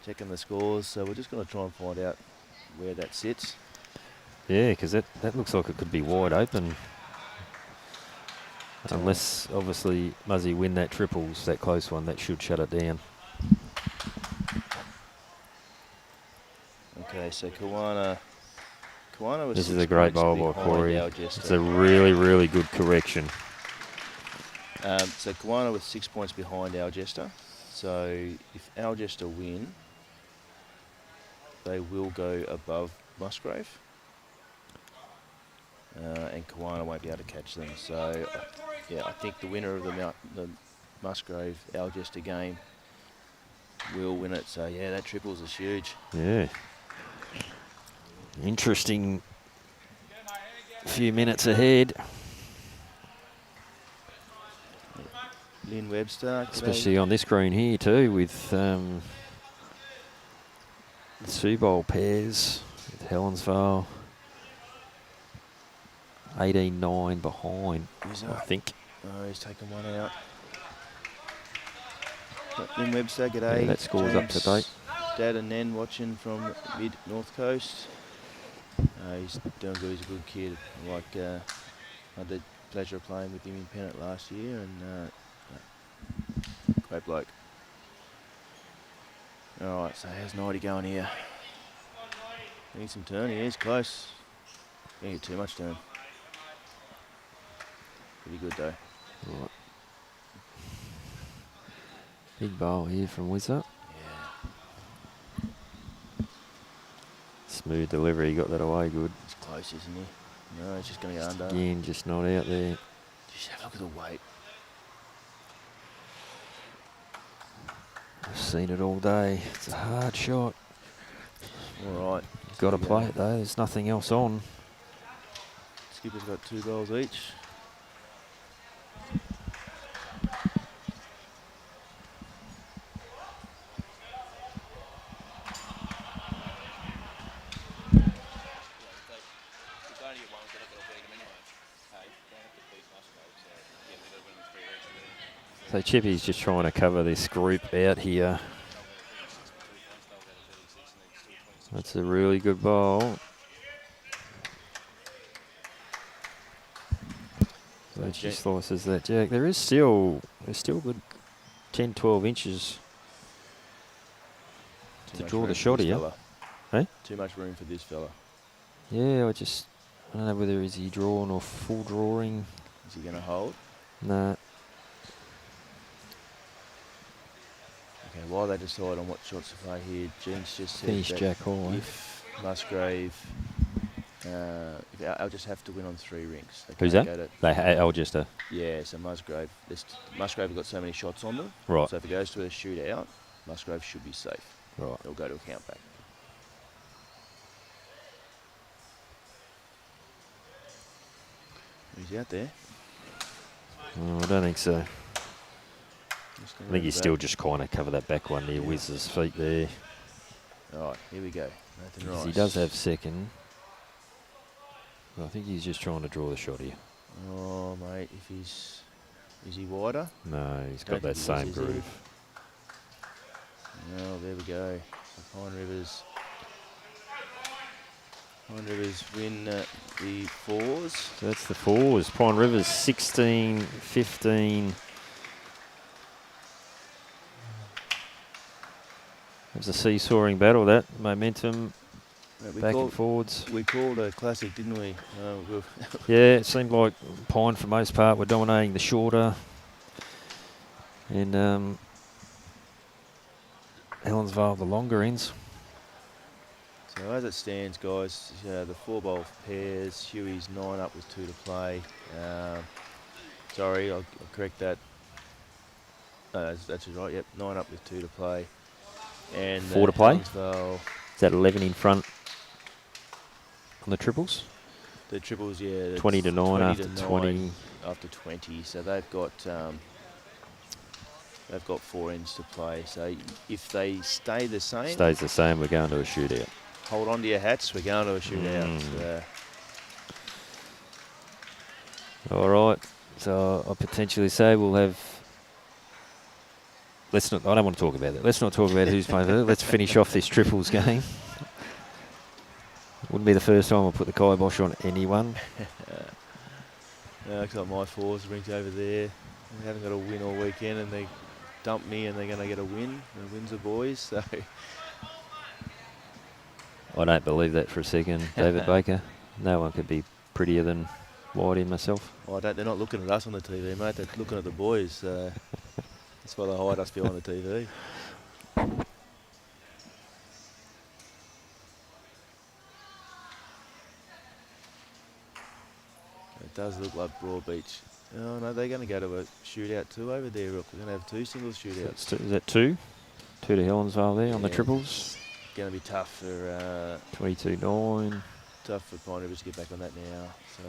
checking the scores. So we're just going to try and find out where that sits.
Yeah, because that looks like it could be wide open. Unless, obviously, Muzzy win that triples, that close one, that should shut it down.
Okay, so Kawana was
This is a great bowl by Cory. It's a really, really good correction.
So Kawana with 6 points behind Algester. So if Algester win, they will go above Musgrave. And Kawana won't be able to catch them. So, yeah, I think the winner of the Musgrave-Algester game will win it. So, yeah, that triples is huge.
Yeah. Interesting few minutes ahead.
Lynn Webster.
Especially on this green here too with the Sioux Bowl pairs with Helensvale. 18-9 behind, I think.
Oh, he's taken one out. Lynn Webster, g'day.
Yeah, that score's up to date.
Dad and Nen watching from mid-North Coast. He's doing good. He's a good kid. I had the pleasure of playing with him in Pennant last year, and great bloke. All right, so how's Nighty going here? Need some turn. He's close. Didn't get too much turn. Pretty good though.
Right. Big bowl here from Wizard.
Yeah.
Smooth delivery, got that away good.
He's close, isn't he? No, it's just going to go under.
Again, just not out there.
Just have a look at the weight.
I've seen it all day. It's a hard shot.
All right.
Got to play it though. There's nothing else on.
Skipper's got 2 goals each.
So Chippy's just trying to cover this group out here. That's a really good ball. So she slices that jack. There's still good 10, 12 inches to draw the shot here. Hey?
Too much room for this fella.
Yeah, I don't know whether is he drawn or full drawing.
Is he going to hold?
Nah.
Okay, while they decide on what shots to play here, Jean's just said
Finish
that
jack hall,
if Musgrave, I'll just have to win on 3 rinks.
Who's that? Algester.
Yeah, so Musgrave have got so many shots on them.
Right.
So if it goes to a shootout, Musgrave should be safe.
Right.
It'll go to a countback. He's out there.
Oh, I don't think so. I think he's still just kind of cover that back one near Wiz's feet there.
All right, here we go. Nathan Rice.
He does have second. But I think he's just trying to draw the shot here.
Oh, mate, is he wider?
No, he's got that same groove.
Oh, there we go. Pine Rivers win the 4s.
So that's the 4s. Pine Rivers 16, 15. It was a seesawing battle, that momentum back and forwards.
We called a classic, didn't we?
Yeah, it seemed like Pine for most part were dominating the shorter. And Helensvale the longer ends.
So as it stands, guys, the 4-bowl pairs. Huey's 9 up with 2 to play. Sorry, I'll correct that. That's right. Yep, 9 up with 2 to play. And
4 to play.
Helensvale,
Is that 11 in front on the triples?
the triples, yeah.
20 to 9
20
after
to
20.
After 20, so they've got 4 ends to play. So if they stay the same,
Stays the same. We're going to a shootout.
hold on to your hats. We're going to a shootout.
All right. So I'll potentially say we'll have. Let's not. I don't want to talk about that. Let's not talk about who's playing. Let's finish off this triples game. Wouldn't be the first time we'll put the kibosh on anyone.
Looks like my 4s, Rink over there. They haven't got a win all weekend, and they dumped me, and they're going to get a win. The wins are boys. So
I don't believe that for a second, David Baker. No one could be prettier than Whitey and myself.
oh, they're not looking at us on the TV, mate. They're looking at the boys. That's why they hide us behind the TV. It does look like Broadbeach. Oh no, they're going to go to a shootout too over there, Rook. We're going to have 2 singles shootouts.
Is that 2? 2 to Helensvale there on the triples.
Going to be tough for
22-9.
tough for Pine Rivers to get back on that now. So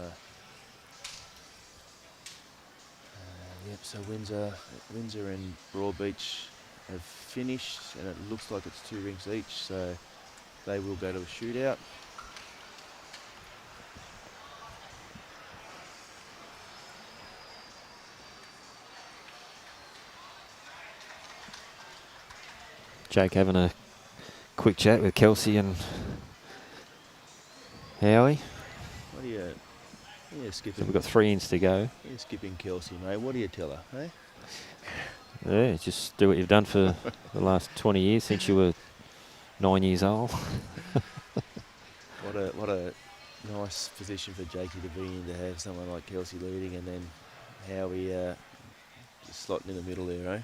yep. So Windsor and Broadbeach have finished, and it looks like it's 2 rinks each. So they will go to a shootout.
Jake having a quick chat with Kelsey and Howie.
What are you skipping?
So we've got 3 ends to go.
You're skipping Kelsey, mate. What do you tell her, hey?
Yeah, just do what you've done for the last 20 years since you were 9 years old.
What a nice position for Jakey to be in, to have someone like Kelsey leading, and then Howie slotting in the middle there, eh?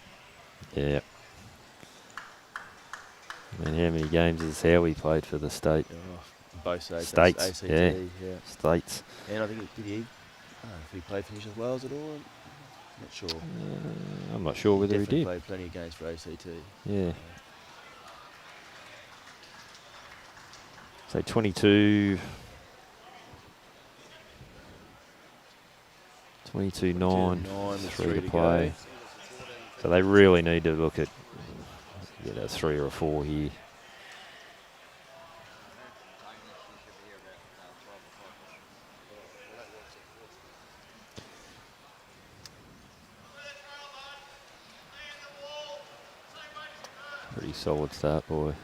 Yeah. I mean, how many games has Howie played for the state?
Oh, both states.
States,
ACT,
yeah.
yeah.
States.
And I think did he play for New South Wales at all? Not sure.
I'm not sure whether he
Definitely
did.
played plenty of games for ACT.
Yeah. So 22. 22-9, 3 to play. So they really need to look at a 3 or a 4 here. Pretty solid start by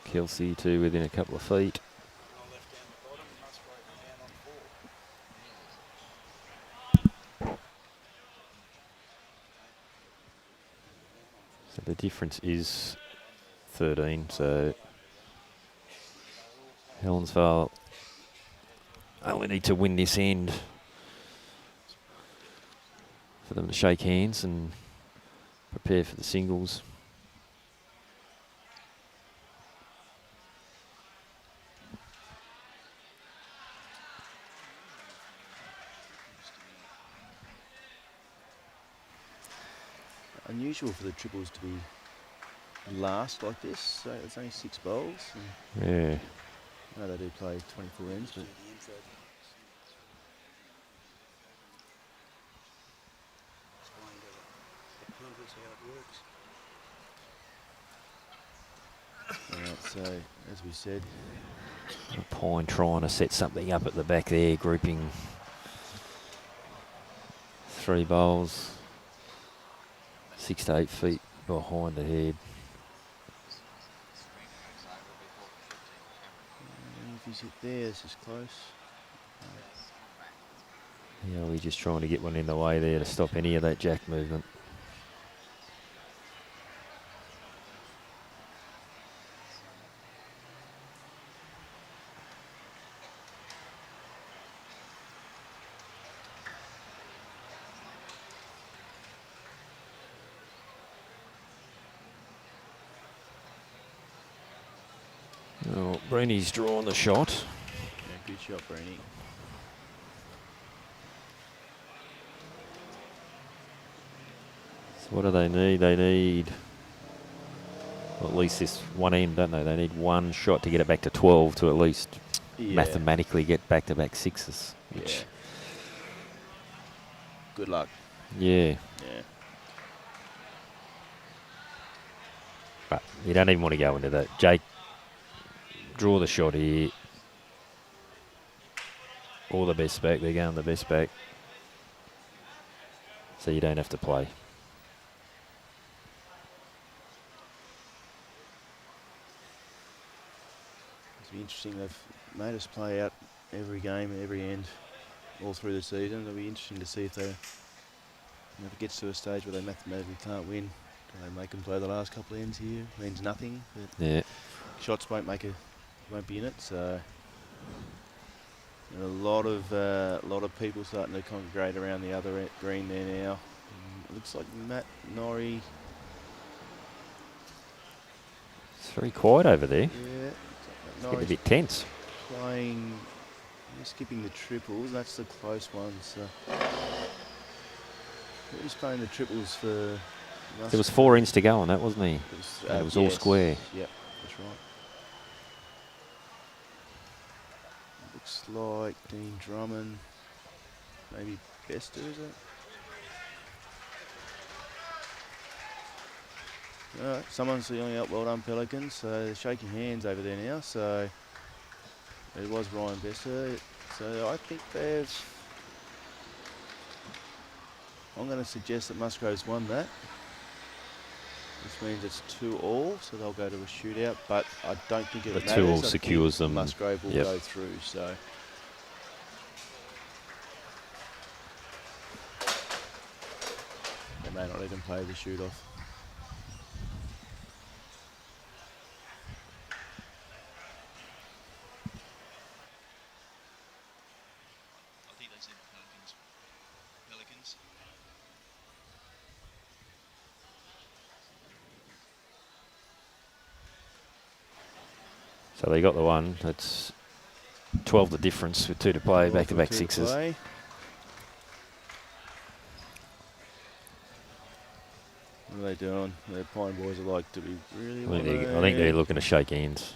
Kelsey too, within a couple of feet. So the difference is 13, so Helensvale only need to win this end for them to shake hands and prepare for the singles.
Unusual for the triples to be last like this. So it's only 6 bowls.
Yeah.
I know they do play 24 ends, but so as we said,
Pine trying to set something up at the back there, grouping 3 bowls, 6 to 8 feet behind the head.
if he's hit there, this is close.
Yeah, we're just trying to get one in the way there to stop any of that jack movement. Oh, Breeny's drawn the shot.
Yeah, good shot, Breeny.
So what do they need? They need at least this one end, don't they? They need one shot to get it back to 12 to at least mathematically get back-to-back sixes. Which,
yeah. Good luck.
yeah.
Yeah.
But you don't even want to go into that. Jake, draw the shot here. Or the best back. They're going the best back. So you don't have to play.
It'll be interesting. They've made us play out every game, every end, all through the season. It'll be interesting to see if they, if it gets to a stage where they mathematically can't win, do they make them play the last couple of ends here? Means nothing. But
Yeah.
shots won't be in it. So a lot of people starting to congregate around the other green there now. It looks like Matt Norrie.
It's very quiet over there.
Yeah.
It's getting a bit tense.
Playing, skipping the triples. That's the close one. So he's playing the triples for.
There was 4 ends to go on that, wasn't he? It was all
yes.
square.
Yep, that's right. Looks like Dean Drummond, maybe Webster, is it? All right, someone's yelling out, well done Pelicans. So they're shaking hands over there now. So it was Ryan Webster. So I think I'm going to suggest that Musgrove's won that. This means it's 2-all, so they'll go to a shootout. But I don't think it matters.
2-all secures them.
Musgrove will go through. So. They may not even play the shoot-off. I think they said Pelicans.
So they got the one. That's 12 the difference with 2 to play, back-to-back sixes.
What are they doing? The Pine boys are like, do we really want to?
I think they're looking to shake hands.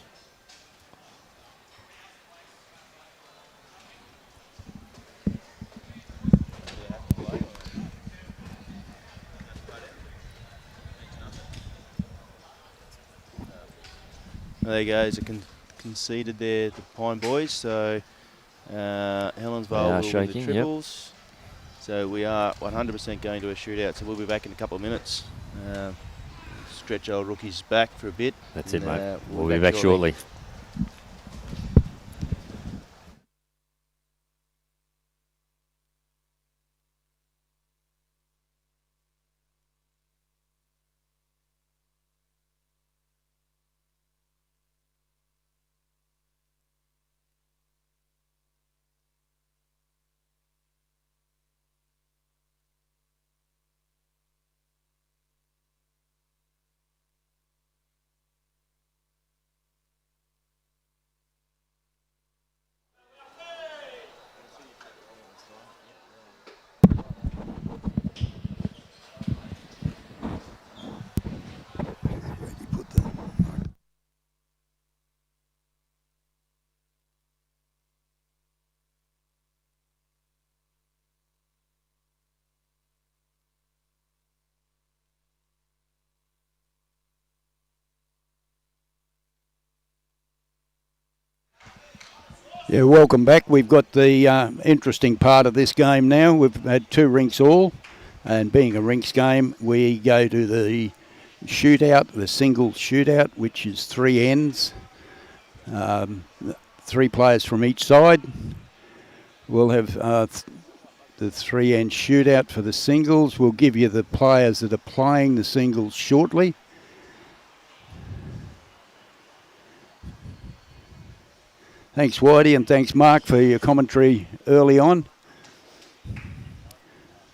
There you go. It's conceded there, the Pine boys. So Helensvale will win the triples. So we are 100% going to a shootout. So we'll be back in a couple of minutes. Stretch our rookies back for a bit.
That's it, mate. We'll be back shortly.
Yeah, welcome back. We've got the interesting part of this game now. We've had 2 rinks all, and being a rinks game, we go to the shootout, the single shootout, which is 3 ends, 3 players from each side. We'll have the 3-end shootout for the singles. We'll give you the players that are playing the singles shortly. Thanks, Whitey, and thanks, Mark, for your commentary early on.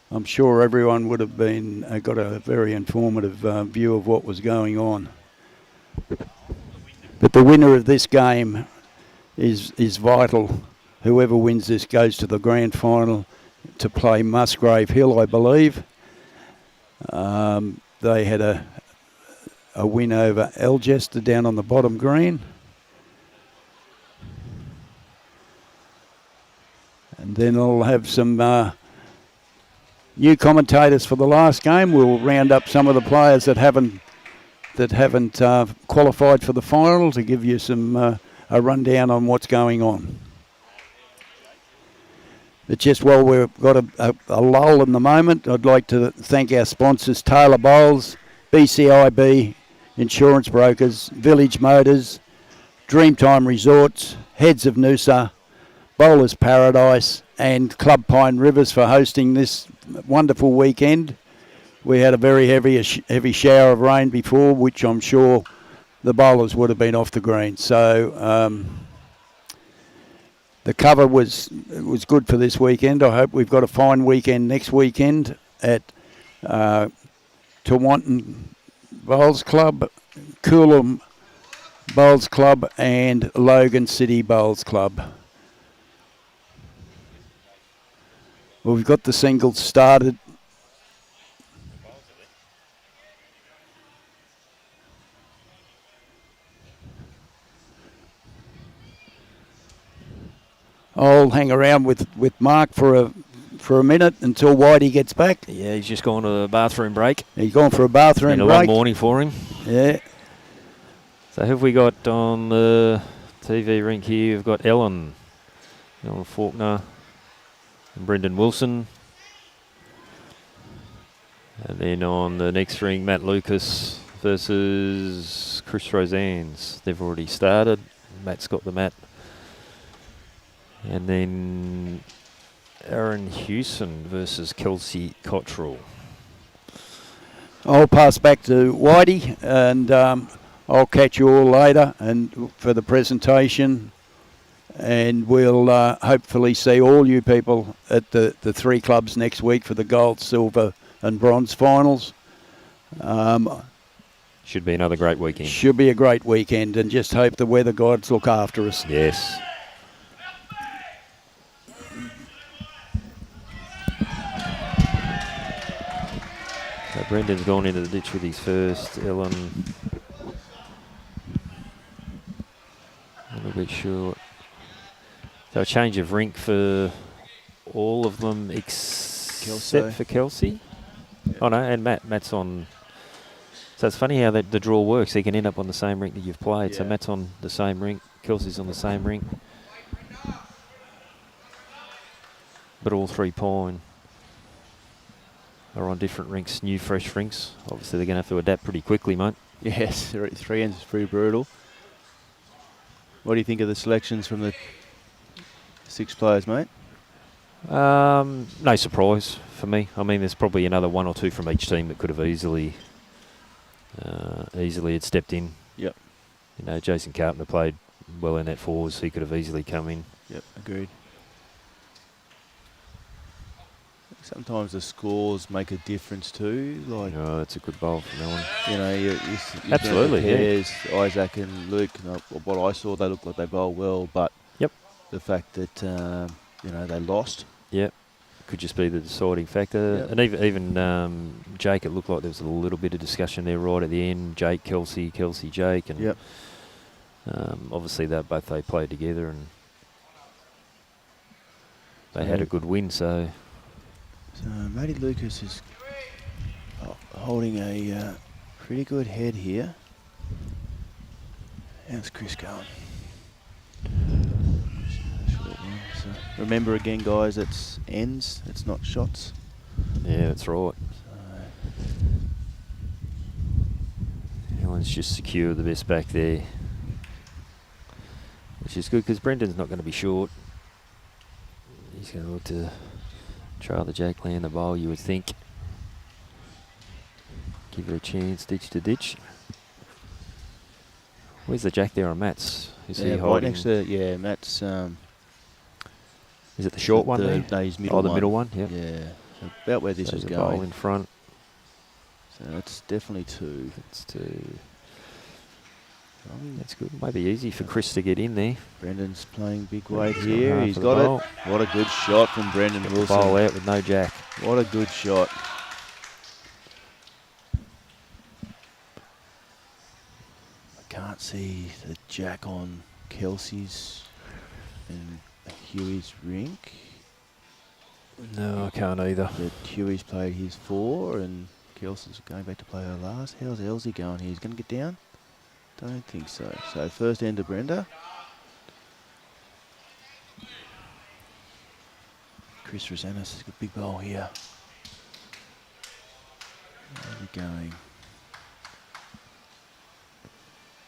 I'm sure everyone would have been got a very informative view of what was going on. But the winner of this game is vital. Whoever wins this goes to the grand final to play Musgrave Hill, I believe. They had a win over Alcester down on the bottom green. And then I'll have some new commentators for the last game. We'll round up some of the players that haven't qualified for the final to give you some a rundown on what's going on. But just while we've got a lull in the moment, I'd like to thank our sponsors, Taylor Bowles, BCIB Insurance Brokers, Village Motors, Dreamtime Resorts, Heads of Noosa, Bowlers Paradise and Club Pine Rivers for hosting this wonderful weekend. We had a very heavy shower of rain before, which I'm sure the bowlers would have been off the green. So the cover was good for this weekend. I hope we've got a fine weekend next weekend at Tewantin Bowls Club, Coolum Bowls Club and Logan City Bowls Club. Well, we've got the singles started. I'll hang around with Mark for a minute until Whitey gets back.
Yeah, he's just gone to the bathroom break.
He's gone for a bathroom
break.
Been a
long morning for him.
Yeah.
So have we got on the TV rink here, we've got Ellen Faulkner and Brendan Wilson. And then on the next ring, Matt Lucas versus Chris Rosannes. They've already started. Matt's got the mat. And then Aaron Hewson versus Kelsey Cottrell.
I'll pass back to Whitey and I'll catch you all later and for the presentation. And we'll hopefully see all you people at the three clubs next week for the gold, silver and bronze finals.
Should be another great weekend.
Should be a great weekend and just hope the weather gods look after us.
Yes. So Brendan's gone into the ditch with his first. Ellen a little bit short. So a change of rink for all of them except for Kelsey. Yeah. Oh no, and Matt's on. So it's funny how the draw works. He can end up on the same rink that you've played. Yeah. So Matt's on the same rink, Kelsey's on the same rink. But all three Pine are on different rinks, new fresh rinks. Obviously they're going to have to adapt pretty quickly, mate.
Yes, 3 ends is pretty brutal. What do you think of the selections from the 6 players, mate?
No surprise for me. I mean, there's probably another 1 or 2 from each team that could have easily had stepped in.
Yep.
You know, Jason Carpenter played well in that fours. He could have easily come in.
Yep, agreed. Sometimes the scores make a difference too. Like,
oh, that's a good bowl from that one.
You know, you
absolutely.
Pairs, yeah. Isaac and Luke. What I saw, they looked like they bowled well, but the fact that they lost.
Yep, could just be the deciding factor. Yep. And even Jake, it looked like there was a little bit of discussion there right at the end. Jake, Kelsey, Jake, and obviously they played together and they had a good win. So
Matty Lucas is holding a pretty good head here. How's Chris going? So remember again, guys, it's ends, it's not shots.
Yeah, that's right. Helen's just secured the best back there, which is good because Brendan's not going to be short. He's going to look to try the Jake land the bowl, you would think. Give her a chance, ditch to ditch. Where's the Jack there on Matt's? Is he holding?
Right next to, Matt's.
Is it the short one there?
No, his middle one.
Oh, the middle one, yep.
Yeah. So about where this is going.
Bowl in front.
So that's definitely 2.
It's 2. That's good. Might be easy for Chris to get in there.
Brendan's playing big weight
He's got
here.
half
He's
of the
got
bowl.
it. What a good shot from Brendan
Got the
Wilson.
bowl out with no jack.
What a good shot. I can't see the jack on Kelsey's and Huey's rink.
No, I can't either.
But Huey's played his 4 and Kelsey's going back to play her last. How's Elsie going here? He's going to get down? Don't think so. So first end to Brenda. Chris Rosanis has got a big bowl here. How's he going?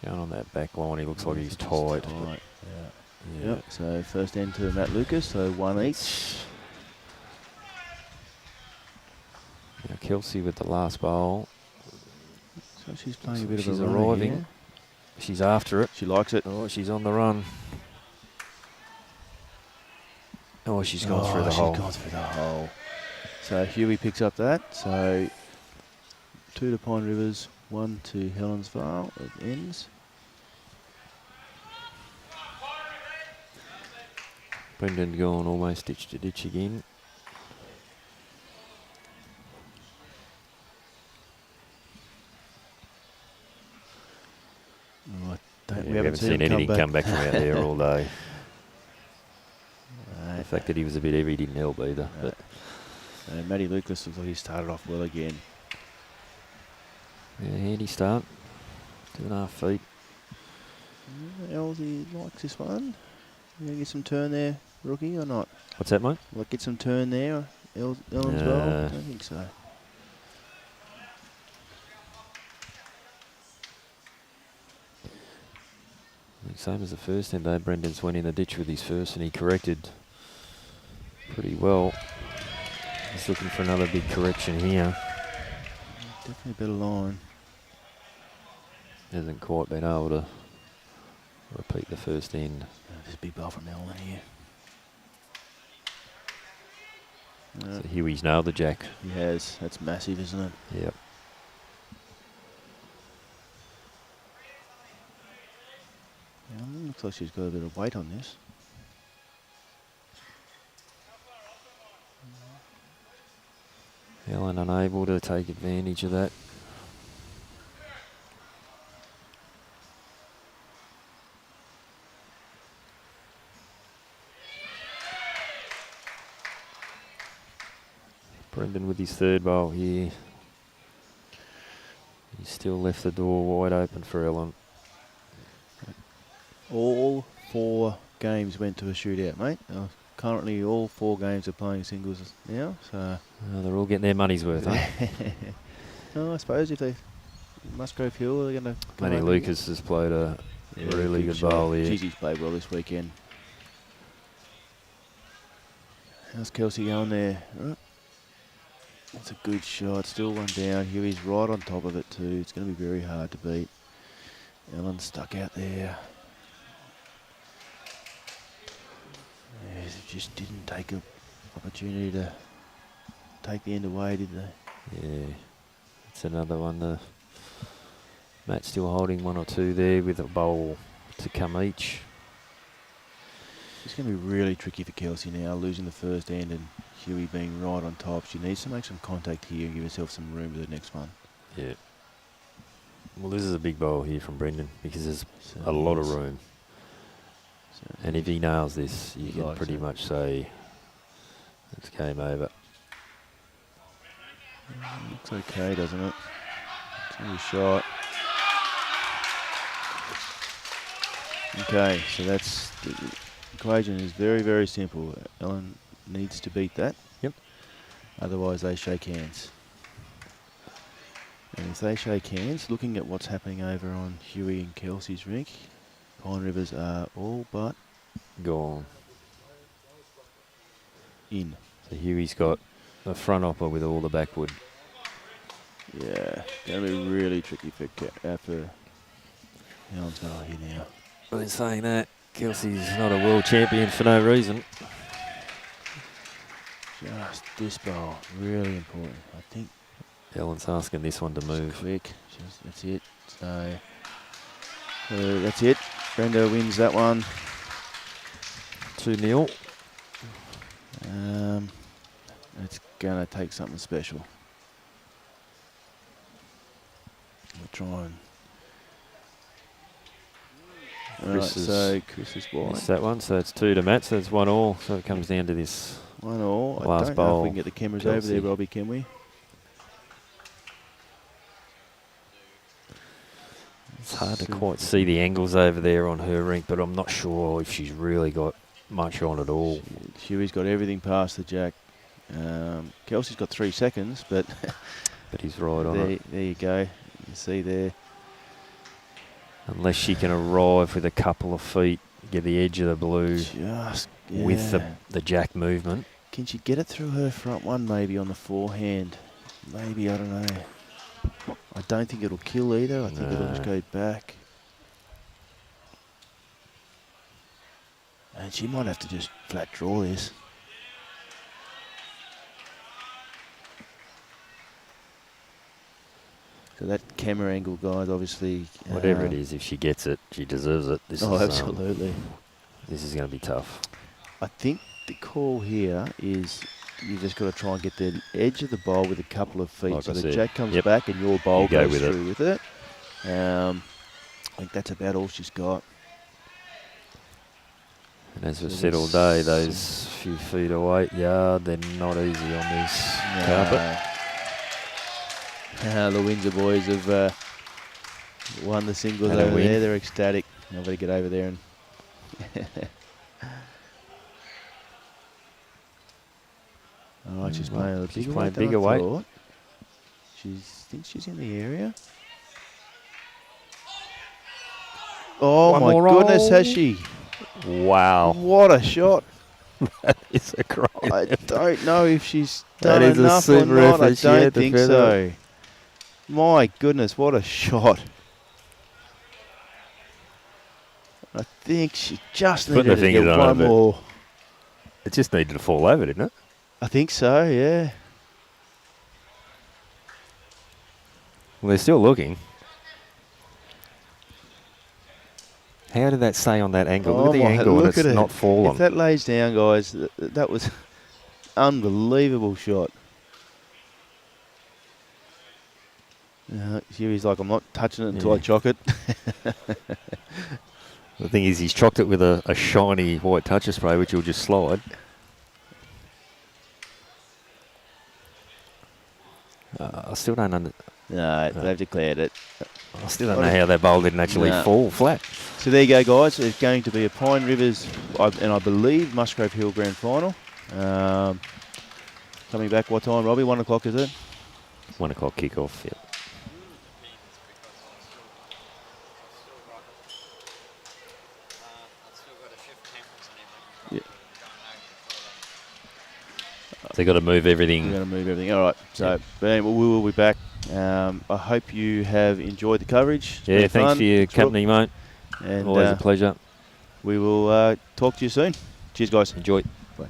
Going on that back line, he looks like he's tight.
Yeah.
Yeah.
Yep. So first end to Matt Lucas, so 1 each.
Now Kelsey with the last bowl.
So she's playing a bit
She's
of a runner
arriving.
here.
She's after it.
She likes it.
Oh, she's on the run. Oh, she's gone through the
she's
hole.
gone through the hole. So Huey picks up that. So 2 to Pine Rivers, 1 to Helensvale. It ends.
Brendan gone almost ditch to ditch again.
Oh,
Yeah,
we haven't seen him
anything come back
back.
from out there all day.
Right.
The fact that he was a bit heavy didn't help either. But
Matty Lucas looks like he started off well again.
yeah, handy start. 2.5 feet.
Elsie likes this one. You gonna get some turn there, rookie, or not?
What's that, mate?
Will it get some turn there, Ellen as
No.
well? I don't think so.
Same as the first end though. Brendan's went in the ditch with his first and he corrected pretty well. He's looking for another big correction here.
Definitely a better line.
Hasn't quite been able to repeat the first end.
There's a big ball from Ellen here.
So Huey's nailed the jack.
He has. That's massive, isn't it?
Yep.
Looks like she's got a bit of weight on this.
Ellen unable to take advantage of that. Brendan with his third bowl here. He's still left the door wide open for Ellen.
All 4 games went to a shootout, mate. Currently, all 4 games are playing singles now. So
They're all getting their money's worth, huh?
I suppose if they Musgrave Hill, they're going to.
Matty Lucas has played a really good
shot.
bowl here.
Jeez, he's played well this weekend. How's Kelsey going there? Right. That's a good shot. Still one down. Huey's right on top of it too. It's going to be very hard to beat. Ellen stuck out there. Yeah, they just didn't take an opportunity to take the end away, did they?
Yeah, it's another one. Matt's still holding 1 or 2 there with a bowl to come each.
It's going to be really tricky for Kelsey now, losing the first end and Huey being right on top. She needs to make some contact here and give herself some room for the next one.
Yeah. Well, this is a big bowl here from Brendan because there's a lot of room. And if he nails this, you can pretty much say it's game over.
Looks okay, doesn't it? It's going to be shot. Okay, so that's the equation is very, very simple. Ellen needs to beat that.
Yep.
Otherwise, they shake hands. And if they shake hands, looking at what's happening over on Huey and Kelsey's rink, Pine Rivers are all but
Gone.
in.
So Huey's got a front upper with all the backwood.
Yeah, going to be really tricky for Helensvale here now.
Well, in saying that, Kelsey's not a world champion for no reason.
Just this ball, really important. I think
Ellen's asking this one to move.
quick. That's it. So That's it. Brenda wins that one.
2-0.
It's going to take something special. We'll try and...
Chris is,
so Chris is wide.
missed that one, so it's 2 to Matt, so it's 1-1. So it comes down to this
1-1. I
last
don't know
bowl.
if we can get the cameras over there, Robbie, can we?
It's hard to quite see the angles over there on her rink, but I'm not sure if she's really got much on at all.
Huey's got everything past the jack. Kelsey's got 3 seconds, but
But he's right on it.
there you go. You see there.
Unless she can arrive with a couple of feet, get the edge of the blue
Just
with the jack movement.
Can she get it through her front one maybe on the forehand? Maybe, I don't know. I don't think it'll kill either. I think it'll just go back. And she might have to just flat draw this. So that camera angle, guys, obviously...
Whatever it is, if she gets it, she deserves it. This is,
absolutely.
This is going to be tough.
I think the call here is you just got to try and get the edge of the bowl with a couple of feet.
Like
so
I
the
said.
jack comes back and your bowl
go
goes
with
through with it. I think that's about all she's got.
And as we've said all day, those few feet away, they're not easy on this carpet.
The Windsor boys have won the singles
Had a
over
win.
there. They're ecstatic. I've got to get over there and... Oh, she's playing a
She's
bigger
playing
weight than I
bigger weight.
thought. Thinks she's in the area. Oh
One
my
more
goodness,
roll.
has she?
Wow.
What a shot.
That is a great
I don't know if she's
That
done
is a
enough or
super
not. I
effort. She had
don't
to
think
feather
so. My goodness, what a shot. I think she just
Putting
needed
her
to get
fingers on
one
it, but-
more.
It just needed to fall over, didn't it?
I think so, yeah.
Well, they're still looking. How did that stay on that angle? Look at the
my-
angle and
look
it's
at it.
not fallen.
If that lays down, guys, that was unbelievable shot. Huey's like, I'm not touching it until I chock it.
The thing is, he's chocked it with a shiny white toucher spray, which will just slide. I still don't
No, they've declared it.
I still don't know how that bowl didn't actually fall flat.
So there you go, guys. It's going to be a Pine Rivers and I believe Musgrave Hill Grand Final. Coming back what time, Robbie? 1 o'clock, is it?
1 o'clock kickoff, yep. So they've got to move everything.
We're going to move everything. All right. So, we will be back. I hope you have enjoyed the coverage. It's been
Thanks
fun.
for your
Rob.
company, mate.
And
Always a pleasure.
we will talk to you soon. Cheers, guys.
Enjoy.
Bye.